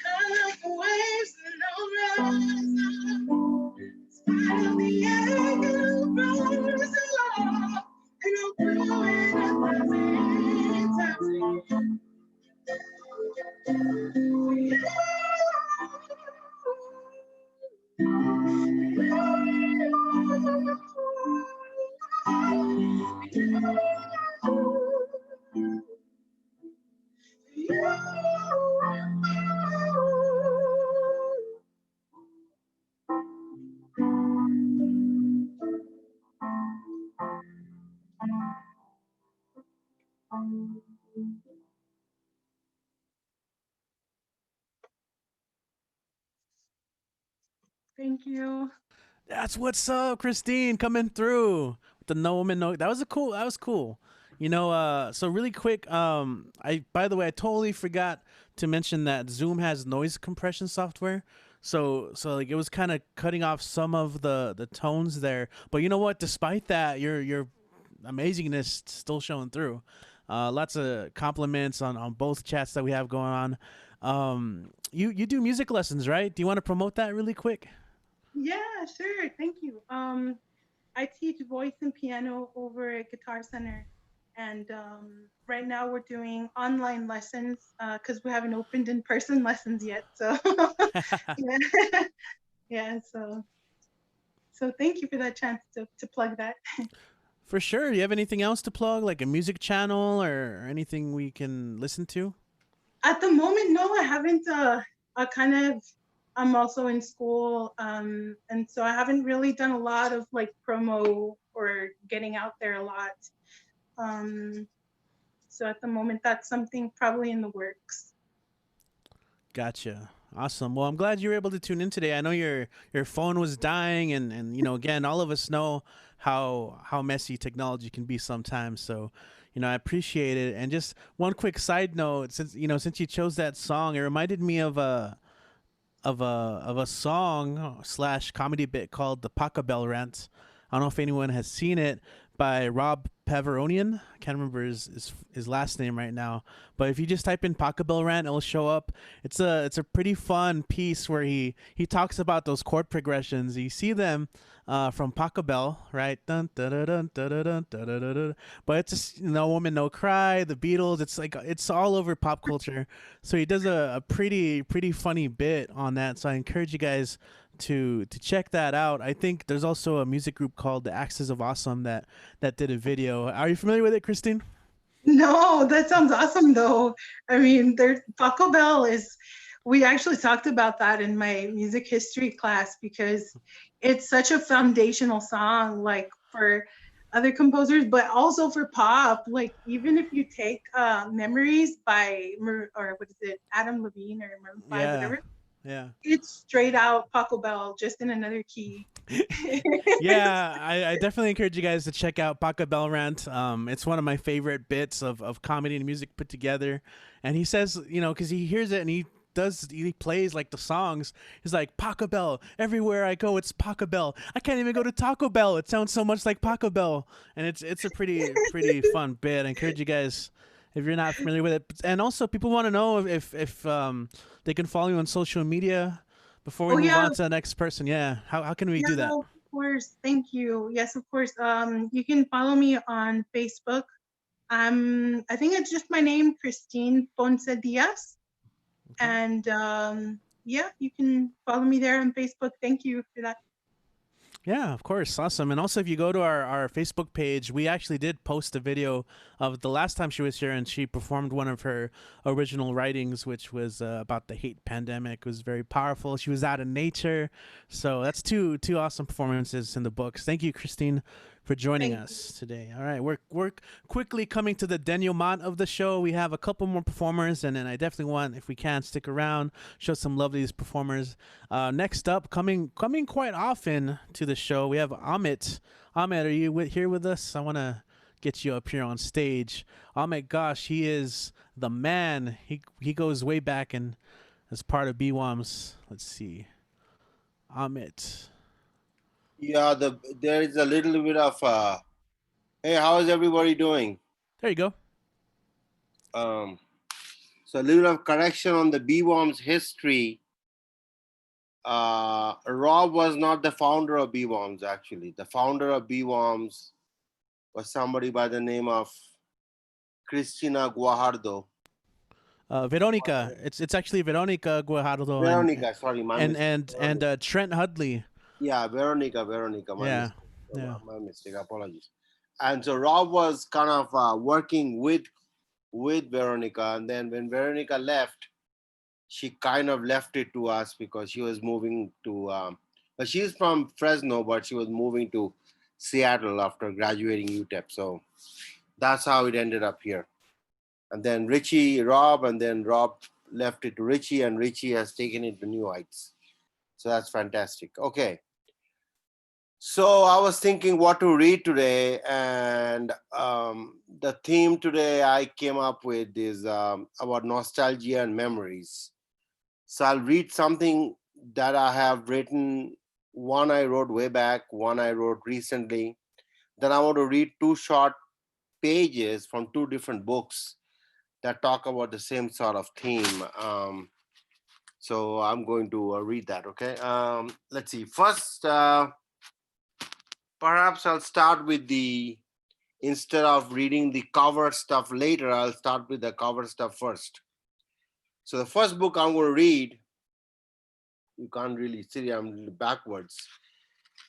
high like the waves. And I'll rise up, in spite of the ache. And I'll rise up, and I'm going 1,000 times again. Thank you. That's what's up, Christine, coming through with the no woman no. That was cool. You know, so really quick, by the way, I totally forgot to mention that Zoom has noise compression software. So like it was kind of cutting off some of the tones there. But you know what? Despite that, your amazingness still showing through. Lots of compliments on both chats that we have going on. You do music lessons, right? Do you want to promote that really quick? Yeah, sure. Thank you. I teach voice and piano over at Guitar Center. And right now we're doing online lessons because we haven't opened in-person lessons yet. So yeah, yeah. So thank you for that chance to plug that. For sure. Do you have anything else to plug, like a music channel or anything we can listen to? At the moment, no, I haven't. I'm also in school, and so I haven't really done a lot of like promo or getting out there a lot. So at the moment, that's something probably in the works. Gotcha. Awesome. Well, I'm glad you were able to tune in today. I know your phone was dying, and you know, again, all of us know how messy technology can be sometimes. So, you know, I appreciate it. And just one quick side note, since you chose that song, it reminded me of a song slash comedy bit called the Paco Bell Rant. I don't know if anyone has seen it, by Rob Paveronian. I can't remember his last name right now, but if you just type in Paco Bell Rant, it'll show up. It's a pretty fun piece where he talks about those chord progressions. You see them from Paco Bell, right? Dun, dun, dun, dun, dun, dun, dun, dun, dun, dun. But it's just No Woman No Cry, the Beatles. It's like it's all over pop culture. So he does a pretty funny bit on that. So I encourage you guys to check that out. I think there's also a music group called the Axis of Awesome that did a video. Are you familiar with it, Christine? No, that sounds awesome though. I mean, Paco Bell we actually talked about that in my music history class because it's such a foundational song, like for other composers, but also for pop. Like even if you take Memories by or what is it, Adam Levine or Maroon 5, Yeah. whatever, Yeah. it's straight out Paco Bell, just in another key. Yeah, I definitely encourage you guys to check out Paco Bell Rant. It's one of my favorite bits of comedy and music put together. And he says, you know, because he hears it and he plays like the songs. He's like, Paco Bell, everywhere I go, it's Paco Bell. I can't even go to Taco Bell. It sounds so much like Paco Bell. And it's a pretty fun bit. I encourage you guys, if you're not familiar with it. And also, people want to know if they can follow you on social media before we move on to the next person. Yeah, how can we do that? Of course, thank you. Yes, of course. You can follow me on Facebook. I think it's just my name, Christine Ponce Diaz. Okay. And yeah, you can follow me there on Facebook. Thank you for that. Yeah, of course. Awesome. And also, if you go to our Facebook page, we actually did post a video of the last time she was here, and she performed one of her original writings, which was about the hate pandemic. It was very powerful. She was out in nature. So that's two awesome performances in the books. Thank you, Christine, for joining us today. All right, we're quickly coming to the denouement of the show. We have a couple more performers, and then I definitely want, if we can, stick around, show some love to these performers. Next up, coming quite often to the show, we have Ahmet. Ahmet, are you here with us? I want to get you up here on stage. Ahmet, gosh, he is the man. He goes way back and as part of BWOMS. Let's see, Ahmet. Yeah, there is a little bit of hey, how is everybody doing? There you go. So a little of correction on the BWOMS history. Rob was not the founder of BWOMS, actually. The founder of BWOMS was somebody by the name of Cristina Guajardo. Veronica. It's actually Veronica Guajardo. Veronica, sorry, my mistake. And Trent Hudley. Yeah, Veronica. My mistake. Apologies. And so Rob was kind of working with Veronica, and then when Veronica left, she kind of left it to us because she was moving to. But she's from Fresno, but she was moving to Seattle after graduating UTEP. So that's how it ended up here. And then Rob, and then Rob left it to Richie, and Richie has taken it to new heights. So that's fantastic. Okay. So I was thinking what to read today, and the theme today I came up with is about nostalgia and memories. So I'll read something that I have written. One I wrote way back, one I wrote recently. Then I want to read two short pages from two different books that talk about the same sort of theme. So I'm going to read that, okay? Let's see. First, perhaps I'll start with instead of reading the cover stuff later, I'll start with the cover stuff first. So the first book I'm going to read, you can't really see, I'm backwards.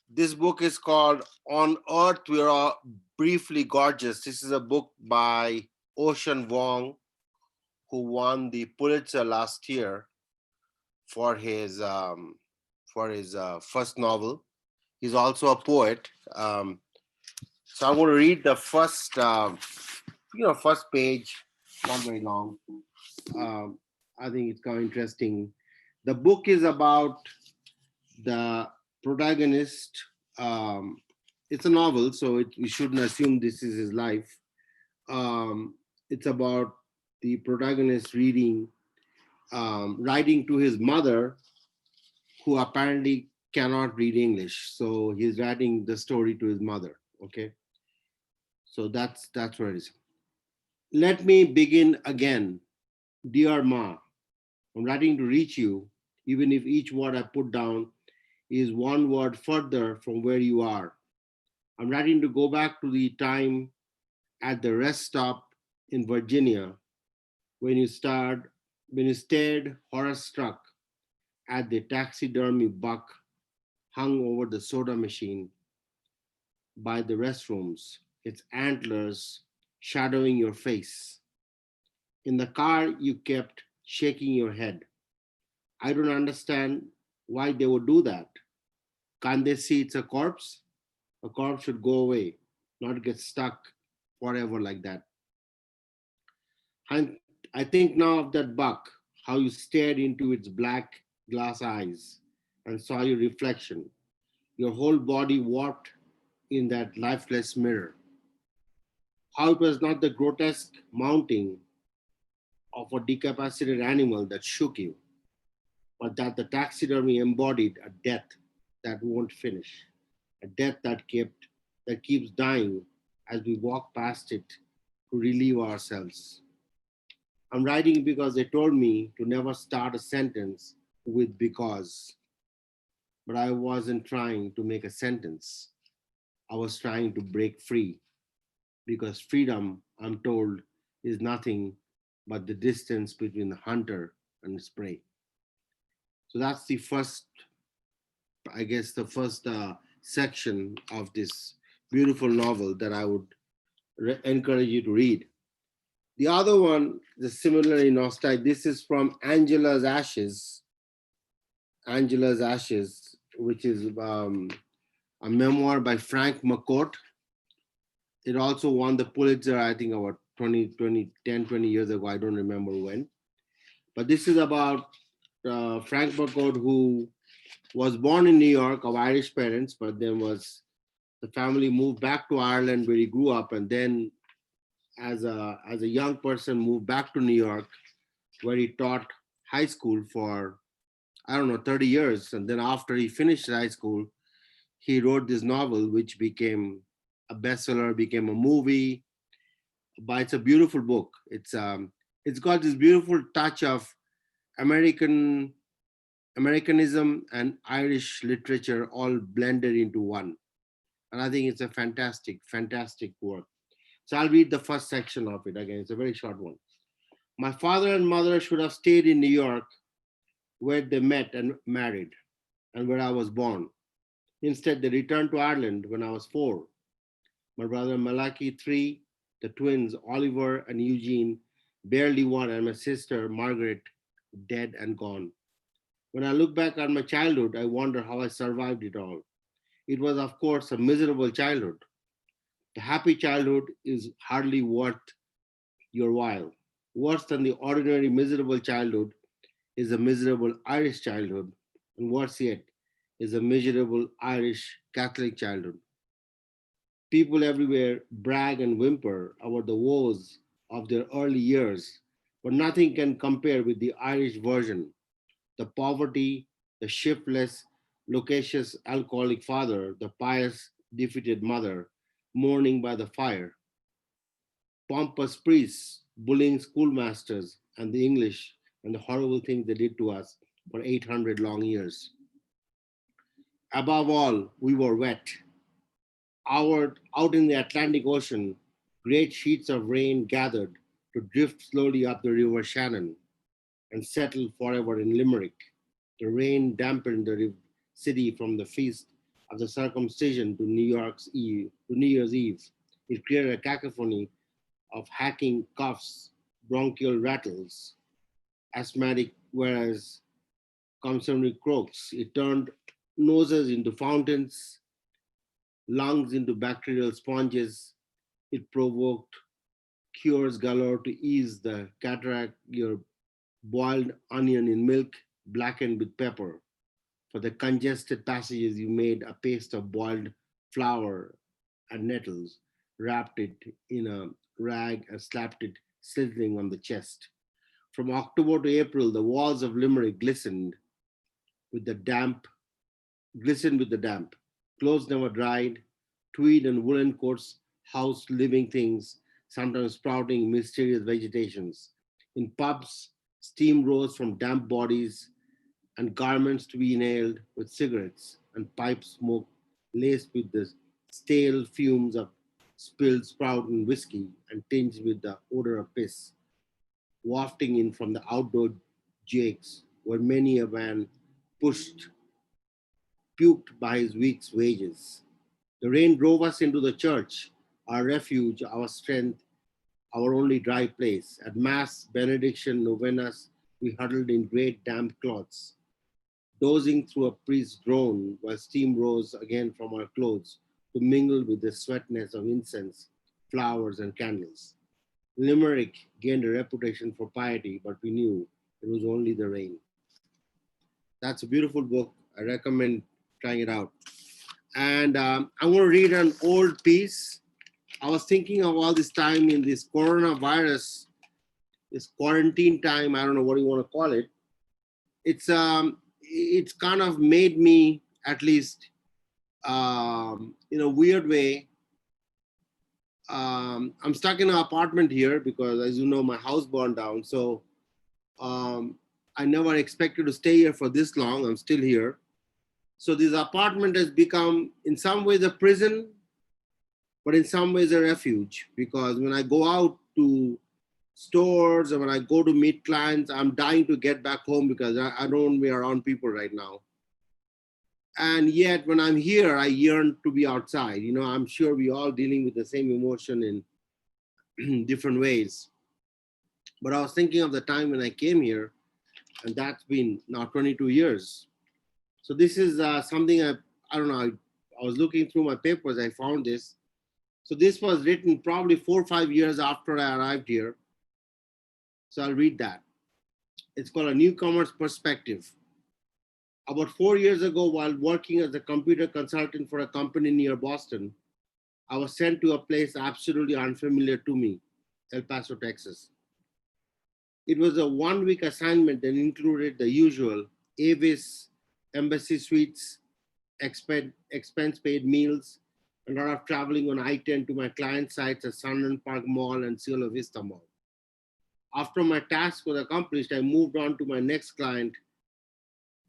This book is called On Earth We're All Briefly Gorgeous. This is a book by Ocean Vuong, who won the Pulitzer last year for his first novel. He's also a poet. So I'm going to read the first page, not very long. I think it's kind of interesting. The book is about the protagonist. It's a novel, so we shouldn't assume this is his life. It's about the protagonist writing to his mother, who apparently cannot read English. So he's writing the story to his mother. Okay. So that's what it is. Let me begin again. Dear Ma, I'm writing to reach you, even if each word I put down is one word further from where you are. I'm writing to go back to the time at the rest stop in Virginia when you stared horror-struck at the taxidermy buck hung over the soda machine by the restrooms, its antlers shadowing your face. In the car, you kept shaking your head. I don't understand why they would do that. Can't they see it's a corpse? A corpse should go away, not get stuck forever like that. And I think now of that buck, how you stared into its black glass eyes and saw your reflection, your whole body warped in that lifeless mirror. How it was not the grotesque mounting of a decapitated animal that shook you, but that the taxidermy embodied a death that won't finish, a death that keeps dying as we walk past it to relieve ourselves. I'm writing because they told me to never start a sentence with because, but I wasn't trying to make a sentence. I was trying to break free because freedom, I'm told, is nothing but the distance between the hunter and his prey. So that's the first, I guess, the first section of this beautiful novel that I would encourage you to read. The other one is similarly nostalgic. This is from Angela's Ashes. Angela's Ashes, which is a memoir by Frank McCourt. It also won the Pulitzer, I think, about 20 years ago. I don't remember when. But this is about Frank McCourt, who was born in New York of Irish parents, but then the family moved back to Ireland where he grew up, and then as a young person moved back to New York where he taught high school for, I don't know, 30 years. And then after he finished high school, he wrote this novel, which became a bestseller, became a movie. But it's a beautiful book. It's got this beautiful touch of Americanism and Irish literature all blended into one. And I think it's a fantastic, fantastic work. So I'll read the first section of it again. It's a very short one. My father and mother should have stayed in New York where they met and married and where I was born. Instead, they returned to Ireland when I was 4. My brother Malaki 3, the twins Oliver and Eugene, barely 1, and my sister Margaret, dead and gone. When I look back on my childhood, I wonder how I survived it all. It was, of course, a miserable childhood. The happy childhood is hardly worth your while. Worse than the ordinary miserable childhood is a miserable Irish childhood, and worse yet is a miserable Irish Catholic childhood. People everywhere brag and whimper about the woes of their early years, but nothing can compare with the Irish version. The poverty, the shiftless, loquacious alcoholic father, the pious defeated mother, mourning by the fire, pompous priests bullying schoolmasters and the English, and the horrible things they did to us for 800 long years. Above all, we were wet. Out in the Atlantic Ocean, great sheets of rain gathered to drift slowly up the River Shannon and settle forever in Limerick. The rain dampened the city from the feast of the circumcision to New Year's Eve. It created a cacophony of hacking coughs, bronchial rattles, asthmatic, whereas consonant croaks. It turned noses into fountains, lungs into bacterial sponges. It provoked cures galore to ease the cataract, your boiled onion in milk, blackened with pepper. For the congested passages, you made a paste of boiled flour and nettles, wrapped it in a rag and slapped it sizzling on the chest. From October to April, the walls of Limerick glistened with the damp. Clothes never dried. Tweed and woolen coats housed living things, sometimes sprouting mysterious vegetations. In pubs, steam rose from damp bodies and garments to be inhaled with cigarettes and pipe smoke laced with the stale fumes of spilled sprout and whiskey and tinged with the odor of piss, wafting in from the outdoor jakes where many a man puked by his week's wages. The rain drove us into the church, our refuge, our strength, our only dry place. At Mass, benediction, novenas, we huddled in great damp cloths, dozing through a priest's groan while steam rose again from our clothes, to mingle with the sweetness of incense, flowers, and candles. Limerick gained a reputation for piety, but we knew it was only the rain. That's a beautiful book. I recommend trying it out. And I'm going to read an old piece. I was thinking of all this time in this coronavirus, this quarantine time, I don't know what you want to call it. It's kind of made me, at least in a weird way, I'm stuck in an apartment here because, as you know, my house burned down. So I never expected to stay here for this long. I'm still here. So this apartment has become, in some ways, a prison, but in some ways a refuge, because when I go out to stores or when I go to meet clients, I'm dying to get back home because I don't want to be around people right now. And yet when I'm here, I yearn to be outside. You know, I'm sure we all dealing with the same emotion in different ways. But I was thinking of the time when I came here, and that's been now 22 years. So this is something I don't know, I was looking through my papers, I found this. So this was written probably 4 or 5 years after I arrived here. So I'll read that. It's called A Newcomer's Perspective. About 4 years ago, while working as a computer consultant for a company near Boston, I was sent to a place absolutely unfamiliar to me, El Paso, Texas. It was a 1-week assignment that included the usual Avis, embassy suites, expense paid meals, a lot of traveling on I-10 to my client sites at Sunland Park Mall and Cielo Vista Mall. After my task was accomplished, I moved on to my next client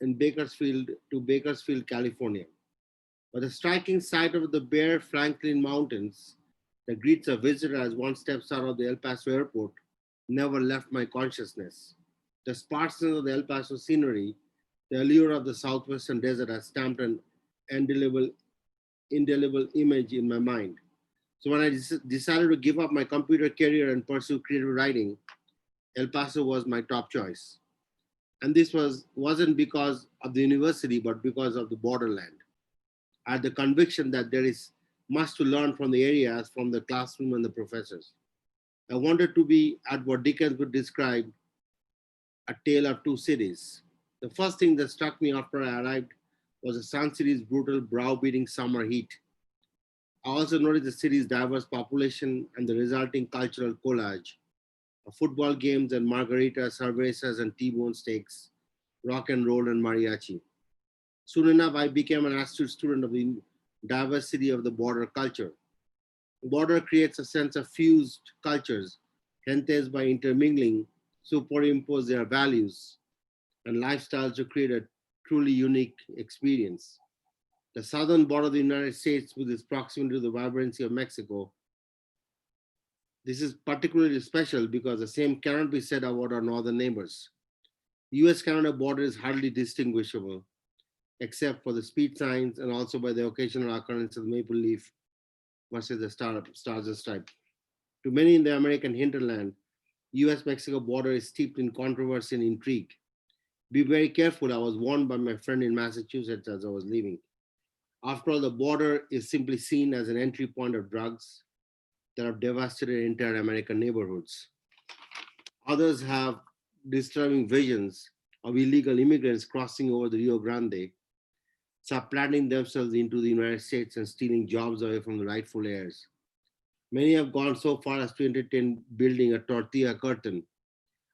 in Bakersfield, California. But the striking sight of the bare Franklin Mountains that greets a visitor as one steps out of the El Paso airport never left my consciousness. The sparseness of the El Paso scenery, the allure of the southwestern desert has stamped an indelible image in my mind. So when I decided to give up my computer career and pursue creative writing, El Paso was my top choice. And this wasn't because of the university, but because of the borderland. I had the conviction that there is much to learn from the areas, from the classroom and the professors. I wanted to be at what Dickens would describe a tale of two cities. The first thing that struck me after I arrived was the Sun City's brutal, browbeating summer heat. I also noticed the city's diverse population and the resulting cultural collage of football games and margaritas, cervezas, and T-bone steaks, rock and roll and mariachi. Soon enough, I became an astute student of the diversity of the border culture. The border creates a sense of fused cultures, gentes by intermingling, superimpose their values and lifestyles to create a truly unique experience. The southern border of the United States, with its proximity to the vibrancy of Mexico, this is particularly special because the same cannot be said about our northern neighbors. The US-Canada border is hardly distinguishable, except for the speed signs and also by the occasional occurrence of the maple leaf versus the stars and stripes. To many in the American hinterland, US-Mexico border is steeped in controversy and intrigue. Be very careful, I was warned by my friend in Massachusetts as I was leaving. After all, the border is simply seen as an entry point of drugs that have devastated entire American neighborhoods. Others have disturbing visions of illegal immigrants crossing over the Rio Grande, supplanting themselves into the United States and stealing jobs away from the rightful heirs. Many have gone so far as to entertain building a tortilla curtain,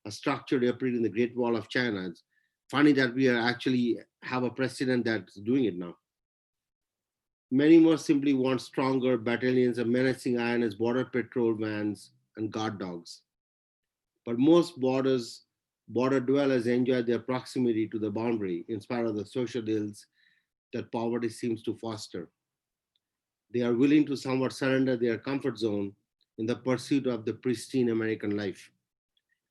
a structure replicating the Great Wall of China. It's funny that we actually have a president that's doing it now. Many more simply want stronger battalions of menacing iron as border patrol vans and guard dogs. But most border dwellers enjoy their proximity to the boundary in spite of the social ills that poverty seems to foster. They are willing to somewhat surrender their comfort zone in the pursuit of the pristine American life.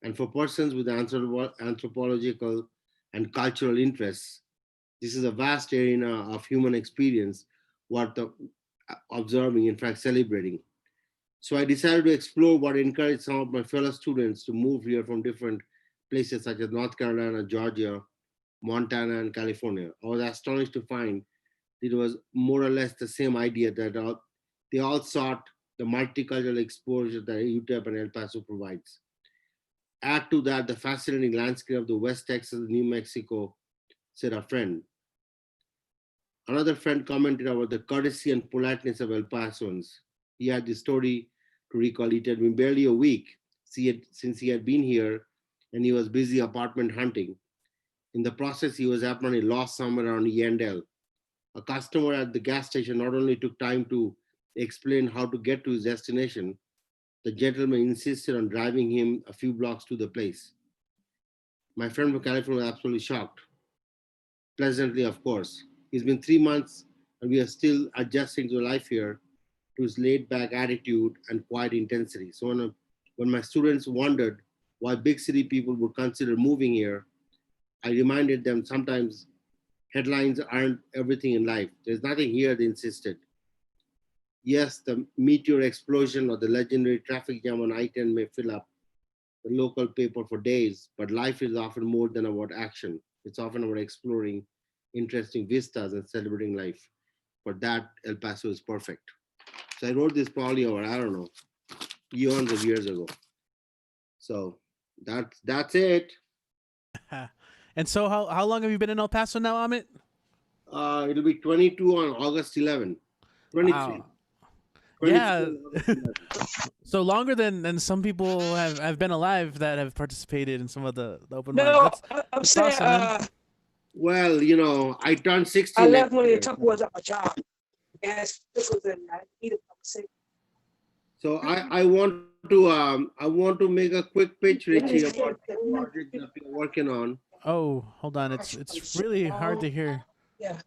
And for persons with anthropological and cultural interests, this is a vast arena of human experience worth observing, in fact, celebrating. So I decided to explore what encouraged some of my fellow students to move here from different places such as North Carolina, Georgia, Montana, and California. I was astonished to find it was more or less the same idea that they all sought the multicultural exposure that UTEP and El Paso provides. Add to that the fascinating landscape of the West Texas, New Mexico, said a friend. Another friend commented about the courtesy and politeness of El Pasoans. He had the story to recall. It had been barely a week since he had been here, and he was busy apartment hunting. In the process, he was apparently lost somewhere around Yandell. A customer at the gas station not only took time to explain how to get to his destination, the gentleman insisted on driving him a few blocks to the place. My friend from California was absolutely shocked. Pleasantly, of course. It's been 3 months and we are still adjusting to life here, to his laid-back attitude and quiet intensity. So when my students wondered why big city people would consider moving here, I reminded them sometimes headlines aren't everything in life. There's nothing here, they insisted. Yes, the meteor explosion or the legendary traffic jam on I-10 may fill up the local paper for days, but life is often more than about action. It's often about exploring interesting vistas and celebrating life. For that, El Paso is perfect. So I wrote this probably over, I don't know, eons of years ago. So that's it. And so how long have you been in El Paso now, Amit? It'll be 22 on August 11. 23. Wow. 23 Yeah. on August 11. So longer than some people have been alive that have participated in some of the open No, mics. I'm That's saying, awesome, man. Well, you know, I turned 60. I left next when year. the truck was at my job. Gas pickles and I need a conversation. So I want to make a quick pitch, Richie, about the project that we're working on. Oh, hold on. It's really hard to hear. Yeah.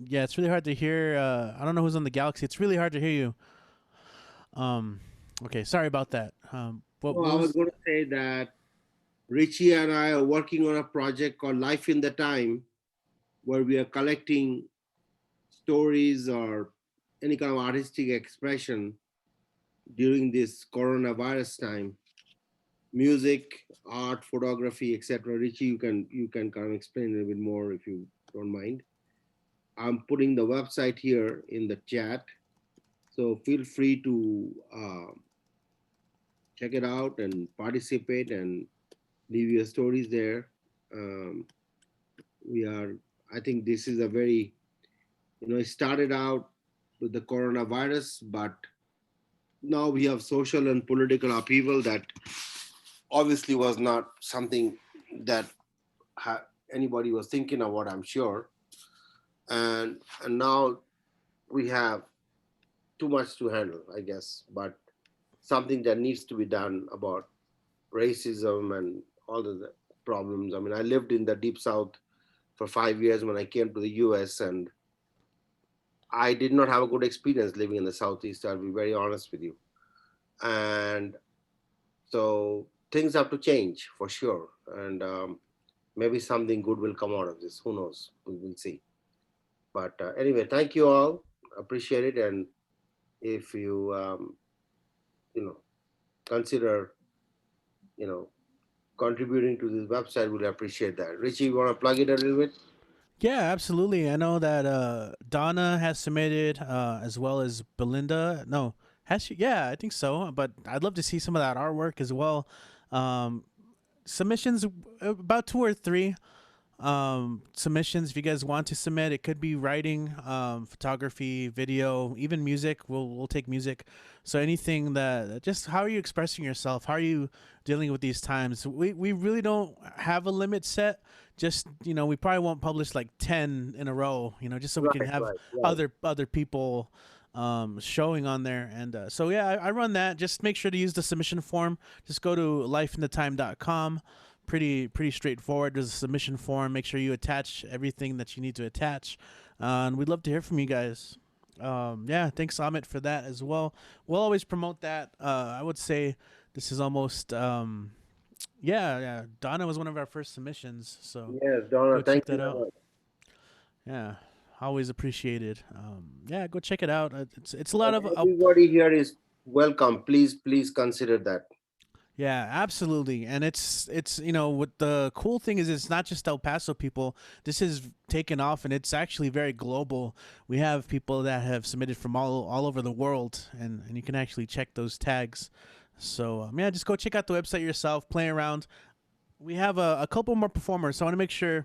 Yeah, it's really hard to hear. I don't know who's on the Galaxy. It's really hard to hear you. Okay, sorry about that. What I was going to say that Richie and I are working on a project called Life in the Time, where we are collecting stories or any kind of artistic expression during this coronavirus time. Music, art, photography, etc. Richie, you can kind of explain a little bit more if you don't mind. I'm putting the website here in the chat, so feel free to check it out and participate and leave your stories there. I think this is a very, it started out with the coronavirus, but now we have social and political upheaval that obviously was not something that anybody was thinking about, I'm sure. And now we have too much to handle, I guess, but something that needs to be done about racism and all of the problems. I mean, I lived in the Deep South for 5 years when I came to the US, and I did not have a good experience living in the Southeast, I'll be very honest with you. And so things have to change for sure. And maybe something good will come out of this. Who knows? We will see. But anyway, thank you all. Appreciate it. And if you, consider, contributing to this website, we'll appreciate that. Richie, you want to plug it a little bit? Yeah, absolutely. I know that Donna has submitted as well as Belinda. No, has she? Yeah, I think so. But I'd love to see some of that artwork as well. Submissions, about 2 or 3 submissions if you guys want to submit. It could be writing, photography, video, even music. We'll take music. So anything that, just how are you expressing yourself? How are you dealing with these times? We really don't have a limit set. Just, we probably won't publish like 10 in a row, just so we can have other people showing on there. And so yeah, I run that. Just make sure to use the submission form. Just go to lifeinthetime.com. Pretty straightforward. There's a submission form. Make sure you attach everything that you need to attach, and we'd love to hear from you guys. Yeah, thanks Amit for that as well. We'll always promote that. I would say this is almost yeah, Donna was one of our first submissions, so yes, Donna, thank you that out. Yeah, always appreciated. Yeah, go check it out. It's a lot of everybody here is welcome. Please consider that. Yeah, absolutely. And it's what the cool thing is, it's not just El Paso people. This is taken off and it's actually very global. We have people that have submitted from all over the world, and you can actually check those tags. So yeah, just go check out the website yourself, play around. We have a couple more performers, so I want to make sure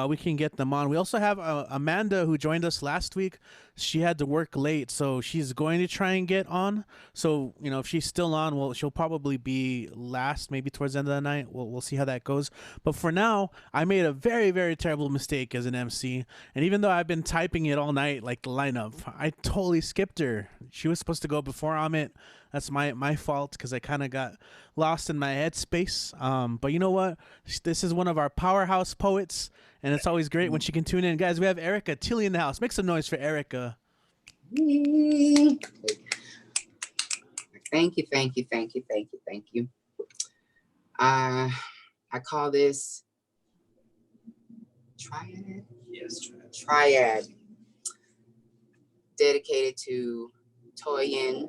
we can get them on. We also have Amanda, who joined us last week. She had to work late, so she's going to try and get on. So, if she's still on, well, she'll probably be last, maybe towards the end of the night. We'll see how that goes. But for now, I made a very, very terrible mistake as an MC. And even though I've been typing it all night, like the lineup, I totally skipped her. She was supposed to go before Amit. That's my fault, because I kind of got lost in my headspace. But you know what? This is one of our powerhouse poets, and it's always great when she can tune in. Guys, we have Erica Tilly in the house. Make some noise for Erica. Thank you. I call this triad. Yes, Triad. Dedicated to Toyin,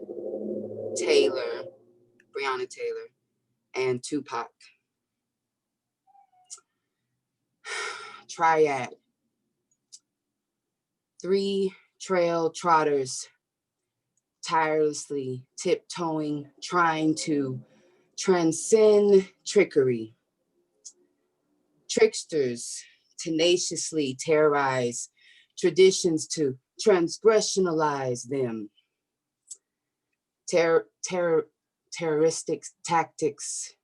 Taylor, Breonna Taylor, and Tupac. Triad. 3 trail trotters tirelessly tiptoeing, trying to transcend trickery. Tricksters tenaciously terrorize traditions to transgressionalize them. Terroristic tactics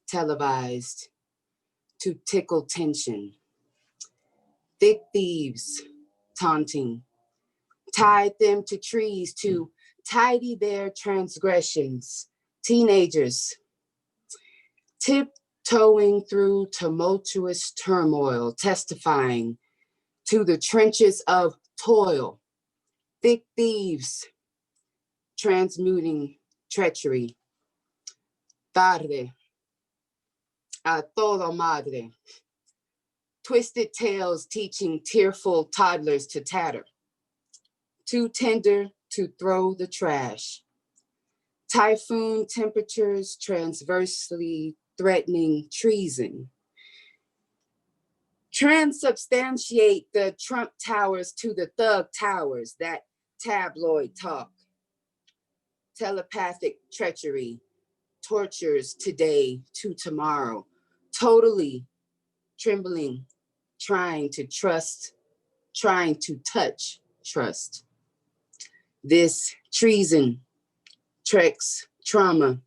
televised to tickle tension. Thick thieves taunting, tied them to trees to tidy their transgressions. Teenagers tiptoeing through tumultuous turmoil, testifying to the trenches of toil. Thick thieves transmuting treachery. Tarde, a todo madre. Twisted tales teaching tearful toddlers to tatter. Too tender to throw the trash. Typhoon temperatures transversely threatening treason. Transubstantiate the Trump towers to the thug towers, that tabloid talk. Telepathic treachery, tortures today to tomorrow. Totally trembling, trying to trust, trying to touch trust. This treason, treks, trauma,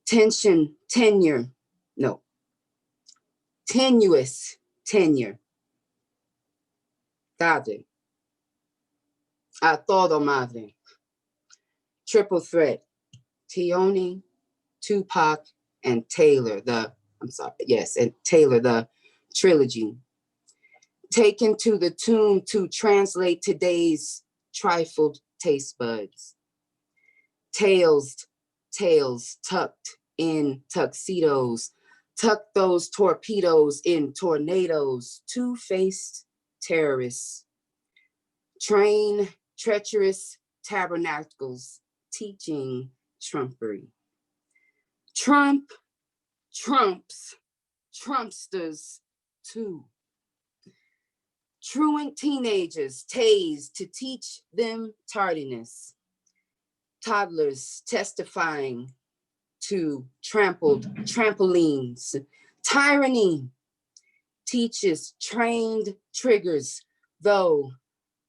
tension, tenure, no, tenuous tenure. Tarde, a todo madre. Triple threat, Tioni, Tupac, and Taylor, and Taylor, the trilogy. Taken to the tomb to translate today's trifled taste buds. Tails tucked in tuxedos, tuck those torpedoes in tornadoes. Two-faced terrorists. Train treacherous tabernacles, teaching trumpery. Trump trumps Trumpsters too. Truant teenagers tased to teach them tardiness. Toddlers testifying to trampled trampolines. Tyranny teaches trained triggers, though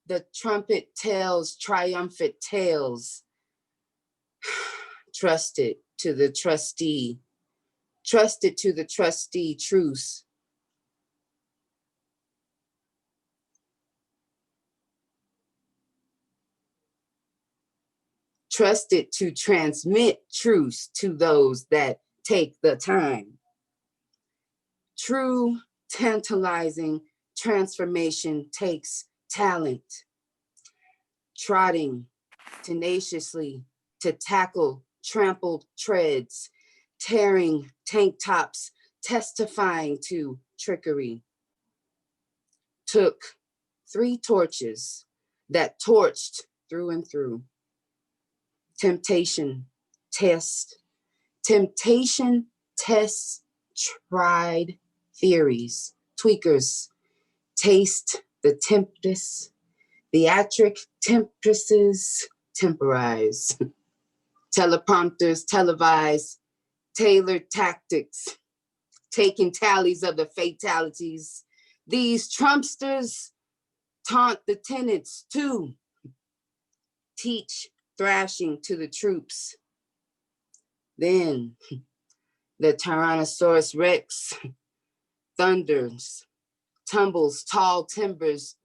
the trumpet tells triumphant tales. Trusted to the trustee truce. Trusted to transmit truth to those that take the time. True, tantalizing transformation takes talent. Trotting tenaciously to tackle trampled treads, tearing tank tops, testifying to trickery. Took 3 torches that torched through and through. Temptation, test, temptation, tests, tried theories, tweakers, taste, the temptress, theatric temptresses, temporize, teleprompters, televise, tailored tactics, taking tallies of the fatalities. These Trumpsters taunt the tenants too, teach thrashing to the troops. Then the Tyrannosaurus Rex thunders, tumbles tall timbers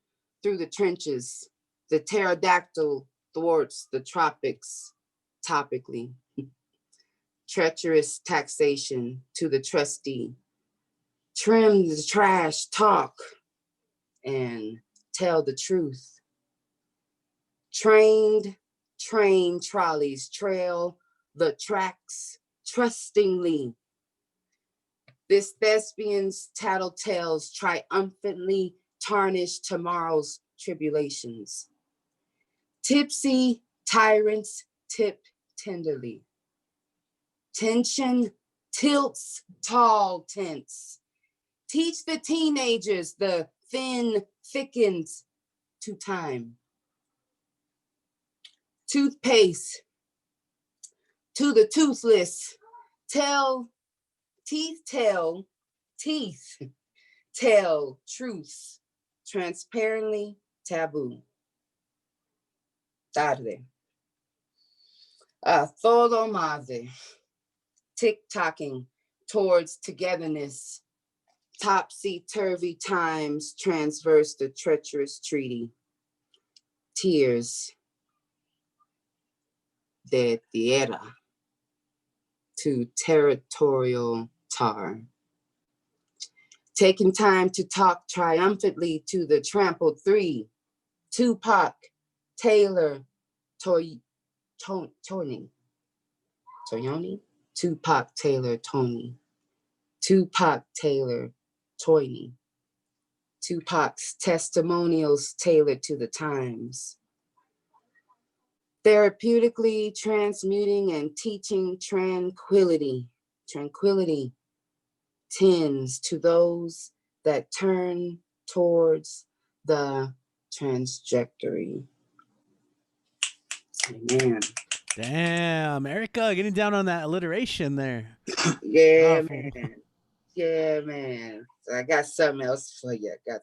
through the trenches. The pterodactyl thwarts the tropics topically. Treacherous taxation to the trustee. Trim the trash, talk, and tell the truth. Train trolleys trail the tracks trustingly. This thespian's tattletales triumphantly tarnish tomorrow's tribulations. Tipsy tyrants tip tenderly. Tension tilts tall tents. Teach the teenagers the thin thickens to time. Toothpaste to the toothless. Teeth tell truths. Transparently taboo. Tarde. Todo madre. Tick-tocking towards togetherness. Topsy-turvy times transverse the treacherous treaty. Tears de tierra to territorial tar. Taking time to talk triumphantly to the trampled three. Tupac, Taylor, Toyoni. Tupac, Taylor, Tony. Tupac, Taylor, Toyney. Tupac's testimonials tailored to the times. Therapeutically transmuting and teaching tranquility. Tranquility tends to those that turn towards the trajectory. Amen. Damn, Erica, getting down on that alliteration there. Yeah, Powerful. man. Yeah, man. So I got something else for you. Let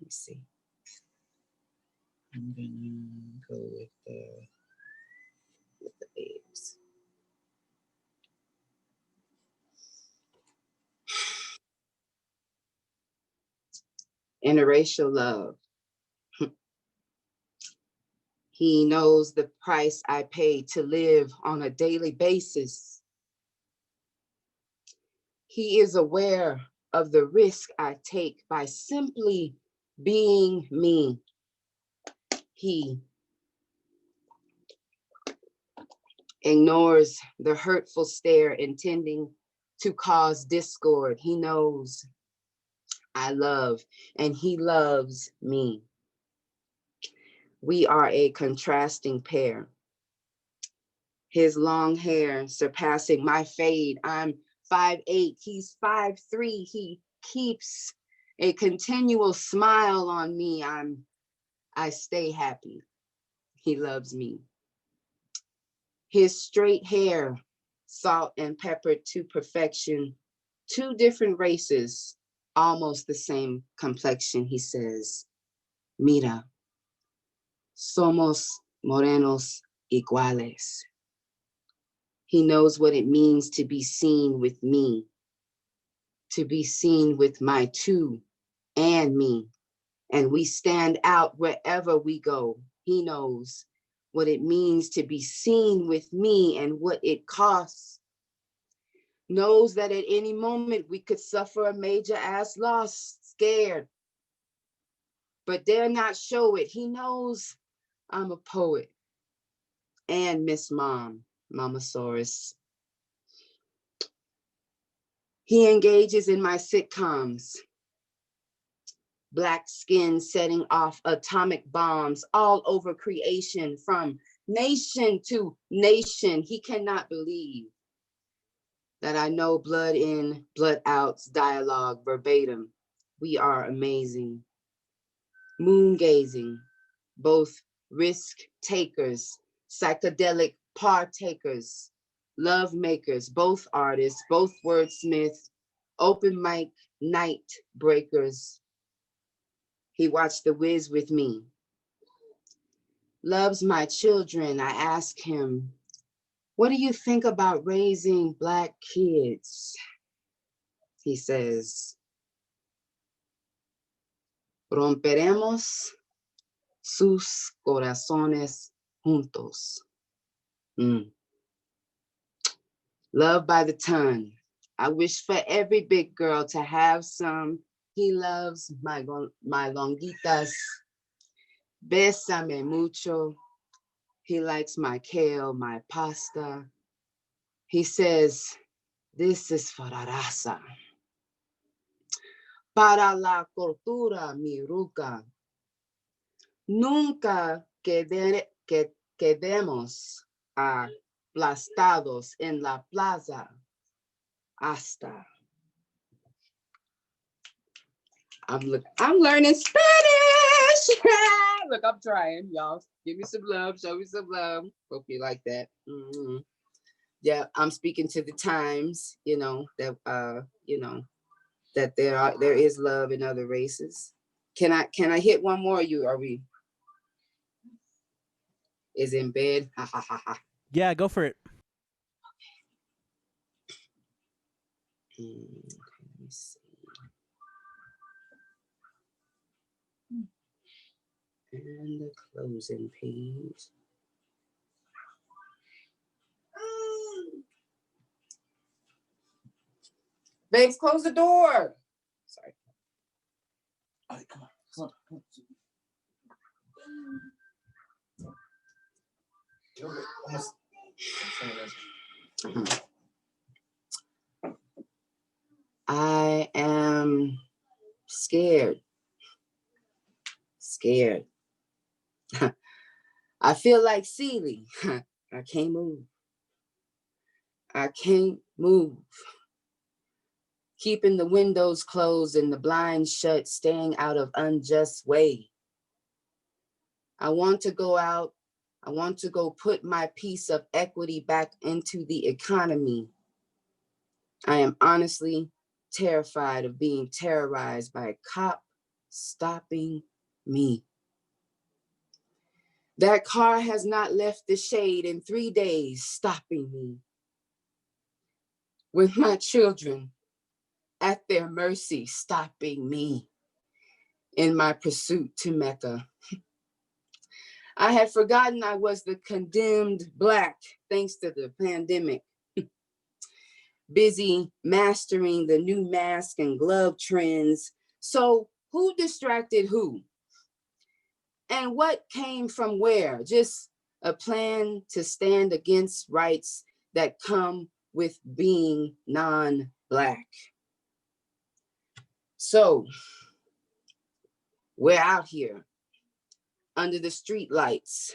me see. I'm gonna go with the babes. Interracial love. He knows the price I pay to live on a daily basis. He is aware of the risk I take by simply being me. He ignores the hurtful stare intending to cause discord. He knows I love and he loves me. We are a contrasting pair. His long hair surpassing my fade. I'm 5'8", he's 5'3". He keeps a continual smile on me. I stay happy. He loves me. His straight hair, salt and peppered to perfection. Two different races, almost the same complexion, he says. Mira, somos morenos iguales. He knows what it means to be seen with me, to be seen with my two and me. And we stand out wherever we go. He knows what it means to be seen with me and what it costs. Knows that at any moment we could suffer a major ass loss, scared, but dare not show it. He knows I'm a poet and Miss Mom, Mamasaurus. He engages in my sitcoms. Black skin setting off atomic bombs all over creation, from nation to nation. He cannot believe that I know blood in, blood out's dialogue verbatim. We are amazing. Moon gazing, both risk takers, psychedelic partakers, love makers, both artists, both wordsmiths, open mic night breakers. He watched The Wiz with me. Loves my children. I ask him, what do you think about raising Black kids? He says, romperemos sus corazones juntos. Love by the ton. I wish for every big girl to have some. He loves my longuitas. Bésame mucho. He likes my kale, my pasta. He says, this is for la raza. Para la cultura, mi ruca. Nunca quedemos aplastados en la plaza. Hasta. I'm learning Spanish. Look, I'm trying, y'all. Give me some love. Show me some love. Hope you like that. Yeah, I'm speaking to the times. That that there is love in other races. Can I hit one more? Are we? Is in bed. Ha ha ha ha. Yeah, go for it. Okay. Let me see. And the closing page. Babes, close the door. Sorry. All right, come on. I am scared. I feel like Seeley. I can't move. Keeping the windows closed and the blinds shut, staying out of unjust way. I want to go out. I want to go put my piece of equity back into the economy. I am honestly terrified of being terrorized by a cop stopping me. That car has not left the shade in 3 days, stopping me. With my children at their mercy, stopping me in my pursuit to Mecca. I had forgotten I was the condemned Black thanks to the pandemic. Busy mastering the new mask and glove trends. So who distracted who? And what came from where? Just a plan to stand against rights that come with being non-Black. So we're out here under the street lights,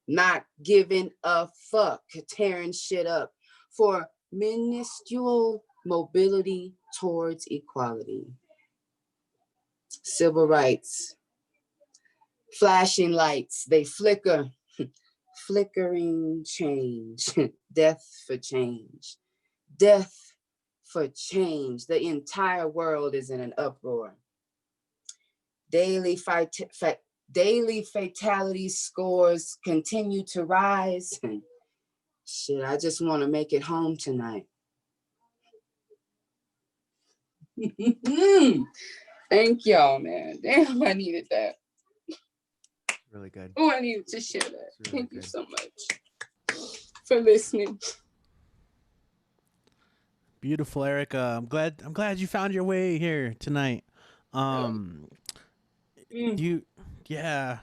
not giving a fuck, tearing shit up for minuscule mobility towards equality. Civil rights, flashing lights, they flicker, flickering change, death for change, death for change. The entire world is in an uproar. Daily fatality scores continue to rise. Shit, I just want to make it home tonight. Thank y'all, man. Damn, I needed that. Really good. Oh, I needed to share that. Really Thank you good. so much for listening. Beautiful, Erica. I'm glad you found your way here tonight. Yeah.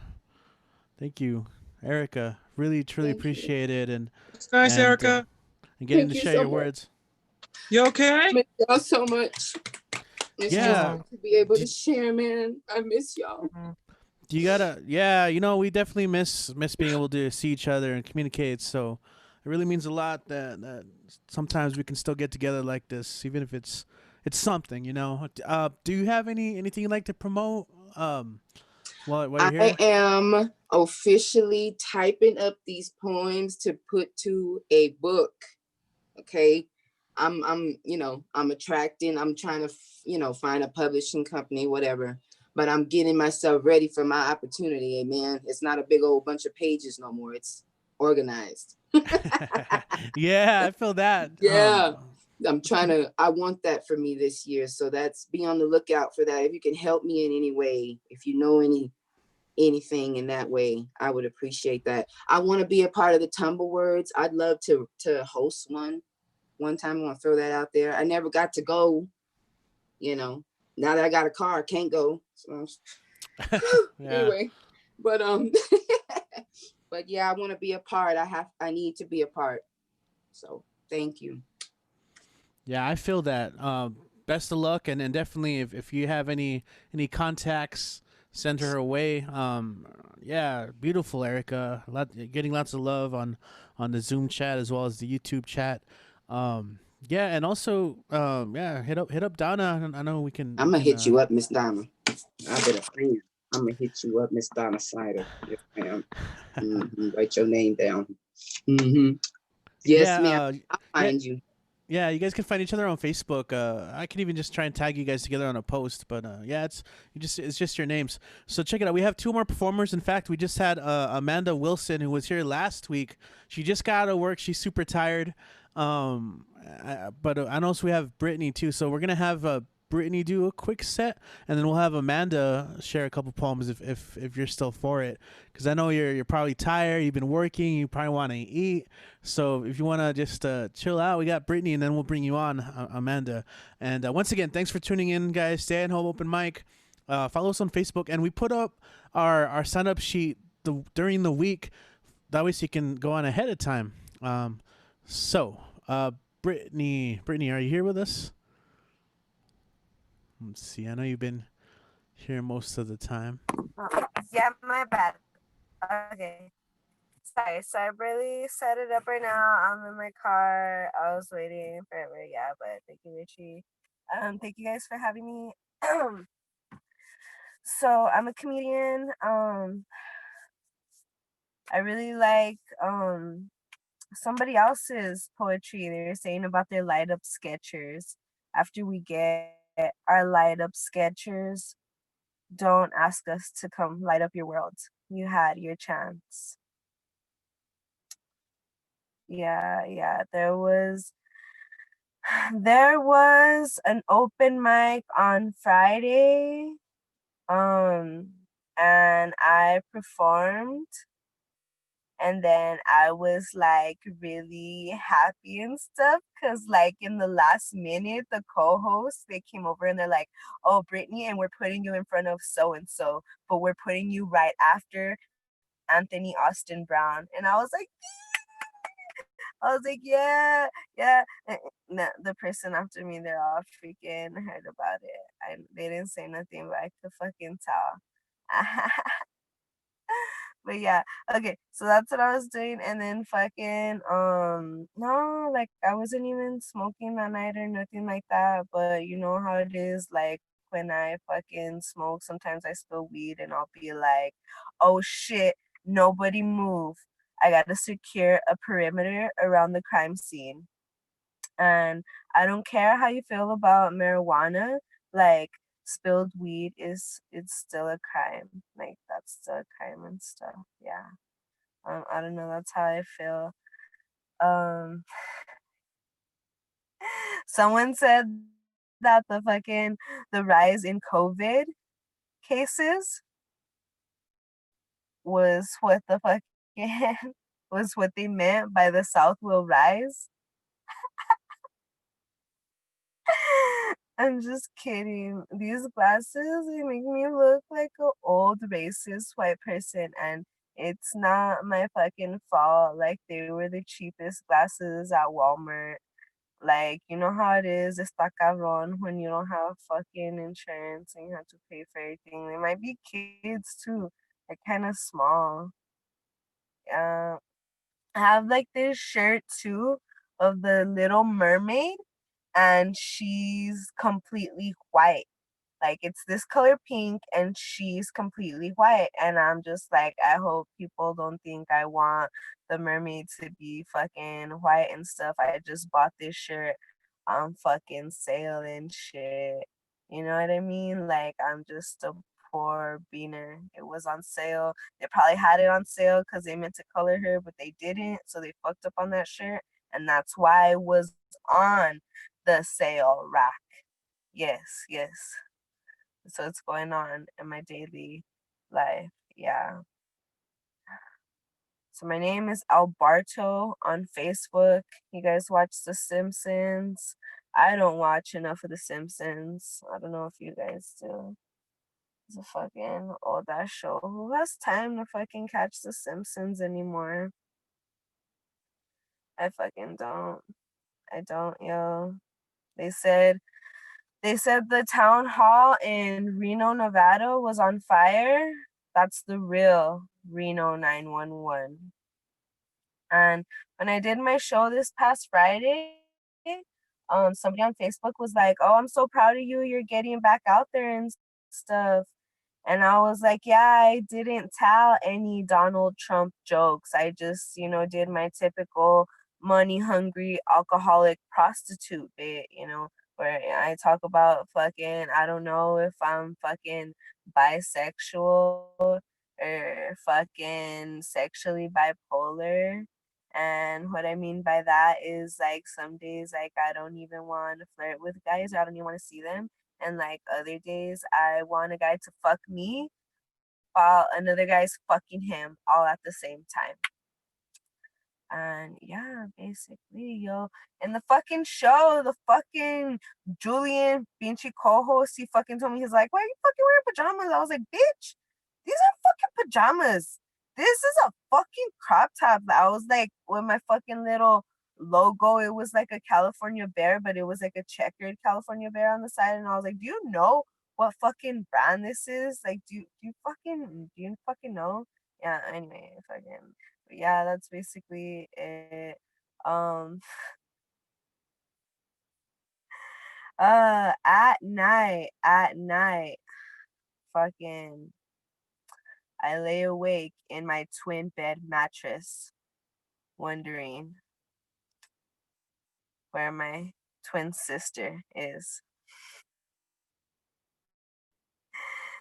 Thank you, Erica. Really, truly Thank you. appreciate it. And It's nice, Erica. and getting Thank to you share so your much. words. You okay? I miss y'all so much. It's Yeah. just to be able to share, man. I miss y'all. You gotta, yeah, we definitely miss being able to see each other and communicate. So it really means a lot that sometimes we can still get together like this, even if it's something. Do you have anything you'd like to promote while you're I here? am officially typing up these poems to put to a book. Okay. I'm attracting, I'm trying to, find a publishing company, whatever, but I'm getting myself ready for my opportunity. Amen. It's not a big old bunch of pages no more. It's organized. Yeah, I feel that. Yeah. I want that for me this year. So be on the lookout for that. If you can help me in any way, if you know anything in that way, I would appreciate that. I want to be a part of the Tumble Words. I'd love to host one time. I want to throw that out there. I never got to go, now that I got a car, I can't go. So Yeah. anyway, but but yeah, I want to be a part. I need to be a part. So thank you. Yeah, I feel that. Best of luck, and definitely if you have any contacts, send her away. Yeah, beautiful, Erica. Getting lots of love on the Zoom chat as well as the YouTube chat. Yeah, and also, yeah, hit up Donna. I know we can. I'm gonna hit you up, Miss Donna. I bet a friend. I'm gonna hit you up, Miss Donna Sider. Yes, ma'am. Write your name down. Yes, Yeah, ma'am. I'll find you. Yeah, you guys can find each other on Facebook. I can even just try and tag you guys together on a post. But yeah, it's just your names. So check it out. We have 2 more performers. In fact, we just had Amanda Wilson, who was here last week. She just got out of work. She's super tired. But I know we have Brittany too. So we're gonna have Brittany do a quick set, and then we'll have Amanda share a couple poems if you're still for it. Because I know you're probably tired. You've been working. You probably want to eat. So if you want to just chill out, we got Brittany, and then we'll bring you on, Amanda. And once again, thanks for tuning in, guys. Stay at home, open mic. Follow us on Facebook, and we put up our sign up sheet during the week. That way, so you can go on ahead of time. So, Brittany, are you here with us? Let's see. I know you've been here most of the time. Yeah, my bad. Okay. Sorry. So I really set it up right now. I'm in my car. I was waiting forever. Yeah, but thank you, Richie. Thank you guys for having me. So I'm a comedian. I really like somebody else's poetry. They were saying about their light up sketchers. After we get our light up sketchers, don't ask us to come light up your world. You had your chance. Yeah. There was an open mic on Friday. And I performed. And then I was like really happy and stuff because like in the last minute, the co-hosts, they came over and they're like, oh, Brittany, and we're putting you in front of so-and-so, but we're putting you right after Anthony Austin Brown. And yeah. The person after me, they're all freaking heard about it. They didn't say nothing, but I could fucking tell. But yeah, okay, so that's what I was doing, and then fucking no, like I wasn't even smoking that night or nothing like that, but you know how it is, like when I fucking smoke, sometimes I spill weed and I'll be like, oh shit, nobody move. I gotta secure a perimeter around the crime scene. And I don't care how you feel about marijuana, like spilled weed it's still a crime. Like that's still a crime and stuff. Yeah. I don't know, that's how I feel. Um someone said that the rise in COVID cases was what the fucking was what they meant by the South will rise. I'm just kidding. These glasses, they make me look like an old racist white person, and it's not my fucking fault. Like, they were the cheapest glasses at Walmart. Like, you know how it is, está cabrón when you don't have fucking insurance and you have to pay for everything. There might be kids too. They're kind of small. I have like this shirt too of the Little Mermaid, and she's completely white. Like it's this color pink and she's completely white. And I'm just like, I hope people don't think I want the mermaid to be fucking white and stuff. I just bought this shirt on fucking sale and shit. You know what I mean? Like I'm just a poor beaner. It was on sale. They probably had it on sale because they meant to color her, but they didn't. So they fucked up on that shirt. And that's why it was on the sale rack. Yes, yes. So it's going on in my daily life. Yeah. So my name is Alberto on Facebook. You guys watch The Simpsons? I don't watch enough of The Simpsons. I don't know if you guys do. It's a fucking old ass show. Who has time to fucking catch The Simpsons anymore? I fucking don't. I don't, yo. They said the town hall in Reno, Nevada was on fire. That's the real Reno 911. And when I did my show this past Friday, somebody on Facebook was like, "Oh, I'm so proud of you. You're getting back out there and stuff." And I was like, "Yeah, I didn't tell any Donald Trump jokes. I just, did my typical money hungry alcoholic prostitute bit, where I talk about fucking, I don't know if I'm fucking bisexual or fucking sexually bipolar. And what I mean by that is like some days like I don't even want to flirt with guys, or I don't even want to see them. And like other days I want a guy to fuck me while another guy's fucking him all at the same time. And yeah, basically, yo. In the fucking show, the fucking Julian Vinci co-host, he fucking told me, he's like, "Why are you fucking wearing pajamas?" I was like, "Bitch, these are fucking pajamas. This is a fucking crop top." I was like, with my fucking little logo, it was like a California bear, but it was like a checkered California bear on the side. And I was like, "Do you know what fucking brand this is? Like, do you fucking know?" Yeah, anyway, fucking, yeah, that's basically it. Um, at night, fucking, I lay awake in my twin bed mattress, wondering where my twin sister is.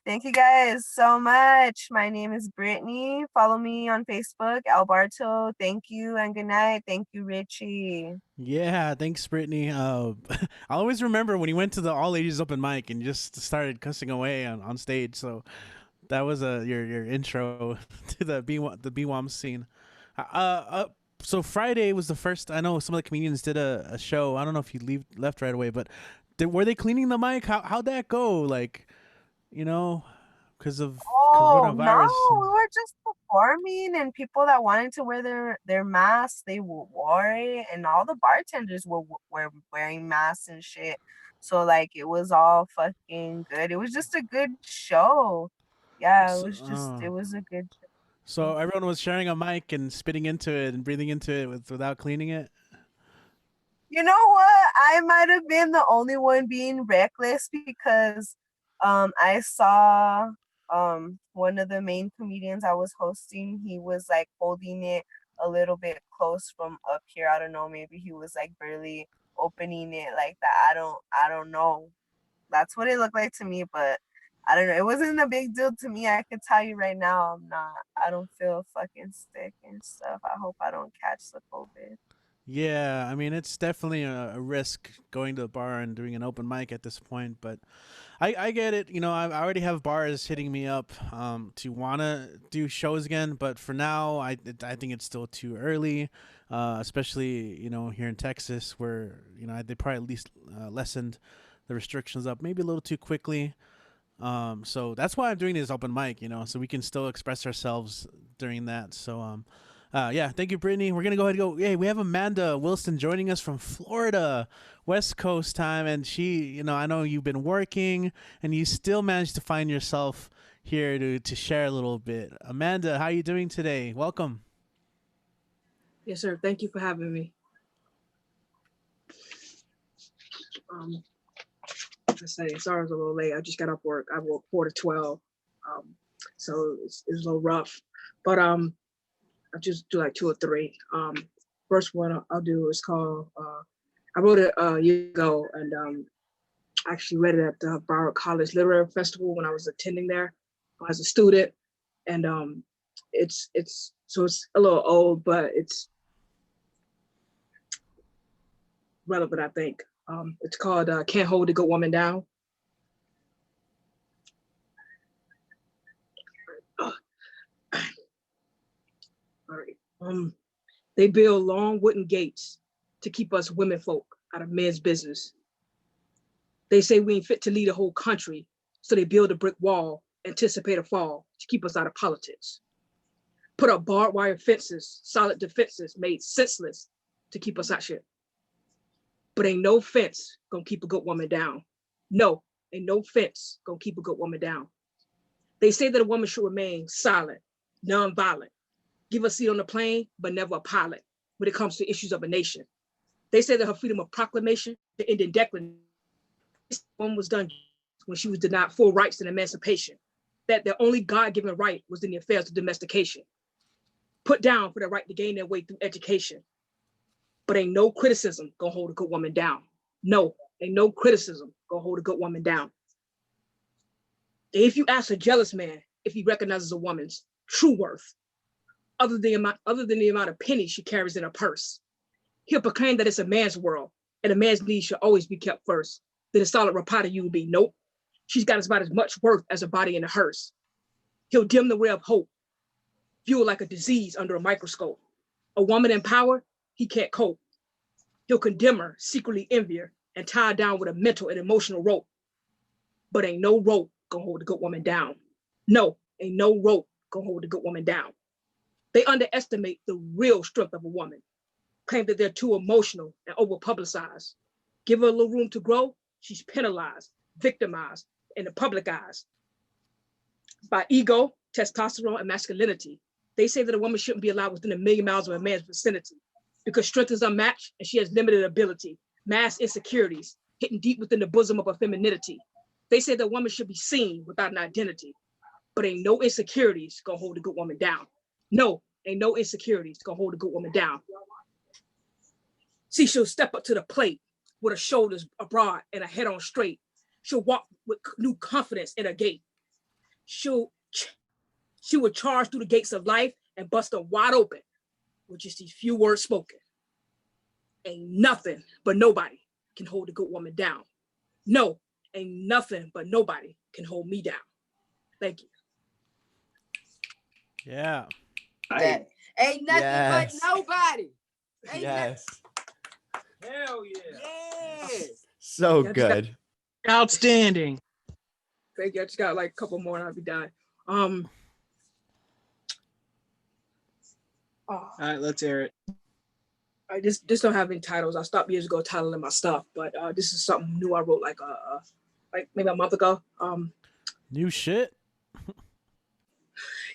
Thank you guys so much. My name is Brittany. Follow me on Facebook, Alberto. Thank you and good night. Thank you, Richie. Yeah, thanks, Brittany. I always remember when you went to the all ladies open mic and you just started cussing away on stage. So that was your intro to the BWOMS scene. So Friday was the first. I know some of the comedians did a show. I don't know if you left right away, but were they cleaning the mic? How'd that go? Like, because of Oh coronavirus. no, we were just performing, and people that wanted to wear their masks, they wore it, and all the bartenders were wearing masks and shit. So like it was all fucking good. It was just a good show. Yeah, it was a good show. So everyone was sharing a mic and spitting into it and breathing into it without cleaning it. You know what? I might have been the only one being reckless because I saw one of the main comedians I was hosting, he was like holding it a little bit close from up here. I don't know, maybe he was like barely opening it like that. I don't know. That's what it looked like to me, but I don't know. It wasn't a big deal to me. I could tell you right now, I don't feel fucking sick and stuff. I hope I don't catch the COVID. Yeah, I mean, it's definitely a risk going to the bar and doing an open mic at this point, but I get it. I already have bars hitting me up to want to do shows again, but for now, I think it's still too early, especially, here in Texas where, they probably at least lessened the restrictions up maybe a little too quickly. So that's why I'm doing this open mic, so we can still express ourselves during that. So, Yeah, thank you, Brittany. We're gonna go ahead and go. Hey, we have Amanda Wilson joining us from Florida, West Coast time, and she, I know you've been working, and you still managed to find yourself here to share a little bit. Amanda, how are you doing today? Welcome. Yes, sir. Thank you for having me. I say sorry I was a little late. I just got off work. I work 4 to 12, so it's a little rough. But I'll just do like 2 or 3. First one I'll do is called. I wrote it a year ago, and I actually read it at the Barbed College Literary Festival when I was attending there as a student, and it's a little old, but it's relevant, I think. It's called Can't Hold a Good Woman Down. All right. They build long wooden gates to keep us women folk out of men's business. They say we ain't fit to lead a whole country, so they build a brick wall, anticipate a fall to keep us out of politics. Put up barbed wire fences, solid defenses made senseless to keep us out shit. But ain't no fence gonna keep a good woman down. No, ain't no fence gonna keep a good woman down. They say that a woman should remain silent, nonviolent, give a seat on the plane, but never a pilot when it comes to issues of a nation. They say that her freedom of proclamation, the Indian Declaration, this woman was done when she was denied full rights and emancipation, that their only God-given right was in the affairs of domestication. Put down for the right to gain their way through education. But ain't no criticism gonna hold a good woman down. No, ain't no criticism gonna hold a good woman down. If you ask a jealous man if he recognizes a woman's true worth, other than the amount of pennies she carries in her purse, he'll proclaim that it's a man's world and a man's needs should always be kept first. Then a solid reply to you will be, nope, she's got about as much worth as a body in a hearse. He'll dim the ray of hope, view it like a disease under a microscope. A woman in power, he can't cope. He'll condemn her, secretly envy her, and tie her down with a mental and emotional rope. But ain't no rope gonna hold a good woman down. No, ain't no rope gonna hold a good woman down. They underestimate the real strength of a woman, claim that they're too emotional and over-publicized. Give her a little room to grow, she's penalized, victimized in the public eyes by ego, testosterone, and masculinity. They say that a woman shouldn't be allowed within 1 million miles of a man's vicinity because strength is unmatched and she has limited ability, mass insecurities, hidden deep within the bosom of her femininity. They say that a woman should be seen without an identity, but ain't no insecurities gonna hold a good woman down. No, ain't no insecurities gonna hold a good woman down. See, she'll step up to the plate with her shoulders broad and her head on straight. She'll walk with new confidence in her gait. She would charge through the gates of life and bust them wide open with just these few words spoken. Ain't nothing but nobody can hold a good woman down. No, ain't nothing but nobody can hold me down. Thank you. Yeah. That ain't nothing but nobody. Ain't Yes. Hell yeah. Yeah. So Yeah, good. Outstanding. Thank you. I just got like a couple more and I'll be done. All right, let's hear it. I just don't have any titles. I stopped years ago titling my stuff, but this is something new I wrote like maybe a month ago. New shit.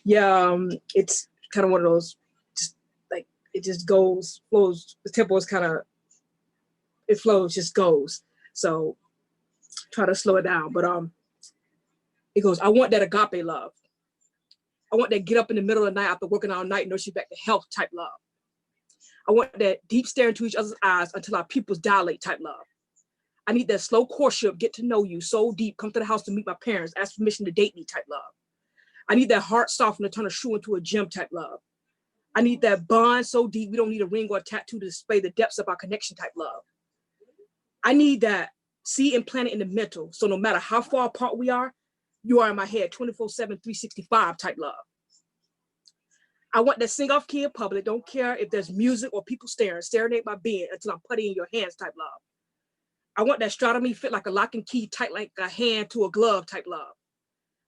Yeah, it's kind of one of those, just like it just goes, flows. The tempo is kind of, it flows, just goes. So try to slow it down, but it goes. I want that agape love. I want that get up in the middle of the night after working all night, know she's back to health type love. I want that deep stare into each other's eyes until our pupils dilate type love. I need that slow courtship, get to know you so deep, come to the house to meet my parents, ask permission to date me type love. I need that heart soften to turn a shoe into a gem type love. I need that bond so deep we don't need a ring or a tattoo to display the depths of our connection type love. I need that seed implanted in the mental, so no matter how far apart we are, you are in my head 24/7, 365 type love. I want that sing off key in public, don't care if there's music or people staring, serenade my being until I'm putty in your hands type love. I want that straddle me fit like a lock and key, tight like a hand to a glove type love.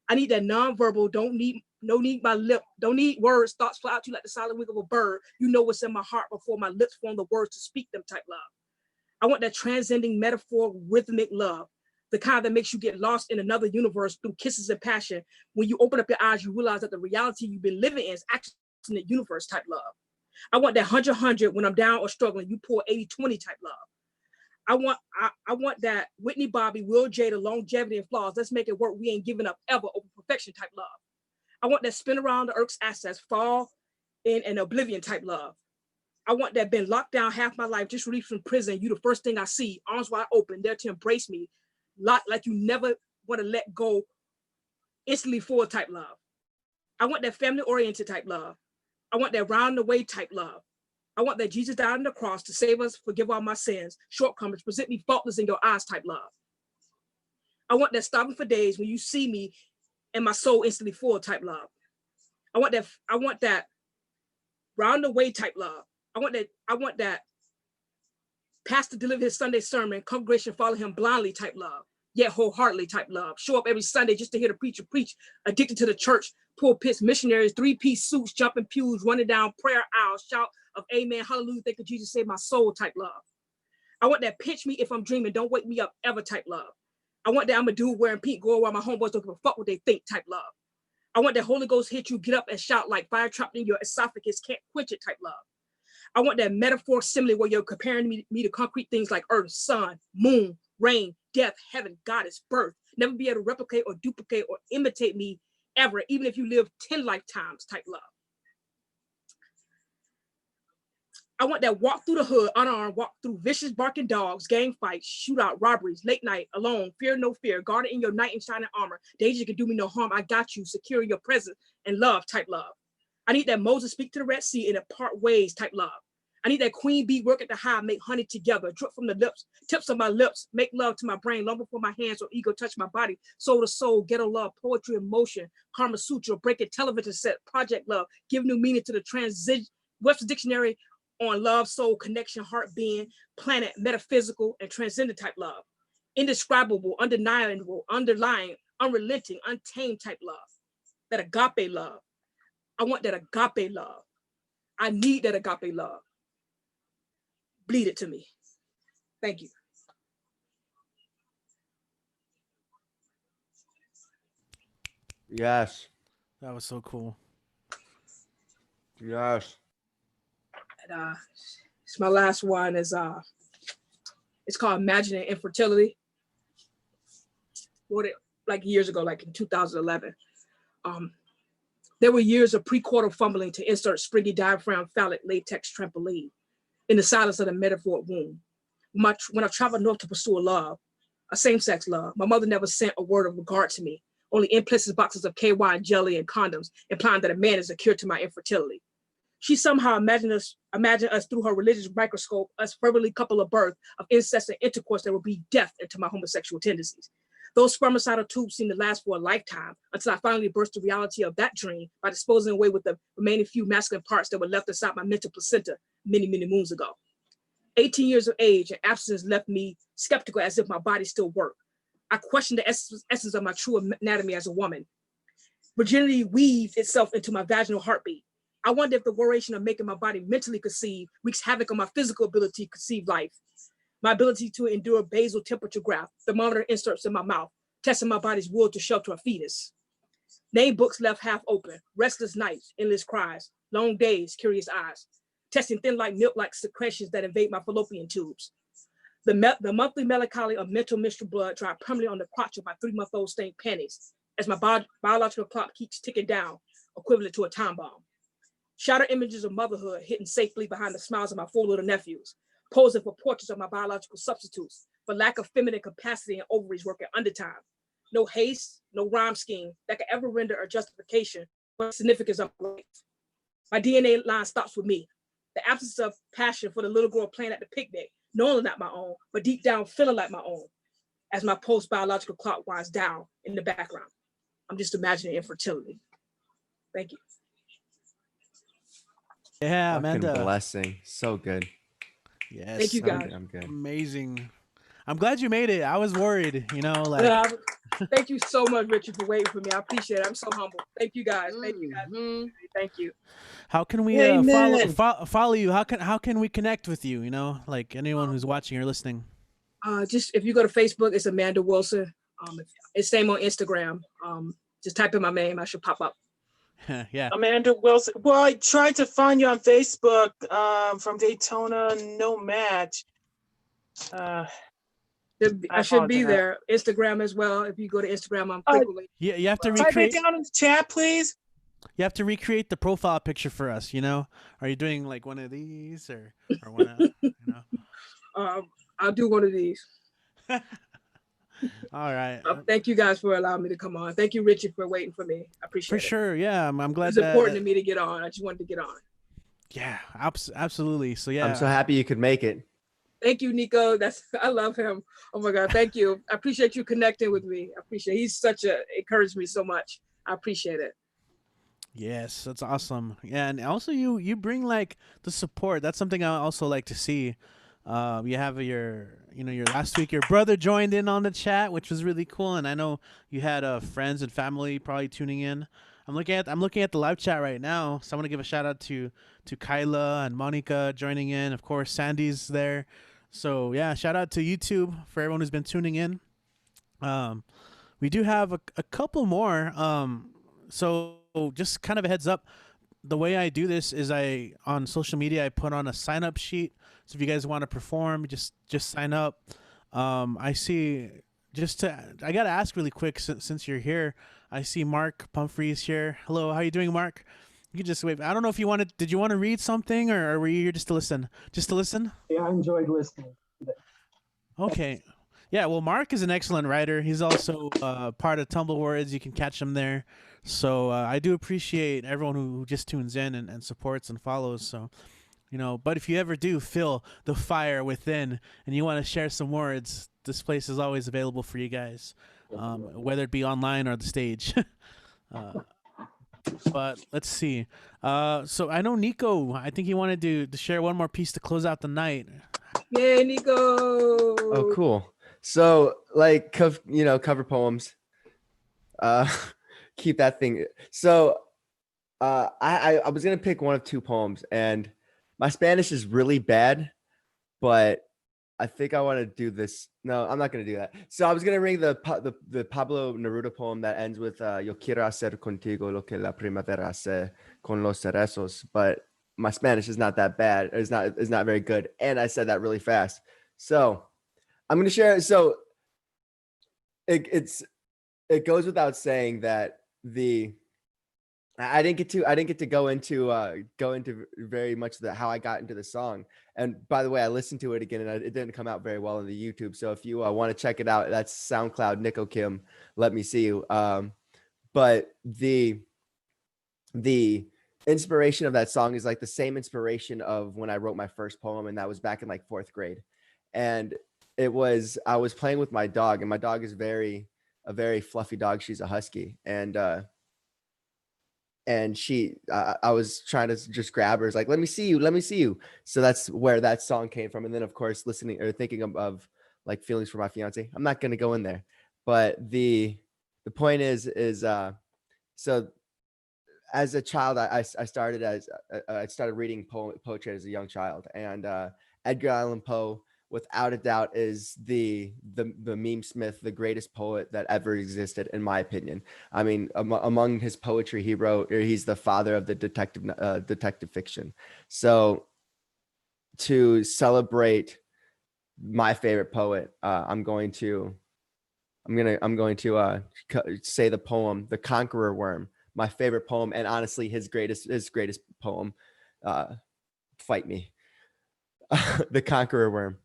I need that nonverbal, don't need No need my lip, don't need words, thoughts fly out to you like the silent wing of a bird. You know what's in my heart before my lips form the words to speak them type love. I want that transcending metaphor, rhythmic love, the kind that makes you get lost in another universe through kisses and passion. When you open up your eyes, you realize that the reality you've been living in is actually in the universe type love. I want that 100-100 when I'm down or struggling, you pour 80-20 type love. I want that Whitney, Bobby, Will, Jada, longevity and flaws. Let's make it work. We ain't giving up ever over perfection type love. I want that spin around the Irk's assets, fall in an oblivion type love. I want that been locked down half my life, just released from prison. You the first thing I see, arms wide open, there to embrace me, like you never want to let go, instantly forward type love. I want that family oriented type love. I want that round the way type love. I want that Jesus died on the cross to save us, forgive all my sins, shortcomings, present me faultless in your eyes type love. I want that stopping for days when you see me and my soul instantly full type love. I want that round the way type love. I want that pastor deliver his Sunday sermon, congregation follow him blindly type love, yet wholeheartedly type love. Show up every Sunday just to hear the preacher preach, addicted to the church, pulpits, missionaries, 3-piece suits, jumping pews, running down prayer aisles, shout of amen, hallelujah, thank you, Jesus, save my soul type love. I want that pinch me if I'm dreaming, don't wake me up ever type love. I want that I'm a dude wearing pink, going while my homeboys don't give a fuck what they think type love. I want that Holy Ghost hit you, get up and shout like fire trapped in your esophagus, can't quench it type love. I want that metaphor simile where you're comparing me to concrete things like earth, sun, moon, rain, death, heaven, goddess, birth. Never be able to replicate or duplicate or imitate me ever, even if you live 10 lifetimes type love. I want that walk through the hood, unarmed, walk through vicious barking dogs, gang fights, shootout, robberies, late night, alone, fear no fear, guarded in your knight in shining armor. Danger can do me no harm. I got you, secure your presence and love type love. I need that Moses speak to the Red Sea and part ways type love. I need that queen bee work at the hive, make honey together, drip from the lips, tips of my lips, make love to my brain, long before my hands or ego touch my body, soul to soul, ghetto love, poetry in motion, Karma Sutra, breaking television set, project love, give new meaning to the transition, Webster's Dictionary on love, soul, connection, heart, being, planet, metaphysical, and transcendent type love. Indescribable, undeniable, underlying, unrelenting, untamed type love. That agape love. I want that agape love. I need that agape love. Bleed it to me. Thank you. Yes. That was so cool. Yes. And, it's my last one. Is it's called Imagining Infertility. Wrote it like years ago, like in 2011. There were years of pre-quarter fumbling to insert springy diaphragm phallic latex trampoline in the silence of the metaphor womb. When I traveled north to pursue a love, a same-sex love, my mother never sent a word of regard to me, only implicit boxes of KY and jelly and condoms, implying that a man is a cure to my infertility. She somehow imagined us through her religious microscope, us verbally couple of birth of incest and intercourse that would be death into my homosexual tendencies. Those spermicidal tubes seemed to last for a lifetime until I finally burst the reality of that dream by disposing away with the remaining few masculine parts that were left inside my mental placenta many, many moons ago. 18 years of age and abstinence left me skeptical as if my body still worked. I questioned the essence of my true anatomy as a woman. Virginity weaved itself into my vaginal heartbeat. I wonder if the worration of making my body mentally conceive wreaks havoc on my physical ability to conceive life. My ability to endure basal temperature graph, thermometer inserts in my mouth, testing my body's will to shelter a fetus. Name books left half open, restless nights, endless cries, long days, curious eyes, testing thin like milk-like secretions that invade my fallopian tubes. The monthly melancholy of mental menstrual blood dried permanently on the crotch of my 3-month-old stained panties as my biological clock keeps ticking down, equivalent to a time bomb. Shattered images of motherhood hidden safely behind the smiles of my 4 little nephews, posing for portraits of my biological substitutes for lack of feminine capacity and ovaries working undertime. No haste, no rhyme scheme that could ever render a justification for the significance of my life. My DNA line stops with me. The absence of passion for the little girl playing at the picnic, knowing not my own, but deep down feeling like my own, as my post-biological clock winds down in the background. I'm just imagining infertility. Thank you. Yeah, Fucking Amanda. blessing. So good. Yes. Thank you, guys. I'm good. Amazing. I'm glad you made it. I was worried, you know, like. Yeah, thank you so much, Richard, for waiting for me. I appreciate it. I'm so humble. Thank you guys. Thank you guys. Thank you. How can we follow you? How can we connect with you? You know, like anyone who's watching or listening. Just if you go to Facebook, it's Amanda Wilson. It's same on Instagram. Just type in my name, I should pop up. Yeah. Amanda Wilson. Well, I tried to find you on Facebook from Daytona, no match. I should be there. Instagram as well. If you go to Instagram, I'm frequently. Yeah, you have to type recreate. it down in the chat, please. You have to recreate the profile picture for us. You know, are you doing like one of these or one of, you know? I'll do one of these. All right. Thank you guys for allowing me to come on. Thank you, Richard, for waiting for me. I appreciate it. For sure. Yeah, I'm glad. It's important to me to get on. I just wanted to get on. Yeah, absolutely. So yeah, I'm so happy you could make it. Thank you, Nico. I love him. Oh my God, thank you. I appreciate you connecting with me. I appreciate. He's encouraged me so much. I appreciate it. Yes, that's awesome. Yeah, and also you bring like the support. That's something I also like to see. You have your last week your brother joined in on the chat, which was really cool, and I know you had friends and family probably tuning in. I'm looking at the live chat right now, so I want to give a shout out to Kyla and Monica joining in. Of course, Sandy's there. So yeah, shout out to YouTube for everyone who's been tuning in. We do have a couple more. So just kind of a heads up. The way I do this is on social media I put on a sign up sheet. So if you guys want to perform, just sign up. I gotta ask really quick since you're here. I see Mark Pumphrey's here. Hello, how you doing, Mark? You can just wait. I don't know if you wanted. Did you want to read something, or were you here just to listen? Just to listen? Yeah, I enjoyed listening today. Okay. Yeah. Well, Mark is an excellent writer. He's also part of Tumble Words. You can catch him there. So I do appreciate everyone who just tunes in and supports and follows. So, but if you ever do feel the fire within and you want to share some words, this place is always available for you guys, whether it be online or the stage. But let's see. So I know Nico, I think he wanted to share one more piece to close out the night. Yay, Nico. Oh, cool. So like, cover poems. Keep that thing. So I was going to pick one of two poems, and my Spanish is really bad, but I think I want to do this. No, I'm not going to do that. So I was going to read the Pablo Neruda poem that ends with Yo quiero hacer contigo lo que la primavera hace con los cerezos, but my Spanish is not that bad. It's not very good, and I said that really fast. So I'm going to share. So it goes without saying that I didn't get to go into very much how I got into the song. And by the way, I listened to it again, and it didn't come out very well on the YouTube. So if you want to check it out, that's SoundCloud, Nico Kim. Let me see you. But the inspiration of that song is like the same inspiration of when I wrote my first poem, and that was back in like 4th grade. And I was playing with my dog, and my dog is a very fluffy dog. She's a husky, and I was trying to just grab her. It's like, let me see you. So that's where that song came from. And then of course, listening or thinking of like feelings for my fiance. I'm not going to go in there, but the point is so as a child, I started reading poetry as a young child, and Edgar Allan Poe, without a doubt, is the meme smith, the greatest poet that ever existed, in my opinion. I mean, among his poetry he wrote, he's the father of the detective fiction. So to celebrate my favorite poet, I'm going to say the poem, The Conqueror Worm, my favorite poem, and honestly his greatest poem. Fight me. The Conqueror Worm.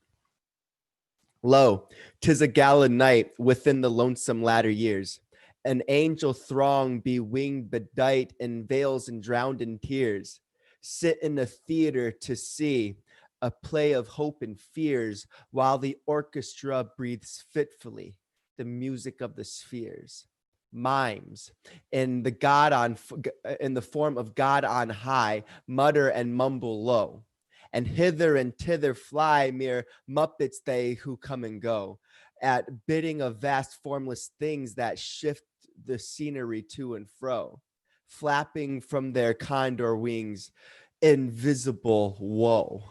Lo, 'tis a gala night within the lonesome latter years. An angel throng, bewinged, bedight in veils and drowned in tears, sit in a theater to see a play of hope and fears, while the orchestra breathes fitfully the music of the spheres. Mimes in the form of God on high mutter and mumble low, and hither and thither fly mere Muppets they who come and go, at bidding of vast formless things that shift the scenery to and fro, flapping from their condor wings, invisible woe.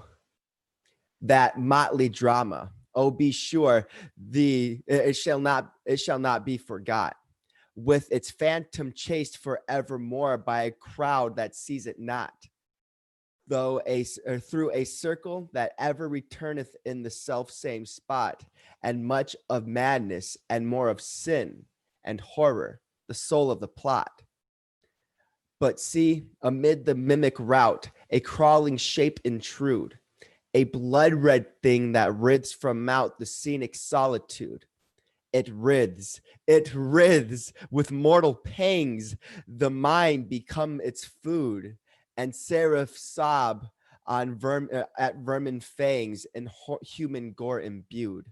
That motley drama, oh, be sure it shall not be forgot, with its phantom chased forevermore by a crowd that sees it not, though through a circle that ever returneth in the self same spot, and much of madness and more of sin and horror, the soul of the plot. But see, amid the mimic rout, a crawling shape intrude, a blood red thing that writhes from out the scenic solitude. It writhes with mortal pangs, the mind become its food, and seraph sob on at vermin fangs and human gore imbued.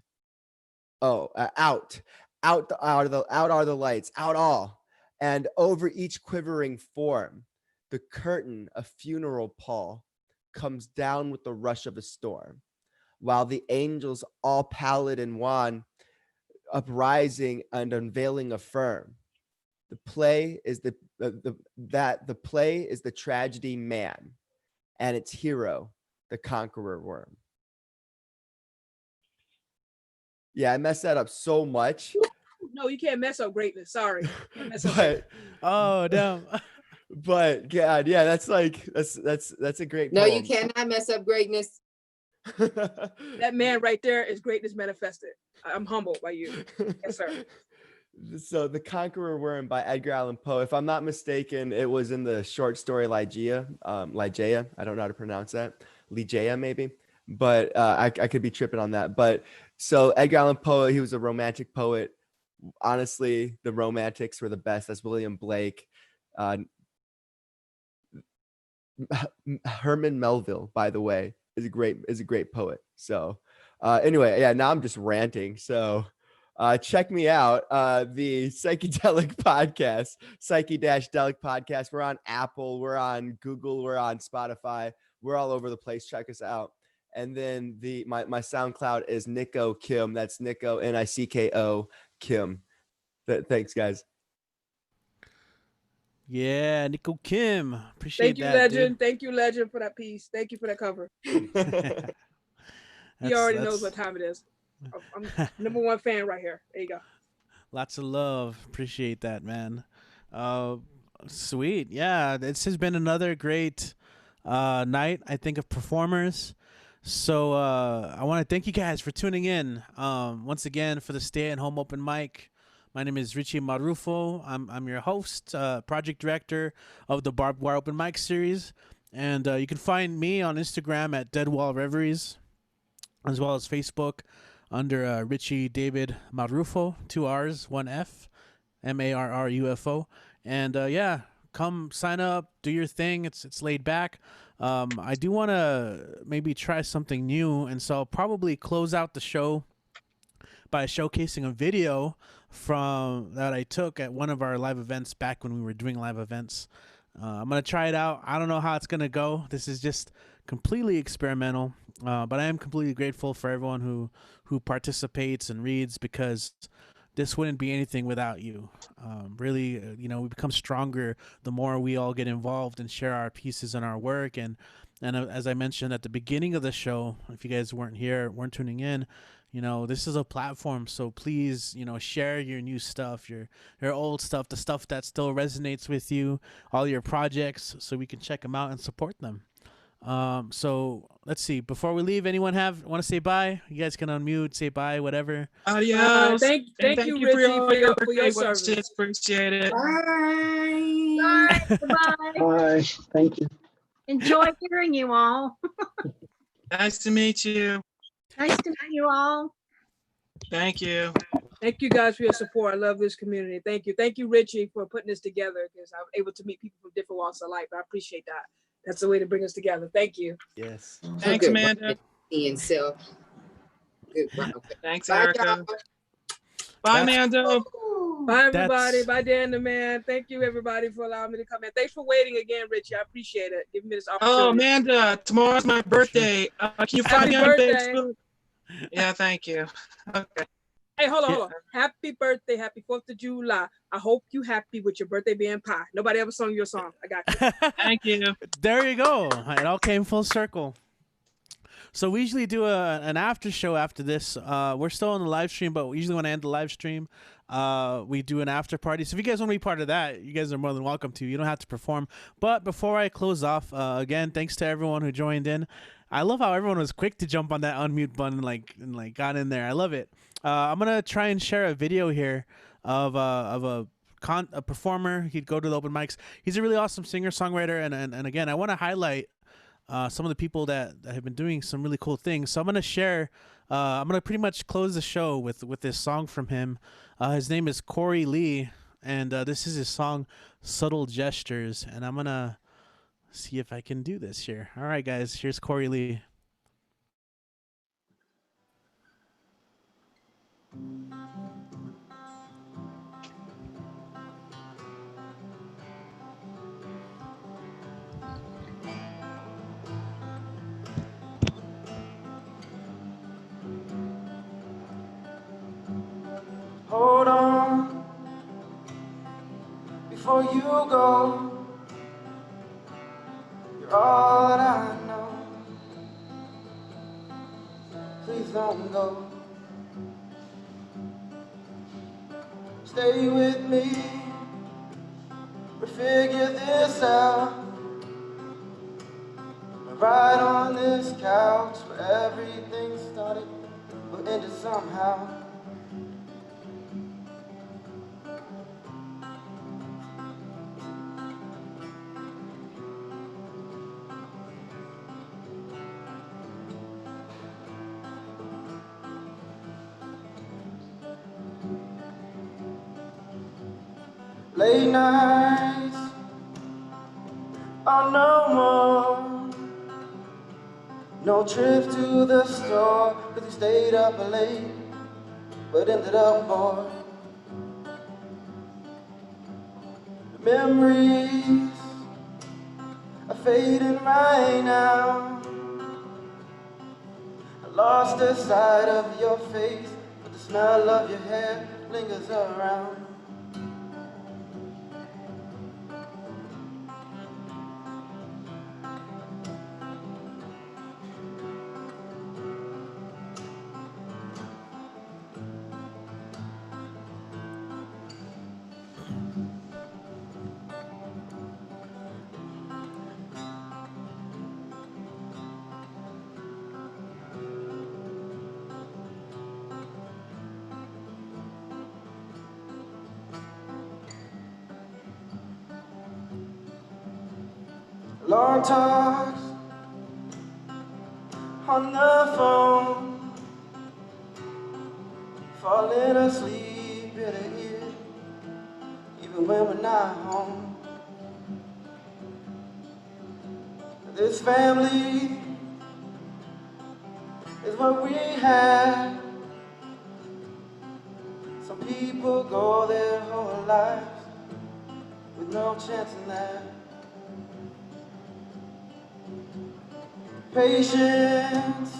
Oh, out are the lights, out all, and over each quivering form, the curtain of funeral pall comes down with the rush of a storm, while the angels, all pallid and wan, uprising and unveiling affirm, the play is the tragedy man, and its hero, the conqueror worm. Yeah, I messed that up so much. No, you can't mess up greatness. Sorry. Oh, damn. But God, yeah, that's a great No, poem. you cannot mess up greatness. That man right there is greatness manifested. I'm humbled by you. Yes, sir. So The Conqueror Worm by Edgar Allan Poe. If I'm not mistaken, it was in the short story Ligeia. Ligeia. I don't know how to pronounce that. Ligeia, maybe. But I could be tripping on that. But so Edgar Allan Poe, he was a romantic poet. Honestly, the romantics were the best. That's William Blake. Herman Melville, by the way, is a great poet. So anyway, yeah, now I'm just ranting. So check me out, the Psychedelic Podcast, Psyche-Delic Podcast. We're on Apple, we're on Google, we're on Spotify, we're all over the place. Check us out. And then my SoundCloud is Nico Kim. That's Nico, Nicko Kim. Thanks, guys. Yeah, Nico Kim. Appreciate Thank you, that, legend. dude. Thank you, legend, for that piece. Thank you for that cover. He already knows what time it is. I'm number one fan right here. There you go. Lots of love. Appreciate that, man. Sweet. Yeah, this has been another great night, I think, of performers. So I want to thank you guys for tuning in once again for the Stay at Home Open Mic. My name is Richie Marufo. I'm your host, project director of the Barbed Wire Open Mic series. And you can find me on Instagram at Dead Wall Reveries, as well as Facebook under Richie David Marufo, 2 R's, 1 F, Marrufo. And yeah, come sign up, do your thing. It's laid back. I do want to maybe try something new, and so I'll probably close out the show by showcasing a video from that I took at one of our live events back when we were doing live events. I'm going to try it out. I don't know how it's going to go. This is just completely experimental, but I am completely grateful for everyone who participates and reads, because this wouldn't be anything without you. Really, we become stronger the more we all get involved and share our pieces and our work. And as I mentioned at the beginning of the show, if you guys weren't tuning in, this is a platform. So please, share your new stuff, your old stuff, the stuff that still resonates with you, all your projects, so we can check them out and support them. So let's see. Before we leave, anyone want to say bye? You guys can unmute, say bye, whatever. Adios. Thank you, Richie, for your service. Appreciate it. Bye. Bye. Bye. Thank you. Enjoy hearing you all. Nice to meet you. Nice to meet you all. Thank you. Thank you guys for your support. I love this community. Thank you. Thank you, Richie, for putting this together, because I'm able to meet people from different walks of life. I appreciate that. That's the way to bring us together. Thank you. Yes. Thanks, Amanda. And so, good. Thanks, Bye, Erica. y'all. Bye, Amanda. Bye, everybody. That's- Bye, Dan the man. Thank you, everybody, for allowing me to come in. Thanks for waiting again, Richie. I appreciate it. Giving me this opportunity. Oh, Amanda, tomorrow's my birthday. Can you find Happy me on birthday. Facebook? Yeah, thank you. Okay. Hey, hold on. Happy birthday. Happy 4th of July. I hope you happy with your birthday being pie. Nobody ever sung your song. I got you. Thank you. There you go. It all came full circle. So we usually do an after show after this. We're still on the live stream, but usually when I end the live stream, we do an after party. So if you guys want to be part of that, you guys are more than welcome to. You don't have to perform. But before I close off, again, thanks to everyone who joined in. I love how everyone was quick to jump on that unmute button, and got in there. I love it. I'm gonna try and share a video here of a performer. He'd go to the open mics. He's a really awesome singer songwriter, and again, I want to highlight some of the people that have been doing some really cool things. So I'm gonna share. I'm gonna pretty much close the show with this song from him. His name is Corey Lee, and this is his song "Subtle Gestures." And I'm gonna see if I can do this here. All right, guys. Here's Corey Lee. Hold on before you go. You're all that I know. Please don't go. Stay with me. We'll figure this out. Right on this couch where everything started but ended somehow. Late nights are no more. No trip to the store, 'cause we stayed up late, but ended up bored. Memories are fading right now. I lost the sight of your face, but the smell of your hair lingers around. Long talks on the phone, falling asleep in the ear, even when we're not home. This family is what we have. Some people go their whole lives with no chance in that. Patience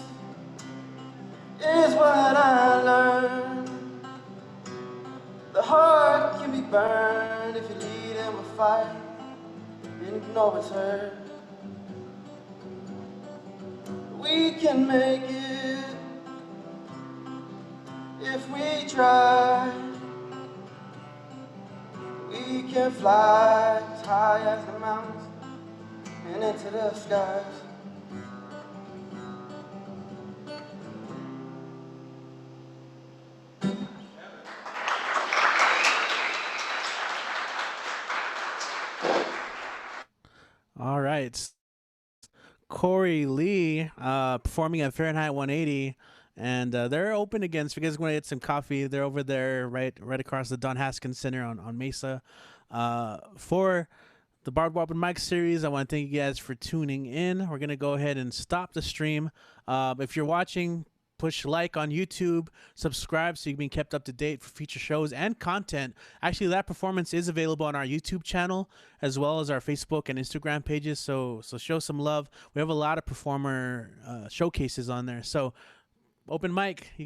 is what I learned. The heart can be burned if you lead in a fight and you know it's hurt. We can make it if we try. We can fly as high as the mountains and into the skies. All right. Corey Lee performing at Fahrenheit 180. And they're open again. So if you guys want to get some coffee, they're over there right across the Don Haskins Center on Mesa. For the Barbed Open Mic series, I want to thank you guys for tuning in. We're going to go ahead and stop the stream. If you're watching push like on YouTube, subscribe so you can be kept up to date for future shows and content. Actually, that performance is available on our YouTube channel as well as our Facebook and Instagram pages. So show some love. We have a lot of performer showcases on there. So open mic, you guys